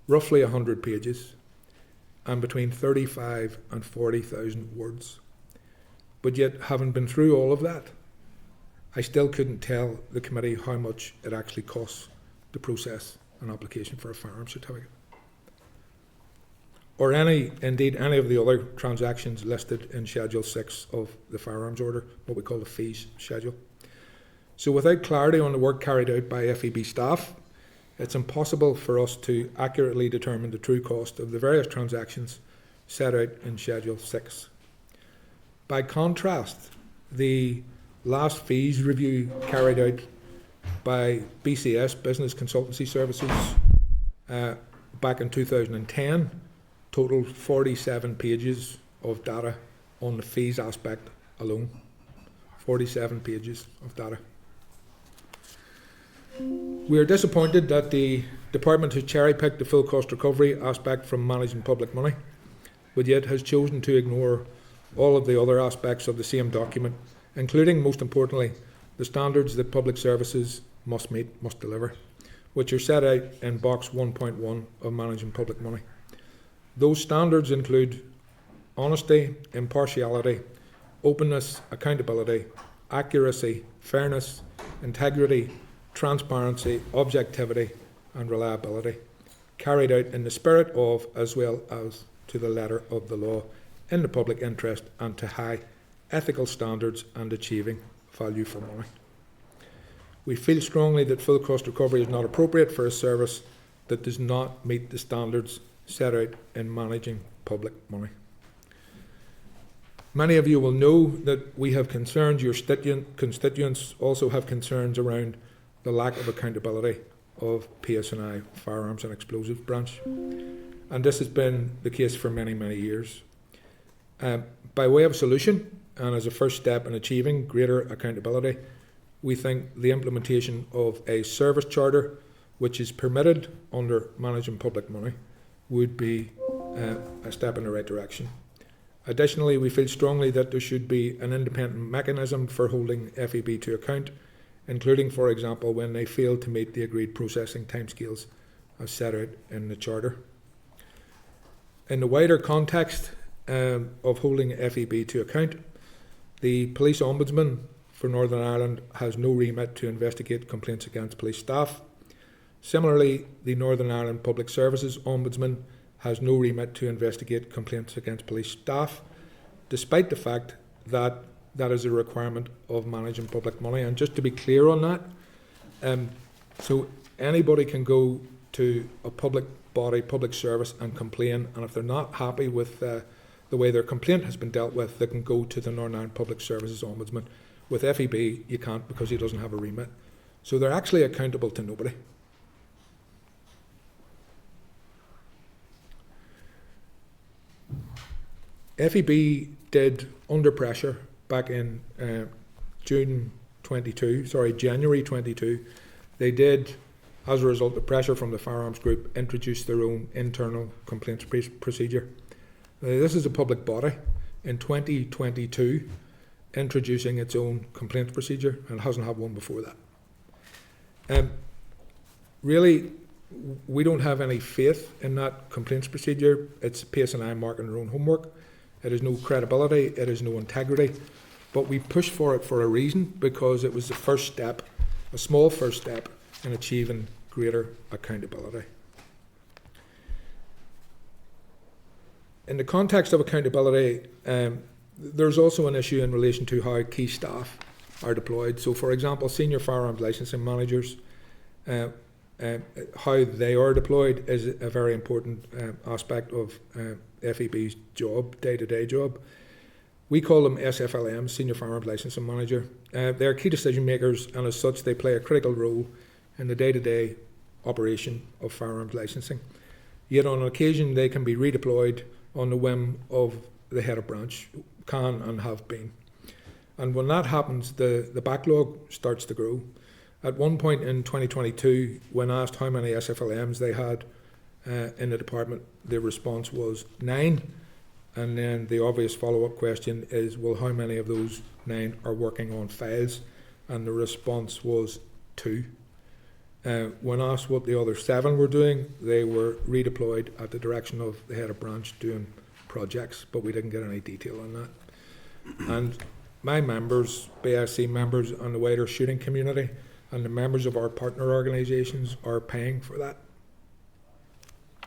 roughly 100 pages, and between 35 and 40,000 words. But yet, having been through all of that, I still couldn't tell the committee how much it actually costs to process an application for a firearms certificate, or indeed any of the other transactions listed in Schedule 6 of the firearms order, what we call the fees schedule. So without clarity on the work carried out by FEB staff, it's impossible for us to accurately determine the true cost of the various transactions set out in Schedule 6. By contrast, the last fees review carried out by BCS, Business Consultancy Services, back in 2010, totaled 47 pages of data on the fees aspect alone. 47 pages of data. We are disappointed that the Department has cherry-picked the full cost recovery aspect from managing public money, but yet has chosen to ignore all of the other aspects of the same document, including, most importantly, the standards that public services must meet, must deliver, which are set out in box 1.1 of managing public money. Those standards include honesty, impartiality, openness, accountability, accuracy, fairness, integrity, transparency, objectivity and reliability, carried out in the spirit of, as well as to the letter of the law, in the public interest and to high ethical standards and achieving value for money. We feel strongly that full cost recovery is not appropriate for a service that does not meet the standards set out in managing public money. Many of you will know that we have concerns, your constituents also have concerns around the lack of accountability of PSNI Firearms and Explosives Branch. And this has been the case for many, many years. By way of solution, and as a first step in achieving greater accountability, we think the implementation of a service charter, which is permitted under managing public money, would be a step in the right direction. Additionally, we feel strongly that there should be an independent mechanism for holding FEB to account, including, for example, when they fail to meet the agreed processing timescales as set out in the Charter. In the wider context of holding FEB to account, the Police Ombudsman for Northern Ireland has no remit to investigate complaints against police staff. Similarly, the Northern Ireland Public Services Ombudsman has no remit to investigate complaints against police staff, despite the fact that that is a requirement of managing public money. And just to be clear on that, so anybody can go to a public body, public service and complain, and if they're not happy with the way their complaint has been dealt with, they can go to the Northern Ireland Public Services Ombudsman. With FEB, you can't because he doesn't have a remit. So they're actually accountable to nobody. FEB did, under pressure, back in January 22, they did, as a result of pressure from the Firearms Group, introduce their own internal complaints procedure. This is a public body in 2022 introducing its own complaints procedure, and hasn't had one before that. Really, we don't have any faith in that complaints procedure. It's PSNI marking their own homework. It has no credibility, it has no integrity, but we pushed for it for a reason, because it was the first step, a small first step in achieving greater accountability. In the context of accountability, there's also an issue in relation to how key staff are deployed. So, for example, senior firearms licensing managers, how they are deployed is a very important aspect of FEB's job, day-to-day job. We call them SFLM, Senior Firearms Licensing Manager. They are key decision makers, and as such they play a critical role in the day-to-day operation of firearms licensing. Yet on occasion they can be redeployed on the whim of the head of branch, can and have been. And when that happens, the backlog starts to grow. At one point in 2022, when asked how many SFLMs they had in the department, the response was 9. And then the obvious follow-up question is, well, how many of those 9 are working on files? And the response was 2. When asked what the other 7 were doing, they were redeployed at the direction of the head of branch doing projects, but we didn't get any detail on that. And my members, BSC members, and the wider shooting community, and the members of our partner organisations are paying for that.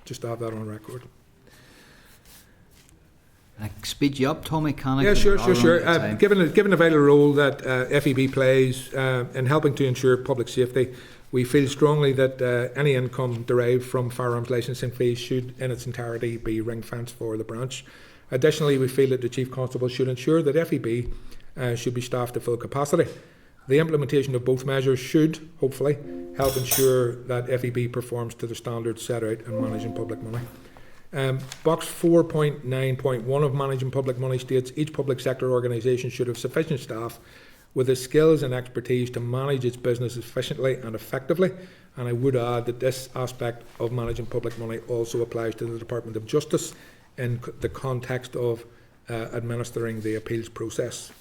Just to have that on record. Can I speed you up, Tommy? Can I? Yeah, sure. Given the vital role that FEB plays in helping to ensure public safety, we feel strongly that any income derived from firearms licensing fees should in its entirety be ring-fenced for the branch. Additionally, we feel that the Chief Constable should ensure that FEB should be staffed to full capacity. The implementation of both measures should, hopefully, help ensure that FEB performs to the standards set out in managing public money. Box 4.9.1 of managing public money states each public sector organisation should have sufficient staff with the skills and expertise to manage its business efficiently and effectively. And I would add that this aspect of managing public money also applies to the Department of Justice in the context of administering the appeals process.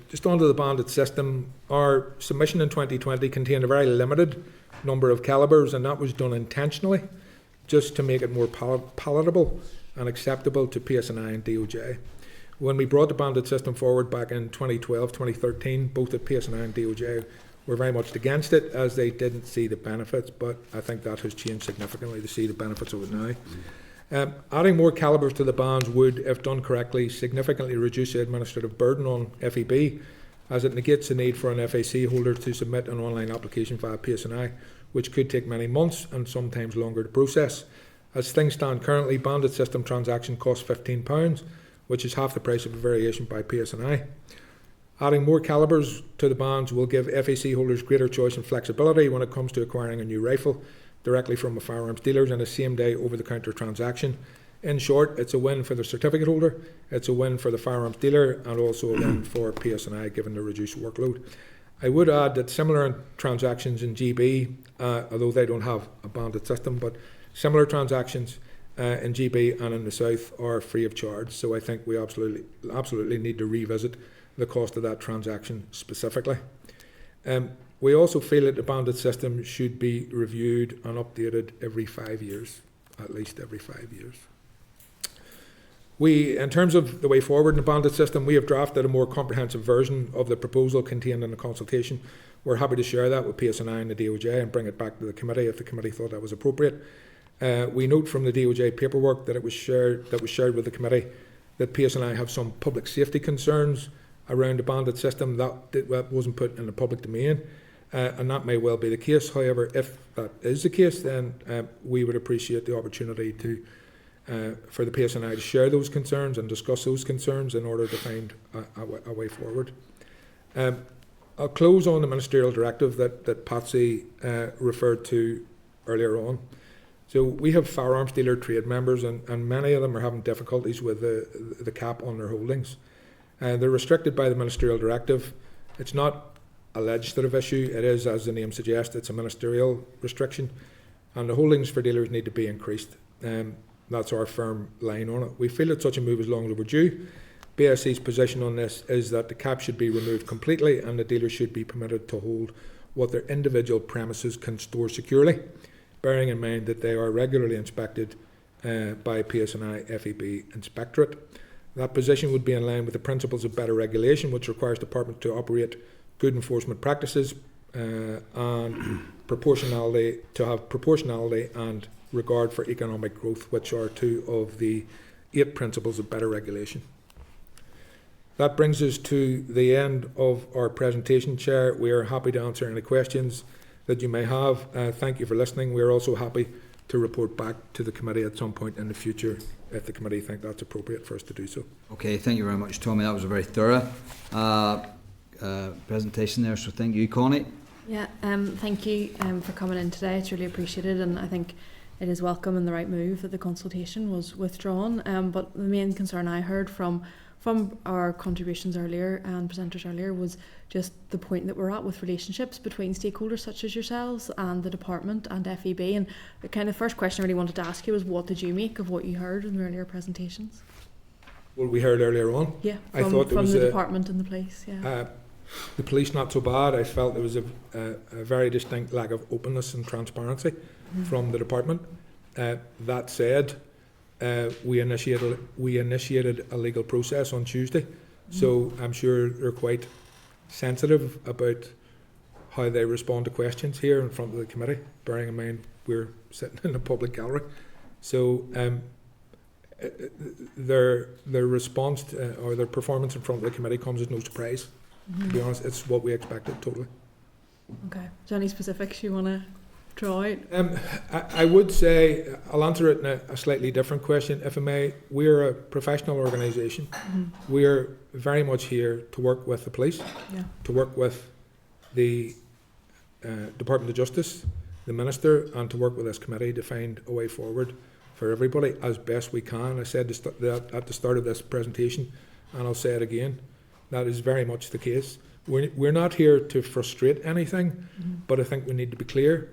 Just onto the banded system, our submission in 2020 contained a very limited number of calibres, and that was done intentionally just to make it more palatable and acceptable to PSNI and DOJ. When we brought the banded system forward back in 2012, 2013, both at PSNI and DOJ were very much against it, as they didn't see the benefits, but I think that has changed significantly to see the benefits of it now. Adding more calibres to the bands would, if done correctly, significantly reduce the administrative burden on FEB, as it negates the need for an FAC holder to submit an online application via PSNI, which could take many months and sometimes longer to process. As things stand currently, banded system transaction costs £15, which is half the price of a variation by PSNI. Adding more calibres to the bands will give FAC holders greater choice and flexibility when it comes to acquiring a new rifle directly from a firearms dealer in a same-day over-the-counter transaction. In short, it's a win for the certificate holder, it's a win for the firearms dealer, and also a win for PSNI given the reduced workload. I would add that similar transactions in GB, although they don't have a banded system, but similar transactions in GB and in the South are free of charge. So I think we absolutely need to revisit the cost of that transaction specifically. We also feel that the banded system should be reviewed and updated every 5 years, at least every 5 years. In terms of the way forward in the banded system, we have drafted a more comprehensive version of the proposal contained in the consultation. We're happy to share that with PSNI and the DOJ and bring it back to the committee if the committee thought that was appropriate. We note from the DOJ paperwork that was shared with the committee that PSNI have some public safety concerns around the banded system that wasn't put in the public domain. And that may well be the case. However, if that is the case, then we would appreciate the opportunity for the PSNI to share those concerns and discuss those concerns in order to find a way forward. I'll close on the ministerial directive that Patsy referred to earlier on. So we have firearms dealer trade members, and many of them are having difficulties with the cap on their holdings. They're restricted by the ministerial directive. It's not a legislative issue. It is, as the name suggests, it's a ministerial restriction, and the holdings for dealers need to be increased. That's our firm line on it. We feel that such a move is long overdue. BSC's position on this is that the cap should be removed completely and the dealers should be permitted to hold what their individual premises can store securely, bearing in mind that they are regularly inspected by PSNI FEB Inspectorate. That position would be in line with the principles of better regulation, which requires departments to operate good enforcement practices and proportionality, to have proportionality and regard for economic growth, which are two of the 8 principles of better regulation. That brings us to the end of our presentation, Chair. We are happy to answer any questions that you may have. Thank you for listening. We are also happy to report back to the committee at some point in the future if the committee think that's appropriate for us to do so. Okay, thank you very much, Tommy. That was a very thorough presentation there, so thank you. Connie? Yeah, thank you for coming in today. It's really appreciated, and I think it is welcome and the right move that the consultation was withdrawn. But the main concern I heard from our contributions earlier and presenters earlier was just the point that we're at with relationships between stakeholders such as yourselves and the department and FEB. And the kind of first question I really wanted to ask you was, what did you make of what you heard in the earlier presentations? What we heard earlier on? Yeah, I thought from the department and the police, yeah. The police not so bad. I felt there was a very distinct lack of openness and transparency from the department. That said, we initiated a legal process on Tuesday, so I'm sure they're quite sensitive about how they respond to questions here in front of the committee, bearing in mind we're sitting in a public gallery. So their response or their performance in front of the committee comes as no surprise. To be honest, it's what we expected, totally. Okay. Is there any specifics you want to draw out? I would say, I'll answer it in a slightly different question, if I may. We're a professional organisation. We're very much here to work with the police, to work with the Department of Justice, the Minister, and to work with this committee to find a way forward for everybody as best we can. I said that at the start of this presentation, and I'll say it again. that is very much the case. We're not here to frustrate anything, but I think we need to be clear.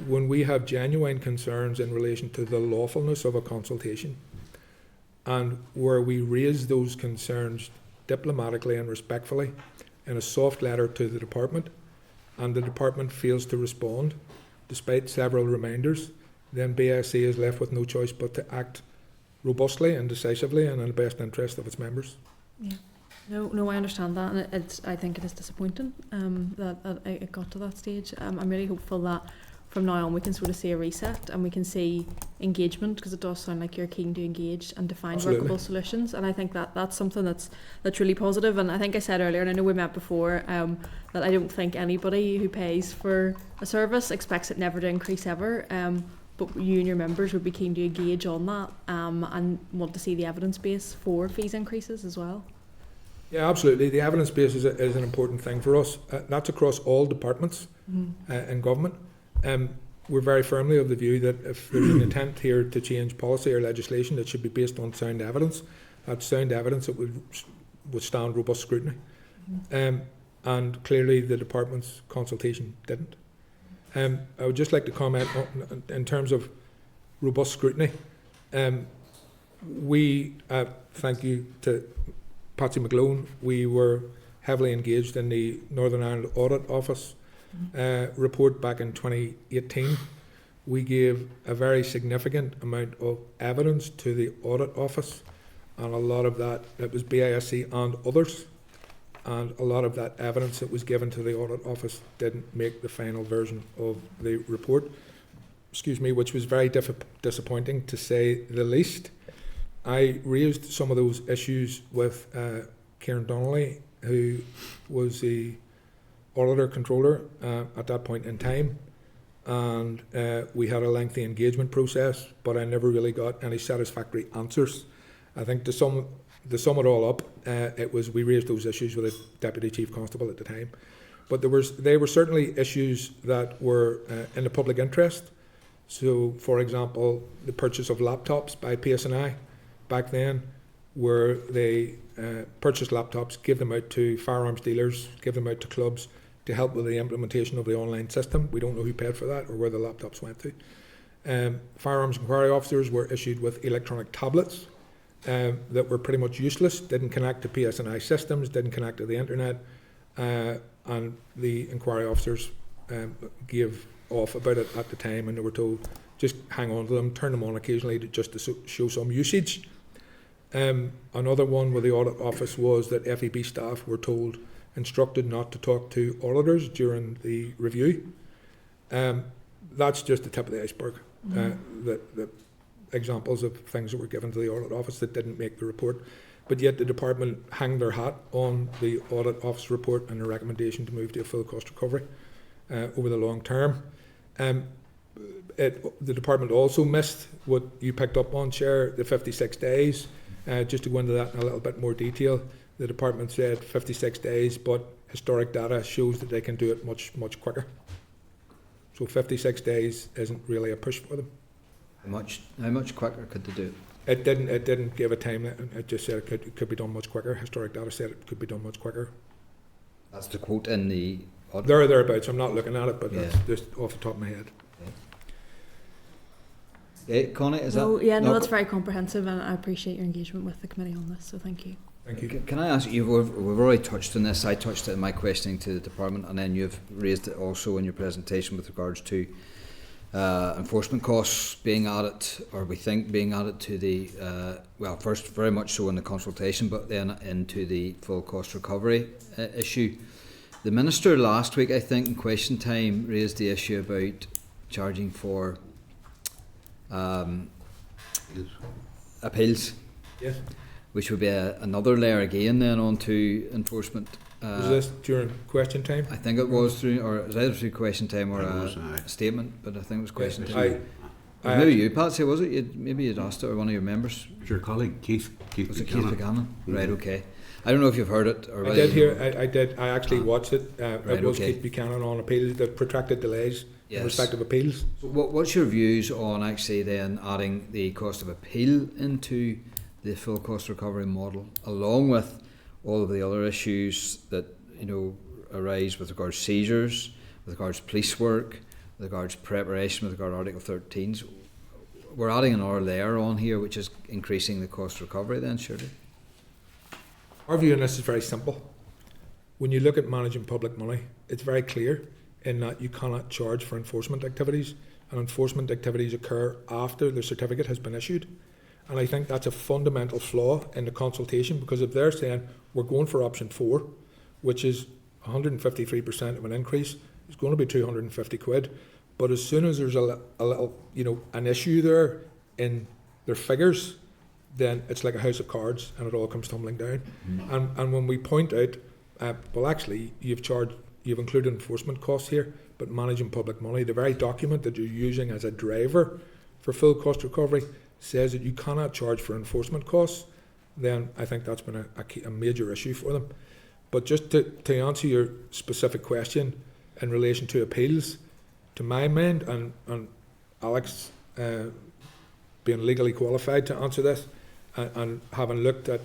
When we have genuine concerns in relation to the lawfulness of a consultation, and where we raise those concerns diplomatically and respectfully in a soft letter to the department, and the department fails to respond, despite several reminders, then BSC is left with no choice but to act robustly and decisively and in the best interest of its members. Yeah. No, I understand that, and I think it is disappointing that it got to that stage. I'm really hopeful that from now on we can sort of see a reset and we can see engagement, because it does sound like you're keen to engage and to find Absolutely. workable solutions, and I think that's something that's really positive. And I think I said earlier, and I know we met before, that I don't think anybody who pays for a service expects it never to increase ever, but you and your members would be keen to engage on that and want to see the evidence base for fees increases as well. Yeah, absolutely. The evidence base is an important thing for us. That's across all departments in government. We're very firmly of the view that if there's an intent here to change policy or legislation, it should be based on sound evidence. That's sound evidence that would withstand robust scrutiny. And clearly the department's consultation didn't. I would just like to comment on, in terms of robust scrutiny. We, thank you to Patsy McGlone, we were heavily engaged in the Northern Ireland Audit Office report back in 2018. We gave a very significant amount of evidence to the Audit Office, and a lot of that, it was BISC and others, and a lot of that evidence that was given to the Audit Office didn't make the final version of the report, which was very disappointing to say the least. I raised some of those issues with Kieran Donnelly, who was the auditor controller at that point in time, and we had a lengthy engagement process, but I never really got any satisfactory answers. I think to sum it all up, it was we raised those issues with the Deputy Chief Constable at the time, but they were certainly issues that were in the public interest. So, for example, the purchase of laptops by PSNI back then, where they purchased laptops, give them out to firearms dealers, give them out to clubs to help with the implementation of the online system. We don't know who paid for that or where the laptops went to. Firearms inquiry officers were issued with electronic tablets that were pretty much useless, didn't connect to PSNI systems, didn't connect to the internet, and the inquiry officers gave off about it at the time, and they were told just hang on to them, turn them on occasionally just to show some usage. Another one with the Audit Office was that FEB staff were instructed not to talk to auditors during the review. That's just the tip of the iceberg. The examples of things that were given to the Audit Office that didn't make the report, but yet the department hanged their hat on the Audit Office report and the recommendation to move to a full cost recovery over the long term. The department also missed what you picked up on, Chair, the 56 days. Just to go into that in a little bit more detail, the department said 56 days, but historic data shows that they can do it much, much quicker. So 56 days isn't really a push for them. How much quicker could they do it? It didn't give a time. It just said it could be done much quicker. Historic data said it could be done much quicker. That's the quote in the audit. Thereabouts. I'm not looking at it, but that's just off the top of my head. Yeah, Connie, is No, that? yeah, no, that's very comprehensive, and I appreciate your engagement with the committee on this, so thank you. Thank you. Can I ask you, we've already touched on this, I touched it in my questioning to the department, and then you've raised it also in your presentation with regards to enforcement costs being added, or we think being added to the, well, first very much so in the consultation, but then into the full cost recovery issue. The Minister last week, I think, in question time, raised the issue about charging for appeals. Yes. Which would be another layer again then onto enforcement. Was this during question time? I think it was through, or it was either through question time or a statement, but I think it was question time. Maybe you, Patsy, was it? Maybe you'd asked it, or one of your members. It was your colleague, Keith Was it Buchanan. Keith Buchanan? Right, okay. I don't know if you've heard it. Or I did hear, I did, I actually watched it. Right, it was okay. Keith Buchanan on appeals, the protracted delays in respect of appeals. So what's your views on actually then adding the cost of appeal into the full cost recovery model, along with all of the other issues that arise with regards to seizures, with regards to police work, with regards to preparation, with regard to Article 13s. We're adding another layer on here, which is increasing the cost recovery then, surely? Our view on this is very simple. When you look at managing public money, it's very clear in that you cannot charge for enforcement activities, and enforcement activities occur after the certificate has been issued. And I think that's a fundamental flaw in the consultation, because if they're saying we're going for option 4, which is 153% of an increase, it's going to be 250 quid. But as soon as there's a little, an issue there in their figures, then it's like a house of cards and it all comes tumbling down. And when we point out, well, actually, you've included enforcement costs here, but managing public money, the very document that you're using as a driver for full cost recovery says that you cannot charge for enforcement costs, then I think that's been a major issue for them. But just to answer your specific question in relation to appeals, to my mind, and Alex being legally qualified to answer this, and having looked at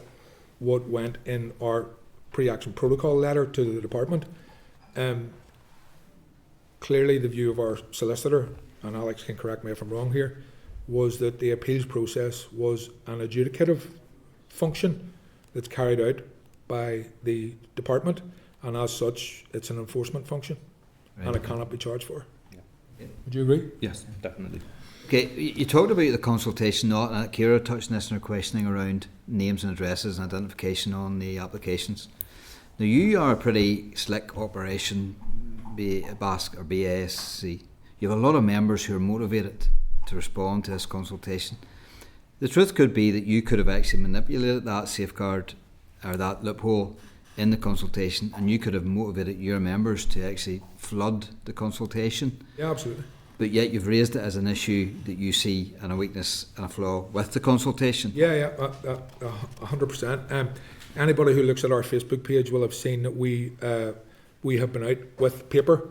what went in our pre-action protocol letter to the department, clearly the view of our solicitor, and Alex can correct me if I'm wrong here, was that the appeals process was an adjudicative function that's carried out by the department, and as such it's an enforcement function, and it cannot be charged for. Would you agree? Yes, definitely. Okay, you talked about the consultation, and Ciara touched on this in her questioning around names and addresses and identification on the applications. Now, you are a pretty slick operation, BASC or BASC. You have a lot of members who are motivated to respond to this consultation. The truth could be that you could have actually manipulated that safeguard or that loophole in the consultation, and you could have motivated your members to actually flood the consultation. Yeah, absolutely. But yet you've raised it as an issue that you see and a weakness and a flaw with the consultation. Yeah, 100%. Anybody who looks at our Facebook page will have seen that we have been out with paper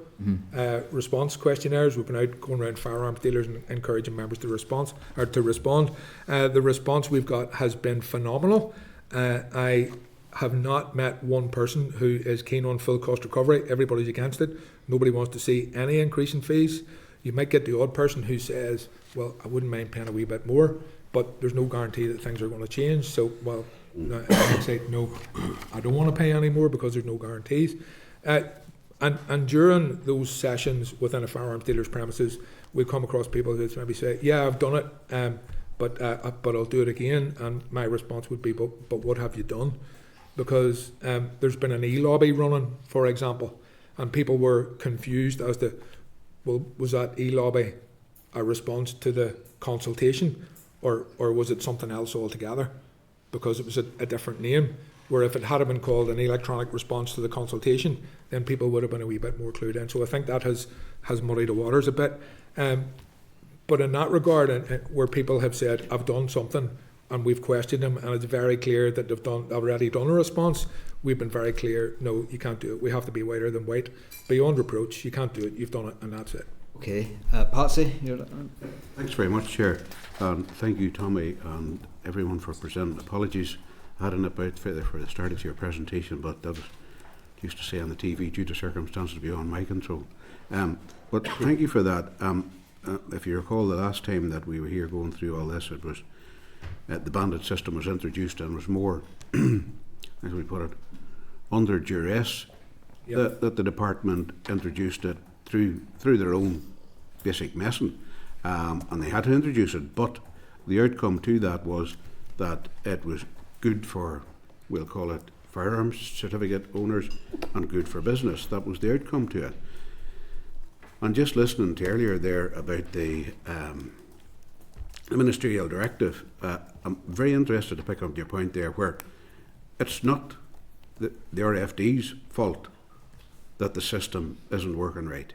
response questionnaires. We've been out going around firearms dealers and encouraging members to respond. The response we've got has been phenomenal. I have not met one person who is keen on full cost recovery. Everybody's against it. Nobody wants to see any increase in fees. You might get the odd person who says, well, I wouldn't mind paying a wee bit more, but there's no guarantee that things are going to change. So, well, I would say, no, I don't want to pay any more because there's no guarantees. And during those sessions within a firearms dealer's premises, we come across people who maybe say, yeah, I've done it, but I'll do it again. And my response would be, but what have you done? Because there's been an e-lobby running, for example, and people were confused as to, well, was that e-lobby a response to the consultation, or was it something else altogether? Because it was a different name, where if it had been called an electronic response to the consultation, then people would have been a wee bit more clued in. So I think that has muddied the waters a bit. But in that regard, where people have said, I've done something, and we've questioned them, and it's very clear that they've already done a response, we've been very clear, no, you can't do it. We have to be whiter than white. Beyond reproach, you can't do it. You've done it, and that's it. Okay. Patsy? Thanks very much, Chair. Thank you, Tommy, and everyone for presenting. Apologies, I had a nip out for the start of your presentation, but that was used to say on the TV due to circumstances beyond my control. But thank you for that. If you recall, the last time that we were here going through all this, it was the bandit system was introduced and was more, as we put it, under duress. Yep. That the department introduced it through their own basic messing, and they had to introduce it. But the outcome to that was that it was good for, we'll call it, firearms certificate owners, and good for business. That was the outcome to it. And just listening to earlier there about the ministerial directive, I'm very interested to pick up your point there, where it's not the RFD's fault that the system isn't working right.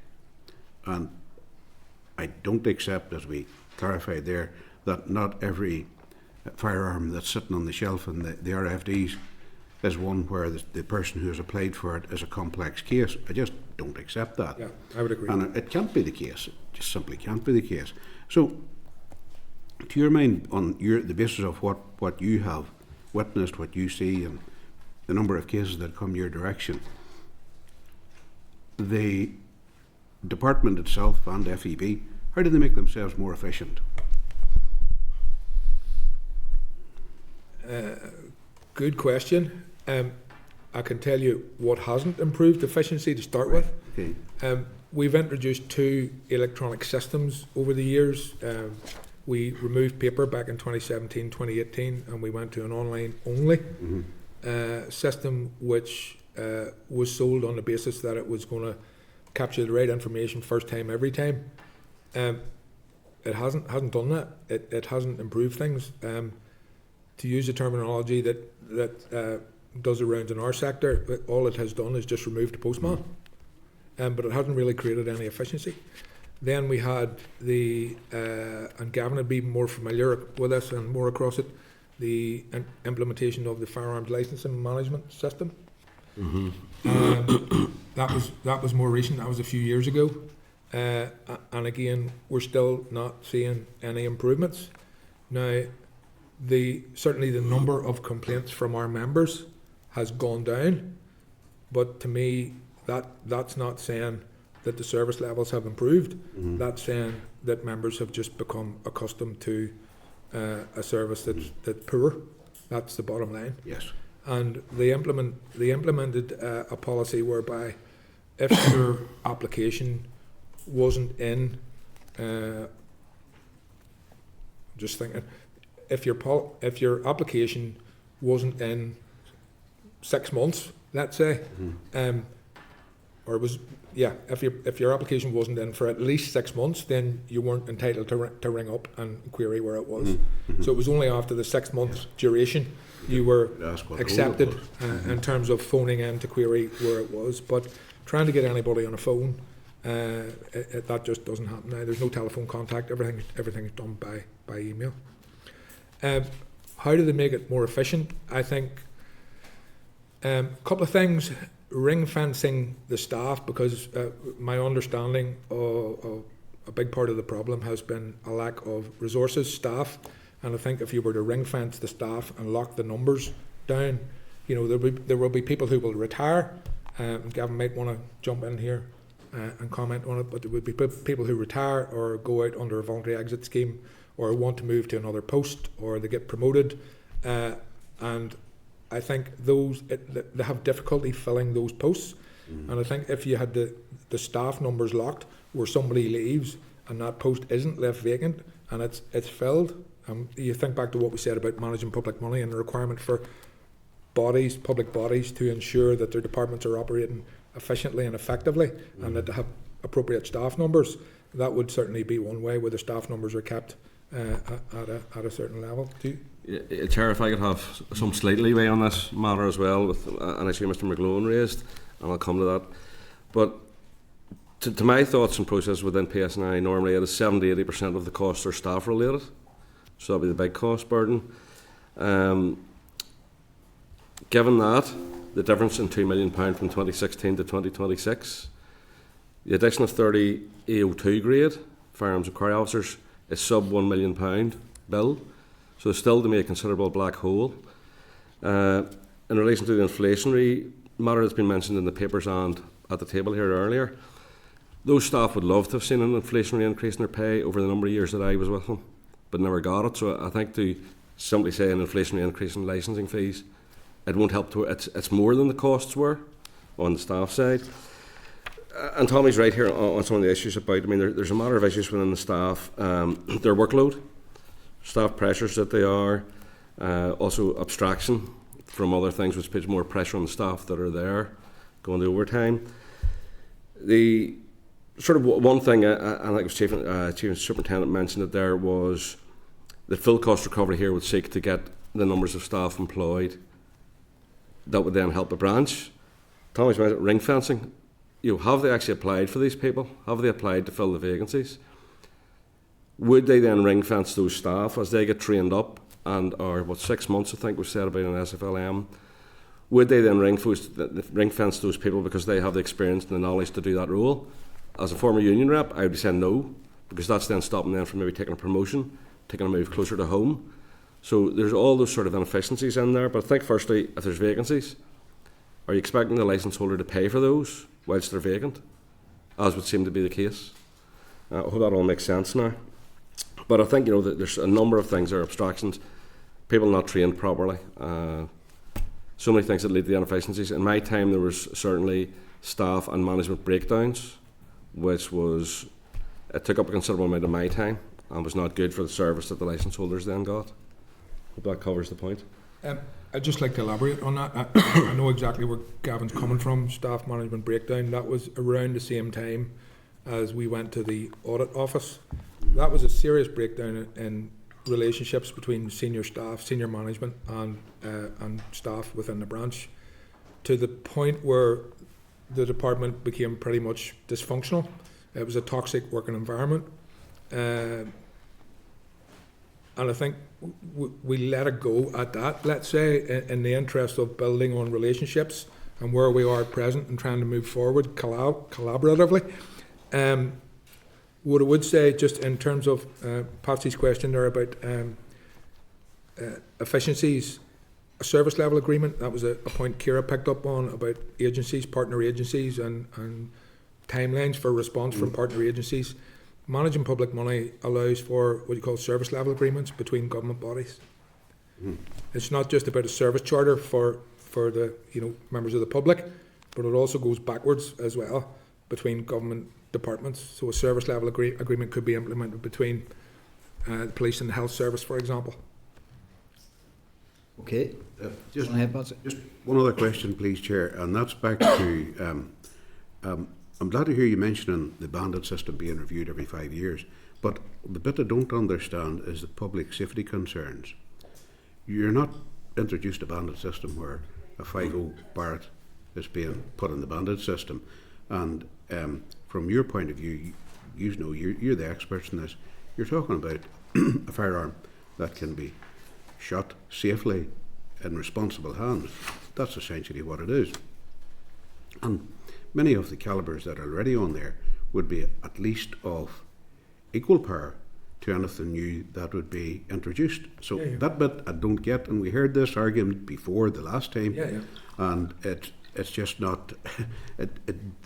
And I don't accept, as we clarified there, that not every firearm that's sitting on the shelf in the RFDs is one where the person who has applied for it is a complex case. I just don't accept that. Yeah, I would agree. And it can't be the case. It just simply can't be the case. So, to your mind, on the basis of what you have witnessed, what you see, and the number of cases that come your direction, the department itself and FEB, how do they make themselves more efficient? Good question. I can tell you what hasn't improved efficiency to start with. Okay. We've introduced 2 electronic systems over the years. We removed paper back in 2017, 2018, and we went to an online only system, which was sold on the basis that it was going to capture the right information first time, every time. It hasn't done that. It hasn't improved things. To use the terminology that does the rounds in our sector, all it has done is just remove the postman. But it hasn't really created any efficiency. Then we had and Gavin would be more familiar with this and more across it, the implementation of the firearms licensing management system. That was more recent. That was a few years ago. And again, we're still not seeing any improvements. Now, certainly the number of complaints from our members has gone down, but to me, that's not saying that the service levels have improved. That's saying that members have just become accustomed to a service that's poor. That's the bottom line. Yes. And they implemented a policy whereby if your application wasn't in, just thinking, if your application wasn't in 6 months, let's say, or it was, if your application wasn't in for at least 6 months, then you weren't entitled to ring up and query where it was. So it was only after the 6 month duration you were accepted in terms of phoning in to query where it was. But trying to get anybody on a phone, that just doesn't happen now. There's no telephone contact. Everything is done by email. How do they make it more efficient? I think a couple of things. Ring fencing the staff, because my understanding of a big part of the problem has been a lack of resources, staff, and I think if you were to ring fence the staff and lock the numbers down, there will be people who will retire. Gavin might want to jump in here and comment on it, but there would be people who retire or go out under a voluntary exit scheme or want to move to another post or they get promoted, and I think they have difficulty filling those posts. And I think if you had the staff numbers locked where somebody leaves and that post isn't left vacant and it's filled, you think back to what we said about managing public money and the requirement for public bodies to ensure that their departments are operating efficiently and effectively and that they have appropriate staff numbers. That would certainly be one way where the staff numbers are kept at a certain level. Chair, if I could have some slight leeway on this matter as well, with an issue Mr McGlone raised, and I'll come to that. But to my thoughts and process within PSNI, normally it is 70-80% of the costs are staff related, so that'll be the big cost burden. Given that, the difference in £2 million from 2016 to 2026, the addition of 30 AO2 grade firearms inquiry officers is sub £1 million bill. So there's still to be a considerable black hole. In relation to the inflationary matter that's been mentioned in the papers and at the table here earlier, those staff would love to have seen an inflationary increase in their pay over the number of years that I was with them, but never got it. So I think to simply say an inflationary increase in licensing fees, it won't help to. It's more than the costs were on the staff side. And Tommy's right here on some of the issues about, there's a matter of issues within the staff, their workload, staff pressures that they are, also abstraction from other things which puts more pressure on the staff that are there going to overtime. The sort of one thing, I think it was Chief Superintendent mentioned it there, was that full cost recovery here would seek to get the numbers of staff employed that would then help the branch. Tommy's mentioned ring fencing. Have they actually applied for these people? Have they applied to fill the vacancies? Would they then ring fence those staff as they get trained up and are 6 months I think was said about an SFLM? Would they then ring fence those people because they have the experience and the knowledge to do that role? As a former union rep, I would be saying no, because that's then stopping them from maybe taking a promotion, taking a move closer to home. So there's all those sort of inefficiencies in there. But I think firstly, if there's vacancies, are you expecting the licence holder to pay for those whilst they're vacant, as would seem to be the case? I hope that all makes sense now. But I think, that there's a number of things that are abstractions. People not trained properly. So many things that lead to the inefficiencies. In my time, there was certainly staff and management breakdowns, which it took up a considerable amount of my time and was not good for the service that the licence holders then got. Hope that covers the point. I'd just like to elaborate on that. I know exactly where Gavin's coming from, staff management breakdown. That was around the same time as we went to the audit office. That was a serious breakdown in relationships between senior staff, senior management and staff within the branch, to the point where the department became pretty much dysfunctional. It was a toxic working environment. And I think we let it go at that, let's say, in the interest of building on relationships and where we are at present and trying to move forward collaboratively. What I would say, just in terms of Patsy's question there about efficiencies, a service level agreement, that was a point Ciara picked up on about agencies, partner agencies and timelines for response from partner agencies. Managing public money allows for what you call service level agreements between government bodies. It's not just about a service charter for the members of the public, but it also goes backwards as well between government departments. So a service level agreement could be implemented between the police and the health service, for example. Okay. Just Just one other question, please, Chair, and that's back to. I'm glad to hear you mentioning the bandit system being reviewed every 5 years, but the bit I don't understand is the public safety concerns. You're not introduced a bandit system where a FIGO Barrett is being put in the bandit system, and from your point of view, you're the experts in this. You're talking about a firearm that can be shot safely in responsible hands. That's essentially what it is. And many of the calibers that are already on there would be at least of equal power to anything new that would be introduced. So that bit I don't get, and we heard this argument before the last time, and it's just not,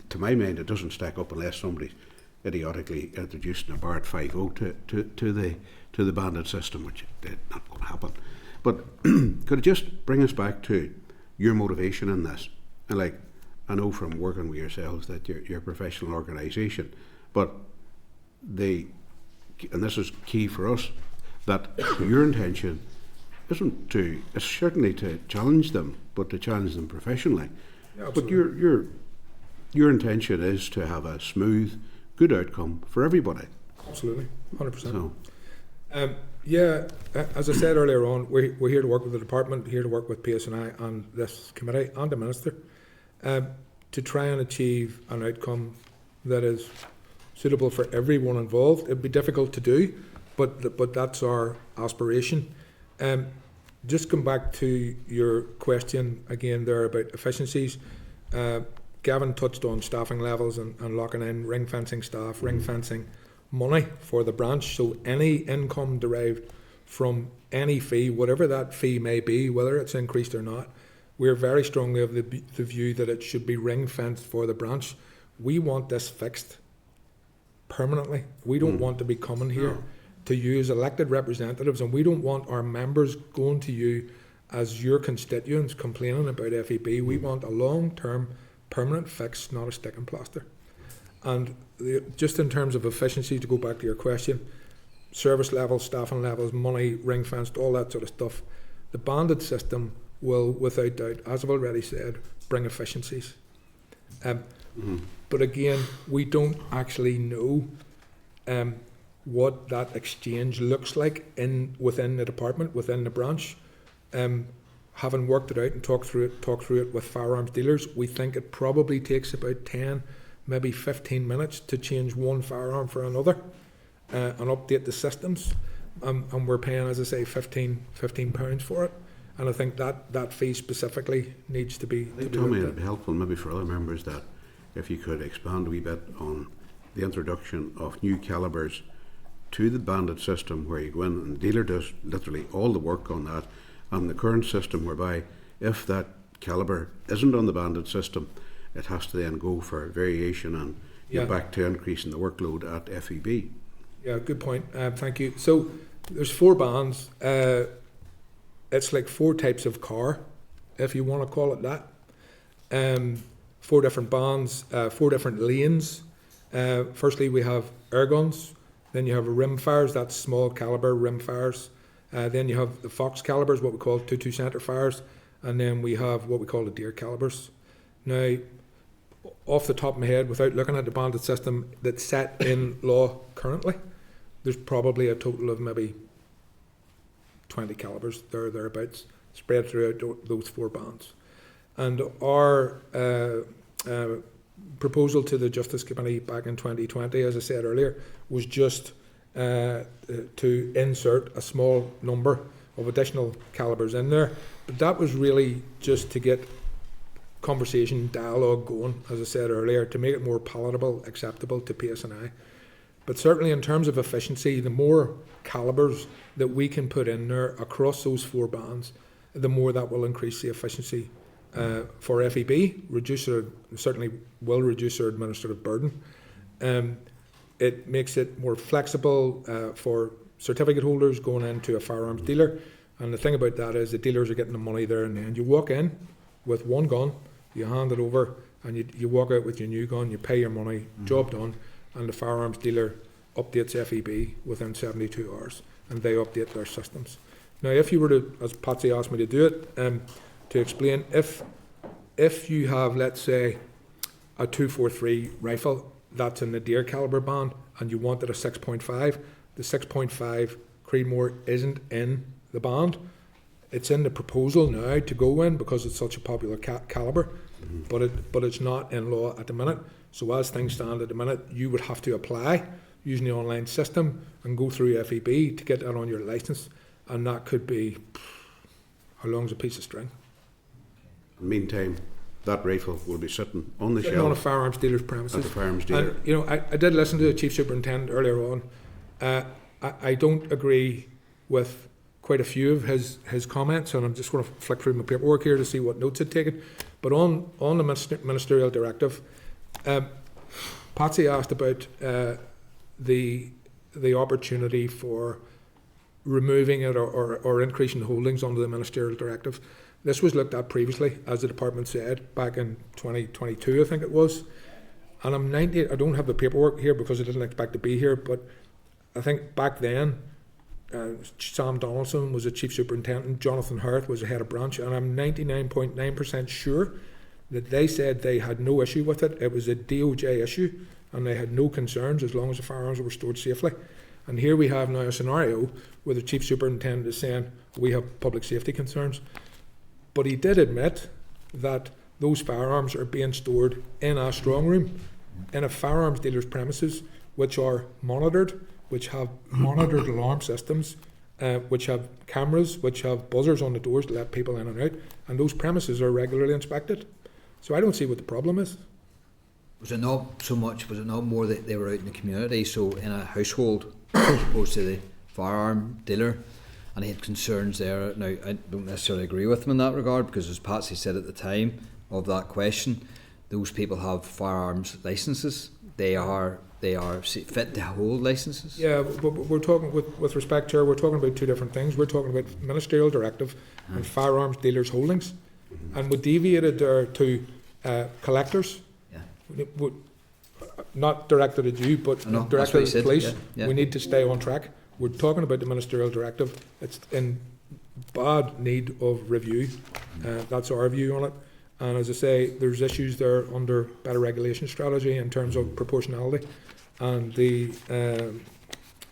to my mind, it doesn't stack up unless somebody's idiotically introducing a Barrett 5.0 to the bandit system, which is not going to happen. But could it just bring us back to your motivation in this? And I know from working with yourselves that you're a professional organisation, but and this is key for us, that your intention isn't it's certainly to challenge them, but to challenge them professionally. Yeah, but your intention is to have a smooth, good outcome for everybody. Absolutely, 100%. So. As I said earlier on, we're here to work with the department, here to work with PSNI and this committee and the Minister to try and achieve an outcome that is suitable for everyone involved. It'd be difficult to do, but that's our aspiration. Just come back to your question again there about efficiencies. Gavin touched on staffing levels and locking in ring fencing staff, ring fencing money for the branch. So any income derived from any fee, whatever that fee may be, whether it's increased or not, we're very strongly of the view that it should be ring fenced for the branch. We want this fixed permanently. We don't want to be coming here to you as elected representatives, and we don't want our members going to you as your constituents complaining about FEB. We want a long-term permanent fix, not a stick and plaster. And just in terms of efficiency, to go back to your question, service levels, staffing levels, money, ring fenced, all that sort of stuff, the banded system will, without doubt, as I've already said, bring efficiencies. But again, we don't actually know what that exchange looks like within the department, within the branch. Having worked it out and talked through it with firearms dealers, we think it probably takes about 10, maybe 15 minutes to change one firearm for another and update the systems. And we're paying, as I say, £15 for it. And I think that fee specifically needs to be. Tommy, it'd be helpful maybe for other members that if you could expand a wee bit on the introduction of new calibers to the bandit system, where you go in and the dealer does literally all the work on that, and the current system whereby if that calibre isn't on the banded system, it has to then go for variation and get back to increasing the workload at FEB. Yeah, good point. Thank you. So there's 4 bands. It's like 4 types of car, if you want to call it that. 4 different bands, 4 different lanes. Firstly, we have air guns. Then you have rim fires, that's small caliber rim fires. Then you have the Fox calibers, what we call 2.2 centre fires. And then we have what we call the deer calibers. Now, off the top of my head, without looking at the banded system that's set in law currently, there's probably a total of maybe 20 calibers thereabouts spread throughout those 4 bands. And our proposal to the Justice Committee back in 2020, as I said earlier, was just to insert a small number of additional calibers in there. But that was really just to get conversation, dialogue going, as I said earlier, to make it more palatable, acceptable to PSNI. But certainly in terms of efficiency, the more calibers that we can put in there across those 4 bands, the more that will increase the efficiency for FEB, certainly will reduce their administrative burden. It makes it more flexible for certificate holders going into a firearms dealer. And the thing about that is the dealers are getting the money there and then. You walk in with 1 gun, you hand it over, and you walk out with your new gun, you pay your money, job done, and the firearms dealer updates FEB within 72 hours, and they update their systems. Now, if you were to, as Patsy asked me to do it, to explain, if you have, let's say, a 243 rifle that's in the deer caliber band, and you wanted a 6.5, the 6.5 Creedmoor isn't in the band. It's in the proposal now to go in because it's such a popular caliber, but it's not in law at the minute. So as things stand at the minute, you would have to apply using the online system and go through FEB to get that on your licence, and that could be how long's a piece of string. Meantime, that rifle will be sitting on the Sitting shelf on a firearms dealer's premises. at the firearms dealer. And, you know, I did listen to the Chief Superintendent earlier on. I don't agree with quite a few of his comments, and I'm just going to flick through my paperwork here to see what notes I'd taken. But on the ministerial directive, Patsy asked about the opportunity for removing it or increasing the holdings under the ministerial directive. This was looked at previously, as the department said, back in 2022, I think it was. And I'm 90, I don't have the paperwork here because I didn't expect to be here, but I think back then, Sam Donaldson was the chief superintendent, Jonathan Hurth was the head of branch, and I'm 99.9% sure that they said they had no issue with it. It was a DOJ issue, and they had no concerns as long as the firearms were stored safely. And here we have now a scenario where the chief superintendent is saying we have public safety concerns. But he did admit that those firearms are being stored in a strong room, in a firearms dealer's premises, which are monitored, which have monitored alarm systems, which have cameras, which have buzzers on the doors to let people in and out, and those premises are regularly inspected. So I don't see what the problem is. Was it not more that they were out in the community, so in a household, as opposed to the firearm dealer, and he had concerns there? Now, I don't necessarily agree with him in that regard, because as Patsy said at the time of that question, those people have firearms licences. They are fit to hold licences. Yeah, but we're talking, with respect, Chair, we're talking about 2 different things. We're talking about ministerial directive and firearms dealers' holdings, and we deviated there to collectors. Not directed at you, but directed at the police. We need to stay on track. We're talking about the ministerial directive. It's in bad need of review. That's our view on it. And as I say, there's issues there under better regulation strategy in terms of proportionality and the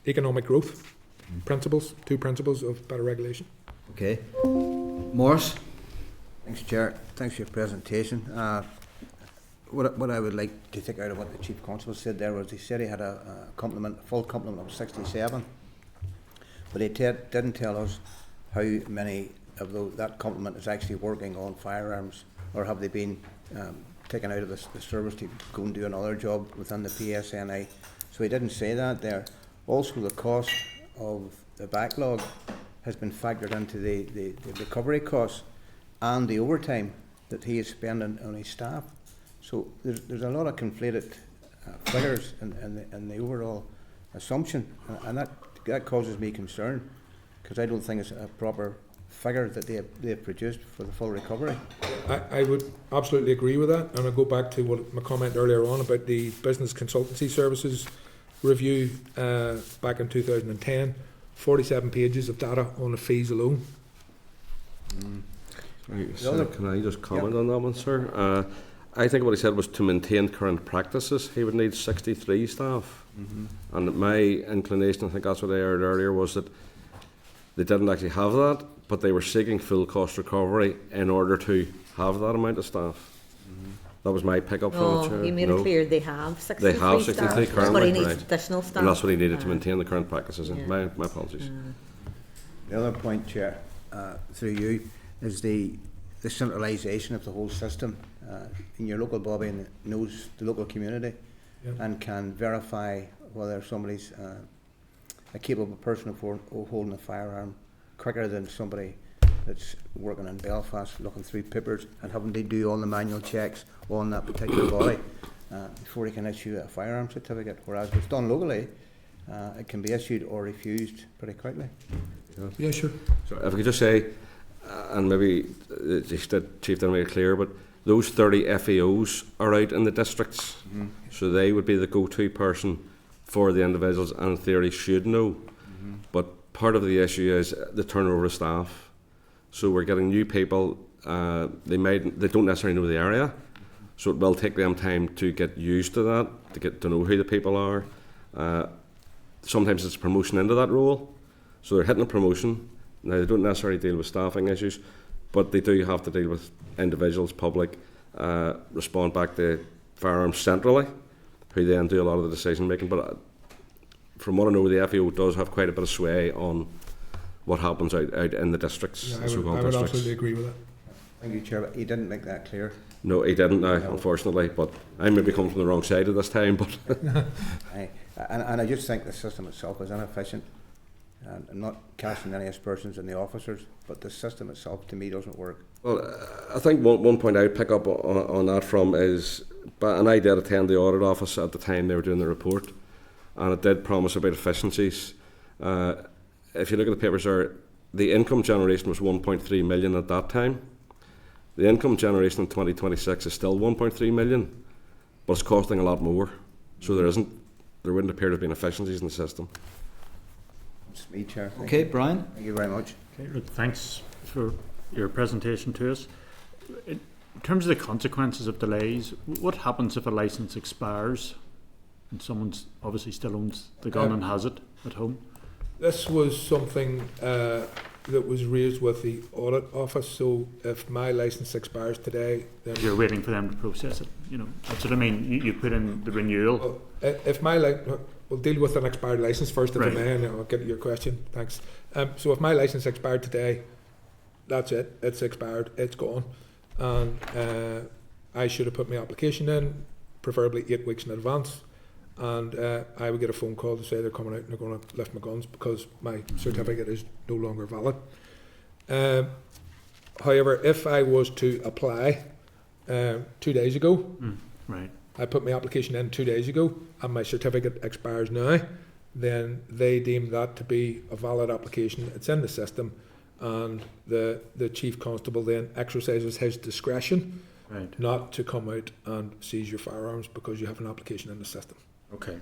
economic growth principles, 2 principles of better regulation. Okay. Morris? Thanks, Chair. Thanks for your presentation. What I would like to take out of what the Chief Constable said there was he said he had a full complement of 67, but he didn't tell us how many of that complement is actually working on firearms, or have they been taken out of the service to go and do another job within the PSNI. So he didn't say that there. Also, the cost of the backlog has been factored into the recovery costs and the overtime. that he is spending on his staff. So there's a lot of conflated figures in the overall assumption, and that causes me concern, because I don't think it's a proper figure that they've produced for the full recovery. I would absolutely agree with that, and I'll go back to what my comment earlier on about the business consultancy services review back in 2010. 47 pages of data on the fees alone. Right, so can I just comment on that one, sir? I think what he said was to maintain current practices, he would need 63 staff. And my inclination, I think that's what I heard earlier, was that they didn't actually have that, but they were seeking full cost recovery in order to have that amount of staff. That was my pick-up from it, Chair. He made it clear they have 63 They have 63 staff. currently, But he needs right. additional staff. And that's what he needed to maintain the current practices. Yeah. My apologies. The other point, Chair, through you, is the centralisation of the whole system. In your local body and knows the local community, and can verify whether somebody's a capable person of holding a firearm quicker than somebody that's working in Belfast, looking through papers and having to do all the manual checks on that particular body before he can issue a firearm certificate. Whereas if it's done locally, it can be issued or refused pretty quickly. Yeah, sure. So if I could just say, and maybe the Chief didn't make it clear, but those 30 FAOs are out in the districts, so they would be the go-to person for the individuals, and in theory should know. But part of the issue is the turnover of staff. So we're getting new people. They don't necessarily know the area, so it will take them time to get used to that, to get to know who the people are. Sometimes it's promotion into that role, so they're hitting a promotion. Now they don't necessarily deal with staffing issues, but they do have to deal with individuals, public, respond back to firearms centrally, who then do a lot of the decision making. But from what I know, the FAO does have quite a bit of sway on what happens out in the districts. Yeah, the I so-called would districts. absolutely agree with that. Thank you, Chair, but he didn't make that clear. No, he didn't now, unfortunately, but I may be coming from the wrong side of this time. But and I just think the system itself is inefficient. And I'm not casting any aspersions on the officers, but the system itself, to me, doesn't work. Well, I think one point I would pick up on that from is, and I did attend the audit office at the time they were doing the report, and it did promise about efficiencies. If you look at the papers there, the income generation was 1.3 million at that time. The income generation in 2026 is still 1.3 million, but it's costing a lot more. So there wouldn't appear to have been efficiencies in the system. It's me, Chair. Okay, Brian. Thank you very much. Okay, thanks for your presentation to us. In terms of the consequences of delays, what happens if a licence expires and someone's obviously still owns the gun and has it at home? This was something that was raised with the audit office. So if my licence expires today, then You're waiting for them to process it. You know, that's what I mean. You put in the renewal. if my we'll deal with an expired licence first, if I may, and I'll get to your question. Thanks. So if my licence expired today, that's it. It's expired. It's gone, and I should have put my application in, preferably 8 weeks in advance. And I would get a phone call to say they're coming out and they're going to lift my guns because my certificate is no longer valid. However, if I was to apply 2 days ago, I put my application in 2 days ago and my certificate expires now, then they deem that to be a valid application. It's in the system, and the Chief Constable then exercises his discretion not to come out and seize your firearms because you have an application in the system. Okay.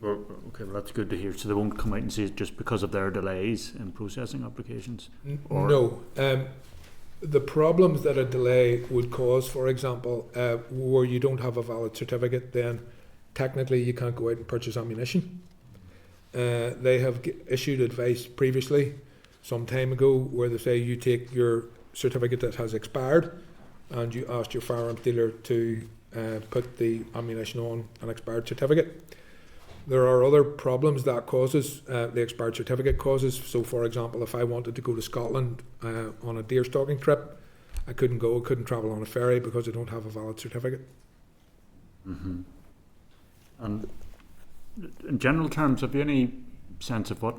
Well, that's good to hear. So they won't come out and seize just because of their delays in processing applications? No. The problems that a delay would cause, for example, where you don't have a valid certificate, then technically you can't go out and purchase ammunition. They have issued advice previously, some time ago, where they say you take your certificate that has expired and you ask your firearms dealer to put the ammunition on an expired certificate. There are other problems that causes the expired certificate causes. So, for example, if I wanted to go to Scotland on a deer stalking trip, I couldn't go. I couldn't travel on a ferry because I don't have a valid certificate. And in general terms, have you any sense of what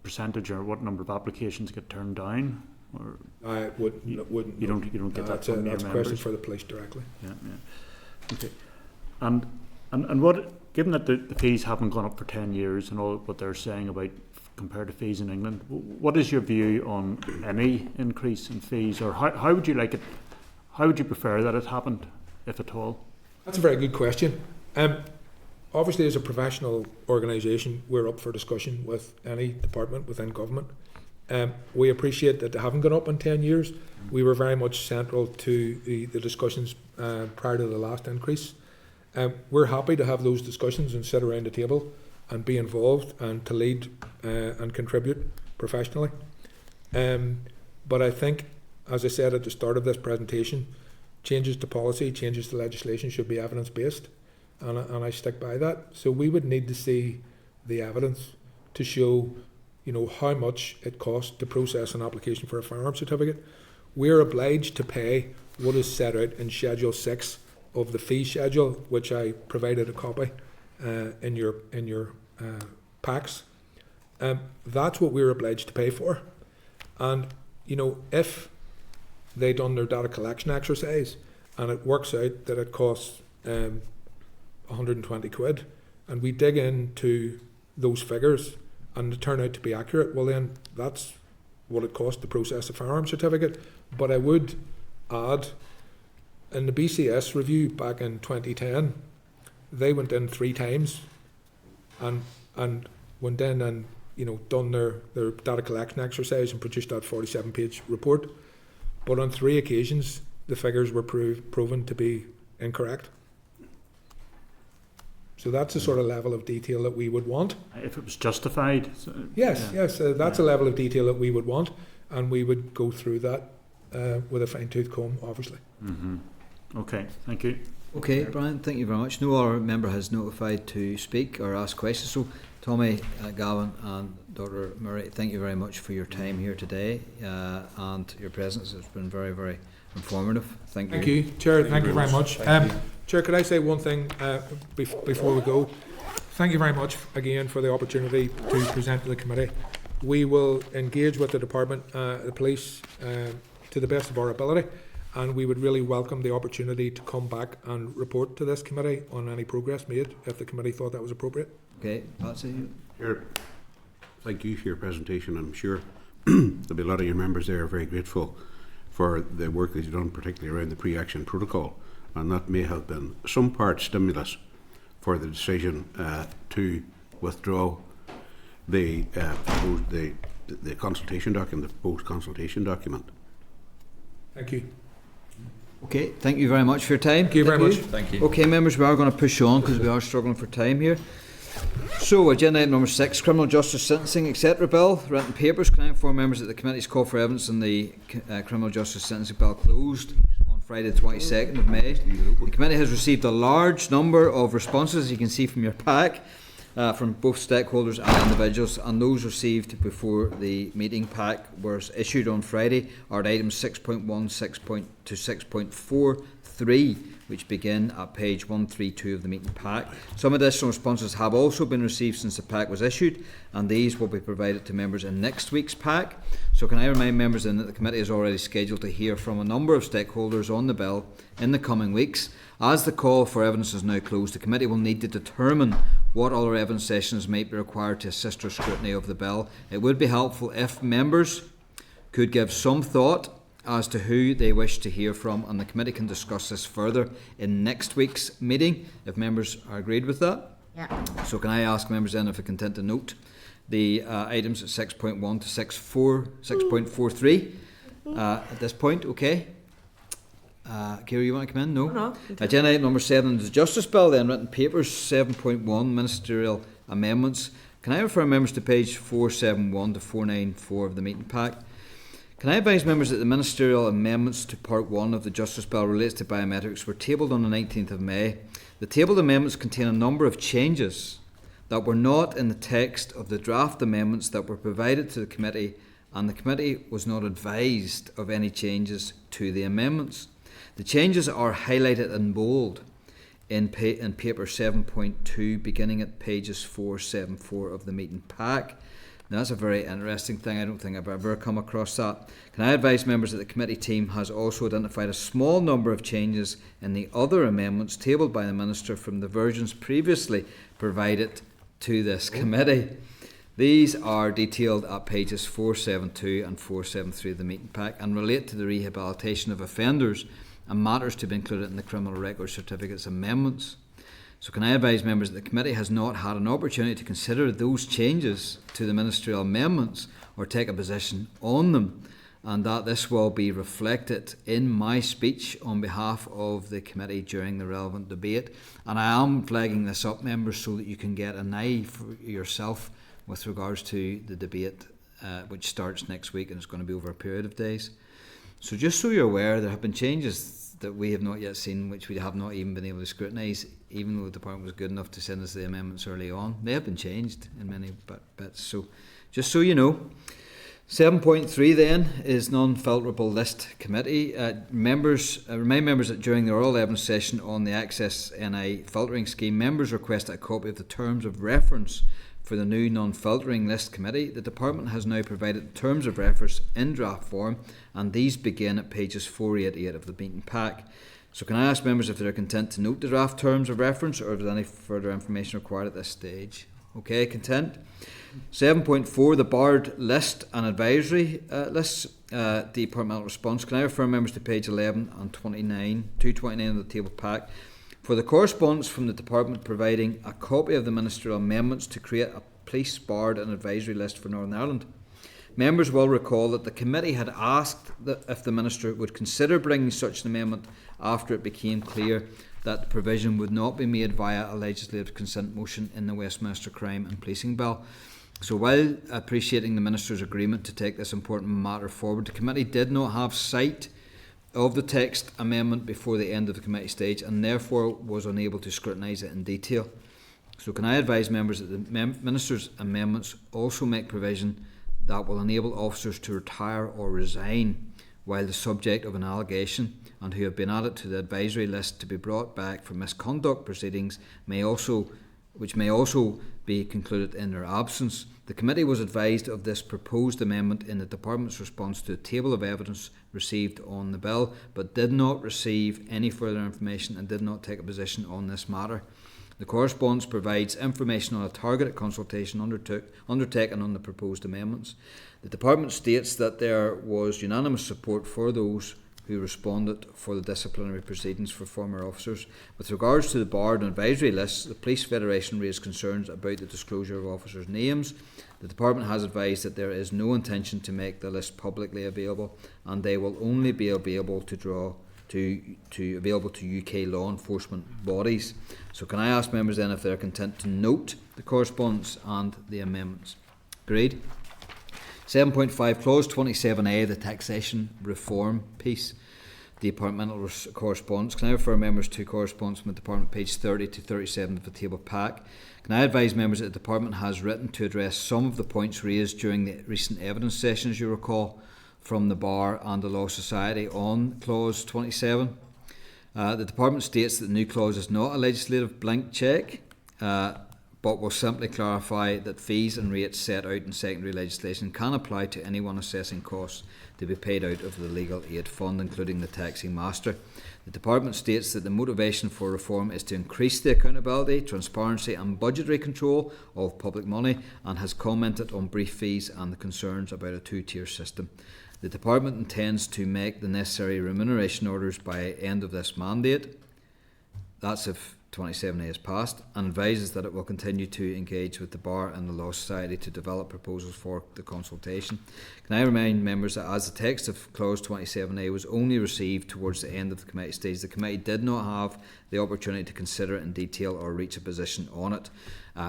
percentage or what number of applications get turned down or I wouldn't. you don't get that That's a from your question members? for the police directly. Yeah, yeah. Okay. And what, given that the fees haven't gone up for 10 years and all what they're saying about compared to fees in England, what is your view on any increase in fees, or how would you like it? How would you prefer that it happened, if at all? That's a very good question. Obviously, as a professional organisation, we're up for discussion with any department within government. We appreciate that they haven't gone up in 10 years. We were very much central to the discussions prior to the last increase. We're happy to have those discussions and sit around the table and be involved and to lead and contribute professionally. But I think, as I said at the start of this presentation, changes to policy, changes to legislation should be evidence-based, and I stick by that. So we would need to see the evidence to show, how much it costs to process an application for a firearm certificate. We're obliged to pay what is set out in Schedule 6 of the fee schedule, which I provided a copy in your packs. That's what we're obliged to pay for. And, if they done their data collection exercise and it works out that it costs 120 quid, and we dig into those figures and they turn out to be accurate, well then that's what it costs to process a firearm certificate. But I would add, in the BCS review back in 2010, they went in 3 times and went in and done their data collection exercise and produced that 47-page report. But on 3 occasions, the figures were proven to be incorrect. So that's the sort of level of detail that we would want. If it was justified? Yes, that's a level of detail that we would want, and we would go through that with a fine-tooth comb, obviously. Mm-hmm. Okay, thank you. Okay, Brian, thank you very much. No other member has notified to speak or ask questions. So, Tommy, Gavin and Dr. Murray, thank you very much for your time here today and your presence. It's been very, very informative. Thank you. Thank you, Chair. Thank you very much. Chair, could I say one thing before we go? Thank you very much again for the opportunity to present to the committee. We will engage with the department, the police, to the best of our ability, and we would really welcome the opportunity to come back and report to this committee on any progress made if the committee thought that was appropriate. Okay, Patsy. Chair, thank you for your presentation. I'm sure there'll be a lot of your members there are very grateful for the work that you've done, particularly around the pre-action protocol, and that may have been some part stimulus for the decision to withdraw the consultation document, the post-consultation document. Thank you. Okay, thank you very much for your time. Thank you very much. Thank you. Okay, members, we are going to push on because we are struggling for time here. So, agenda item number 6, Criminal Justice Sentencing, etc. Bill. Written papers. Can I inform members that the committee's call for evidence in the Criminal Justice Sentencing Bill closed on Friday the 22nd of May. The committee has received a large number of responses, as you can see from your pack, from both stakeholders and individuals, and those received before the meeting pack were issued on Friday are at items 6.1, 6.2 to 6.43, which begin at page 132 of the meeting pack. Some additional responses have also been received since the pack was issued, and these will be provided to members in next week's pack. So can I remind members then that the committee is already scheduled to hear from a number of stakeholders on the bill in the coming weeks. As the call for evidence is now closed, the committee will need to determine what other evidence sessions might be required to assist our scrutiny of the bill. It would be helpful if members could give some thought as to who they wish to hear from, and the committee can discuss this further in next week's meeting, if members are agreed with that. Yeah. So can I ask members then if they're content to note the items at 6.1 to 6.43 at this point, okay? Kira, you want to come in? No? Agenda item number 7 is the Justice Bill, then written papers, 7.1, Ministerial Amendments. Can I refer members to page 471 to 494 of the meeting pack? Can I advise members that the Ministerial Amendments to Part 1 of the Justice Bill relates to biometrics were tabled on the 19th of May. The tabled amendments contain a number of changes that were not in the text of the draft amendments that were provided to the committee, and the committee was not advised of any changes to the amendments. The changes are highlighted in bold in paper 7.2, beginning at pages 474 of the meeting pack. Now, that's a very interesting thing. I don't think I've ever come across that. Can I advise members that the committee team has also identified a small number of changes in the other amendments tabled by the Minister from the versions previously provided to this committee. These are detailed at pages 472 and 473 of the meeting pack and relate to the rehabilitation of offenders and matters to be included in the criminal record certificates amendments. So can I advise members that the committee has not had an opportunity to consider those changes to the ministerial amendments or take a position on them, and that this will be reflected in my speech on behalf of the committee during the relevant debate. And I am flagging this up, members, so that you can get an eye for yourself with regards to the debate which starts next week and it's going to be over a period of days. So just so you're aware, there have been changes that we have not yet seen, which we have not even been able to scrutinise, even though the department was good enough to send us the amendments early on. They have been changed in many bits. So just so you know. 7.3 then is non-filterable list committee. Remind members that during the oral evidence session on the Access NI filtering scheme, members requested a copy of the terms of reference for the new non-filtering list committee. The department has now provided terms of reference in draft form, and these begin at pages 488 of the meeting pack. So can I ask members if they are content to note the draft terms of reference, or if there's any further information required at this stage? Okay, content. 7.4, the barred list and advisory lists, departmental response. Can I refer members to page 11 and 229 of the table pack for the correspondence from the department providing a copy of the ministerial amendments to create a police barred and advisory list for Northern Ireland. Members will recall that the committee had asked if the Minister would consider bringing such an amendment after it became clear that the provision would not be made via a legislative consent motion in the Westminster Crime and Policing Bill. So while appreciating the Minister's agreement to take this important matter forward, the committee did not have sight of the text amendment before the end of the committee stage and therefore was unable to scrutinise it in detail. So can I advise members that the Minister's amendments also make provision that will enable officers to retire or resign while the subject of an allegation and who have been added to the advisory list to be brought back for misconduct proceedings which may also be concluded in their absence. The committee was advised of this proposed amendment in the department's response to a table of evidence received on the bill, but did not receive any further information and did not take a position on this matter. The correspondence provides information on a targeted consultation undertaken on the proposed amendments. The department states that there was unanimous support for those who responded for the disciplinary proceedings for former officers. With regards to the barred and advisory lists, the Police Federation raised concerns about the disclosure of officers' names. The department has advised that there is no intention to make the list publicly available, and they will only be available to UK law enforcement bodies. So can I ask members then if they are content to note the correspondence and the amendments? Agreed. 7.5, Clause 27A, the taxation reform piece, departmental correspondence. Can I refer members to correspondence from the department, page 30 to 37 of the table pack? Can I advise members that the department has written to address some of the points raised during the recent evidence sessions, you recall, from the Bar and the Law Society on Clause 27. The department states that the new clause is not a legislative blank cheque, but will simply clarify that fees and rates set out in secondary legislation can apply to anyone assessing costs to be paid out of the legal aid fund, including the taxing master. The department states that the motivation for reform is to increase the accountability, transparency and budgetary control of public money, and has commented on brief fees and the concerns about a two-tier system. The department intends to make the necessary remuneration orders by end of this mandate. That's if 27A is passed, and advises that it will continue to engage with the Bar and the Law Society to develop proposals for the consultation. Can I remind members that as the text of Clause 27A was only received towards the end of the committee stage, the committee did not have the opportunity to consider it in detail or reach a position on it.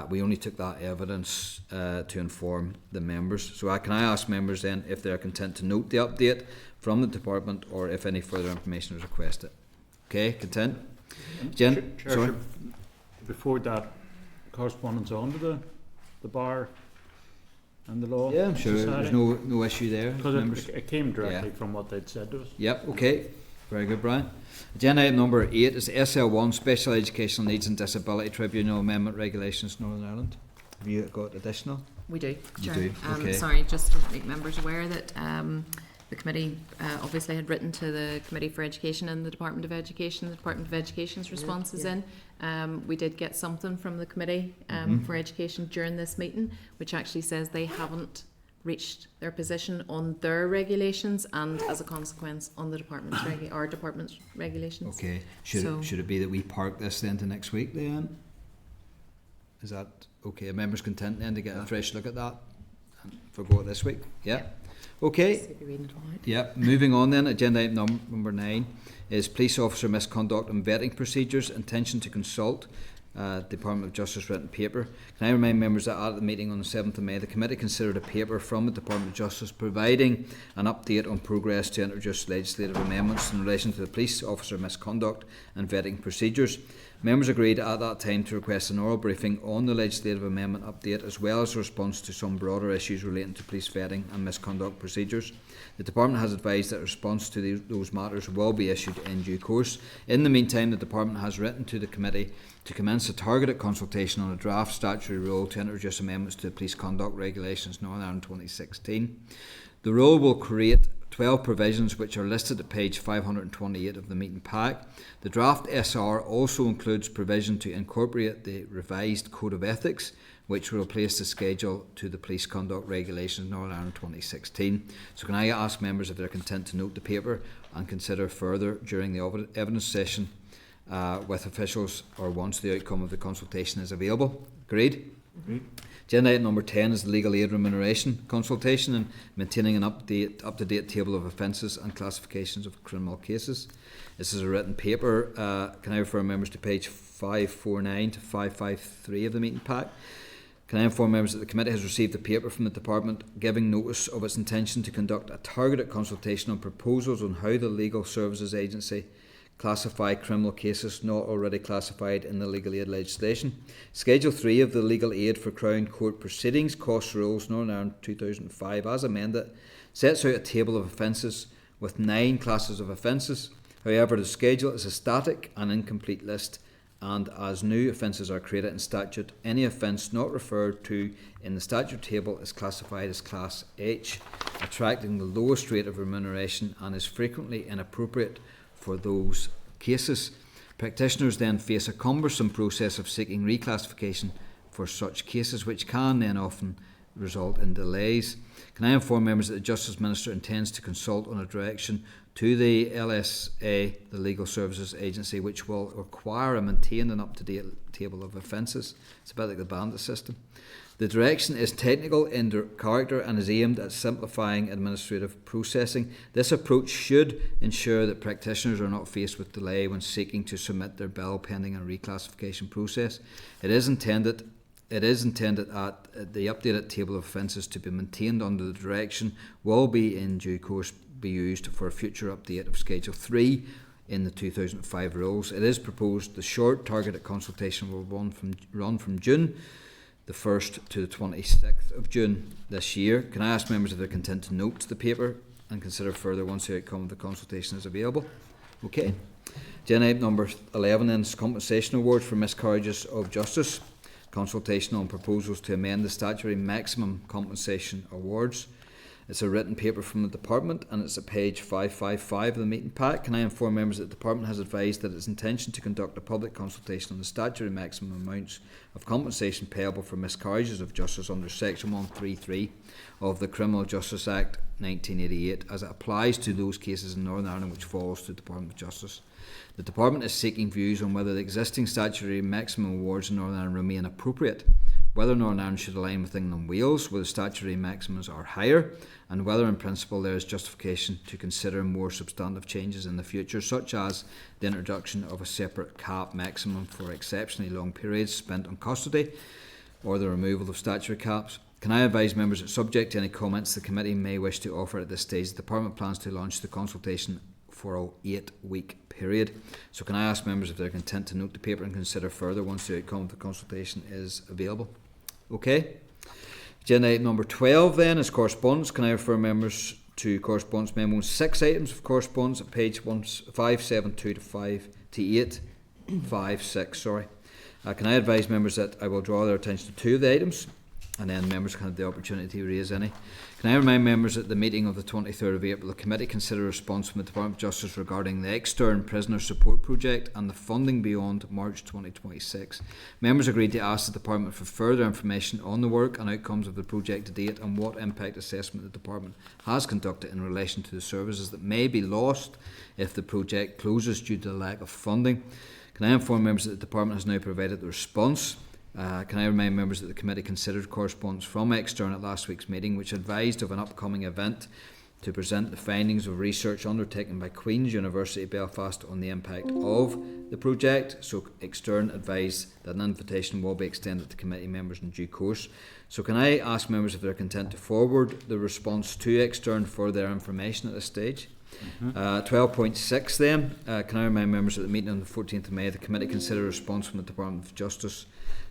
We only took that evidence to inform the members. So can I ask members then if they are content to note the update from the department or if any further information is requested? Okay, content? Jen, sorry. Before that correspondence on to the Bar and the Law Yeah, I'm sure Society? there's no issue there. Because it came directly from what they'd said to us. Yep, okay. Very good, Brian. Agenda item number 8 is SL1, Special Educational Needs and Disability Tribunal Amendment Regulations, Northern Ireland. Have you got additional? We do. You Chair. do, okay. Sorry, just to make members aware that the committee obviously had written to the Committee for Education and the Department of Education. The Department of Education's response is in. We did get something from the Committee for Education during this meeting, which actually says they haven't reached their position on their regulations, and as a consequence on the department's our department's regulations. Okay. Should it be that we park this then to next week then? Is that okay? Are members content then to get a fresh look at that and forgo it this week? Yeah. Okay. Yeah. Moving on then, agenda item number 9 is police officer misconduct and vetting procedures. Intention to consult Department of Justice written paper. Can I remind members that at the meeting on the 7th of May, the committee considered a paper from the Department of Justice providing an update on progress to introduce legislative amendments in relation to the police officer misconduct and vetting procedures. Members agreed at that time to request an oral briefing on the legislative amendment update, as well as a response to some broader issues relating to police vetting and misconduct procedures. The Department has advised that a response to those matters will be issued in due course. In the meantime, the Department has written to the committee to commence a targeted consultation on a draft statutory rule to introduce amendments to the Police Conduct Regulations Northern Ireland 2016. The rule will create 12 provisions which are listed at page 528 of the meeting pack. The draft SR also includes provision to incorporate the revised Code of Ethics, which will replace the schedule to the Police Conduct Regulations Northern Ireland 2016. So can I ask members if they're content to note the paper and consider further during the evidence session with officials or once the outcome of the consultation is available? Agreed? Agreed. Agenda item number 10 is the legal aid remuneration consultation and maintaining an up-to-date table of offences and classifications of criminal cases. This is a written paper. Can I refer members to page 549 to 553 of the meeting pack? Can I inform members that the committee has received a paper from the department giving notice of its intention to conduct a targeted consultation on proposals on how the Legal Services Agency classify criminal cases not already classified in the legal aid legislation. Schedule 3 of the Legal Aid for Crown Court Proceedings Cost Rules Northern Ireland 2005 as amended sets out a table of offences with 9 classes of offences. However, the schedule is a static and incomplete list, and as new offences are created in statute, any offence not referred to in the statute table is classified as Class H, attracting the lowest rate of remuneration and is frequently inappropriate for those cases. Practitioners then face a cumbersome process of seeking reclassification for such cases, which can then often result in delays. Can I inform members that the Justice Minister intends to consult on a direction to the LSA, the Legal Services Agency, which will require a maintained and up-to-date table of offences? It's a bit like the bandit system. The direction is technical in character and is aimed at simplifying administrative processing. This approach should ensure that practitioners are not faced with delay when seeking to submit their bill pending a reclassification process. It is intended that the updated table of offences to be maintained under the direction will be in due course be used for a future update of Schedule 3 in the 2005 rules. It is proposed the short targeted consultation will run from June the 1st to the 26th of June this year. Can I ask members if they're content to note the paper and consider further once the outcome of the consultation is available? Okay. Agenda item number 11 then is compensation awards for miscarriages of justice. Consultation on proposals to amend the statutory maximum compensation awards. It's a written paper from the department and it's at page 555 of the meeting pack. Can I inform members that the department has advised that its intention to conduct a public consultation on the statutory maximum amounts of compensation payable for miscarriages of justice under section 133 of the Criminal Justice Act 1988 as it applies to those cases in Northern Ireland which falls to the Department of Justice. The department is seeking views on whether the existing statutory maximum awards in Northern Ireland remain appropriate, whether Northern Ireland should align with England and Wales, where the statutory maximums are higher, and whether in principle there is justification to consider more substantive changes in the future, such as the introduction of a separate cap maximum for exceptionally long periods spent on custody, or the removal of statutory caps. Can I advise members that, subject to any comments the committee may wish to offer at this stage, the department plans to launch the consultation for an 8-week period. So can I ask members if they're content to note the paper and consider further once the outcome of the consultation is available? Okay. Agenda item number 12 then is correspondence. Can I refer members to correspondence memo 6 items of correspondence at page 572 to 856, Can I advise members that I will draw their attention to 2 of the items, and then members can have the opportunity to raise any. Can I remind members that the meeting of the 23rd of April, the committee considered a response from the Department of Justice regarding the extern prisoner support project and the funding beyond March 2026. Members agreed to ask the Department for further information on the work and outcomes of the project to date and what impact assessment the Department has conducted in relation to the services that may be lost if the project closes due to the lack of funding. Can I inform members that the Department has now provided the response? Can I remind members that the committee considered correspondence from Extern at last week's meeting, which advised of an upcoming event to present the findings of research undertaken by Queen's University Belfast on the impact of the project. So Extern advised that an invitation will be extended to committee members in due course. So can I ask members if they're content to forward the response to Extern for their information at this stage? 12.6 then, can I remind members at the meeting on the 14th of May, the committee considered a response from the Department of Justice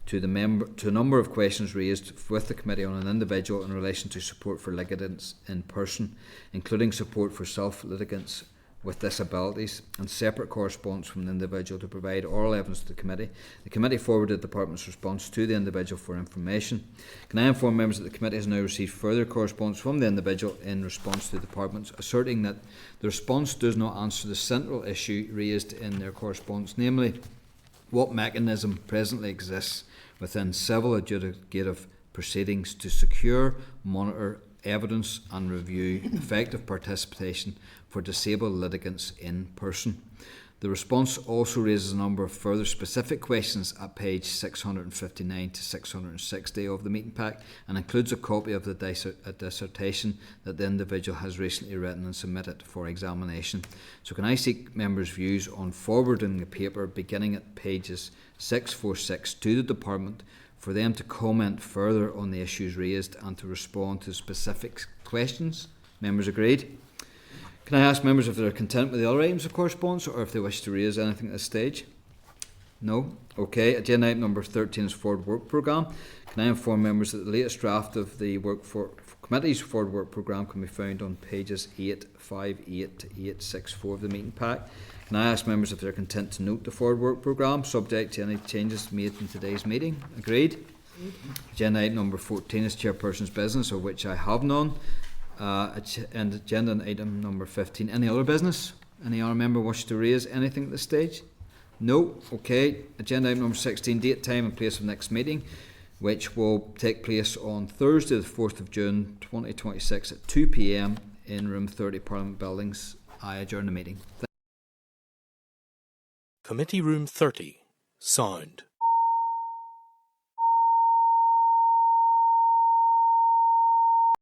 to a number of questions raised with the committee on an individual in relation to support for litigants in person, including support for self-litigants with disabilities, and separate correspondence from the individual to provide oral evidence to the committee. The committee forwarded the Department's response to the individual for information. Can I inform members that the committee has now received further correspondence from the individual in response to the Department's, asserting that the response does not answer the central issue raised in their correspondence, namely what mechanism presently exists within civil adjudicative proceedings to secure, monitor, evidence and review effective participation for disabled litigants in person. The response also raises a number of further specific questions at page 659 to 660 of the meeting pack, and includes a copy of the dissertation that the individual has recently written and submitted for examination. So can I seek members' views on forwarding the paper beginning at pages 646 to the Department for them to comment further on the issues raised and to respond to specific questions? Members agreed? Can I ask members if they're content with the other items of correspondence or if they wish to raise anything at this stage? No? Okay. Agenda item number 13 is Forward Work Programme. Can I inform members that the latest draft of the Committee's Forward Work Programme can be found on pages 858 to 864 of the meeting pack? Can I ask members if they're content to note the Forward Work Programme, subject to any changes made in today's meeting? Agreed? Agenda item number 14 is Chairperson's Business, of which I have none. And agenda item number 15, any other business? Any other member wish to raise anything at this stage? No? Okay. Agenda item number 16, date, time and place of next meeting, which will take place on Thursday the 4th of June 2026 at 2 p.m. in room 30 Parliament Buildings. I adjourn the meeting. Committee Room 30, Sound.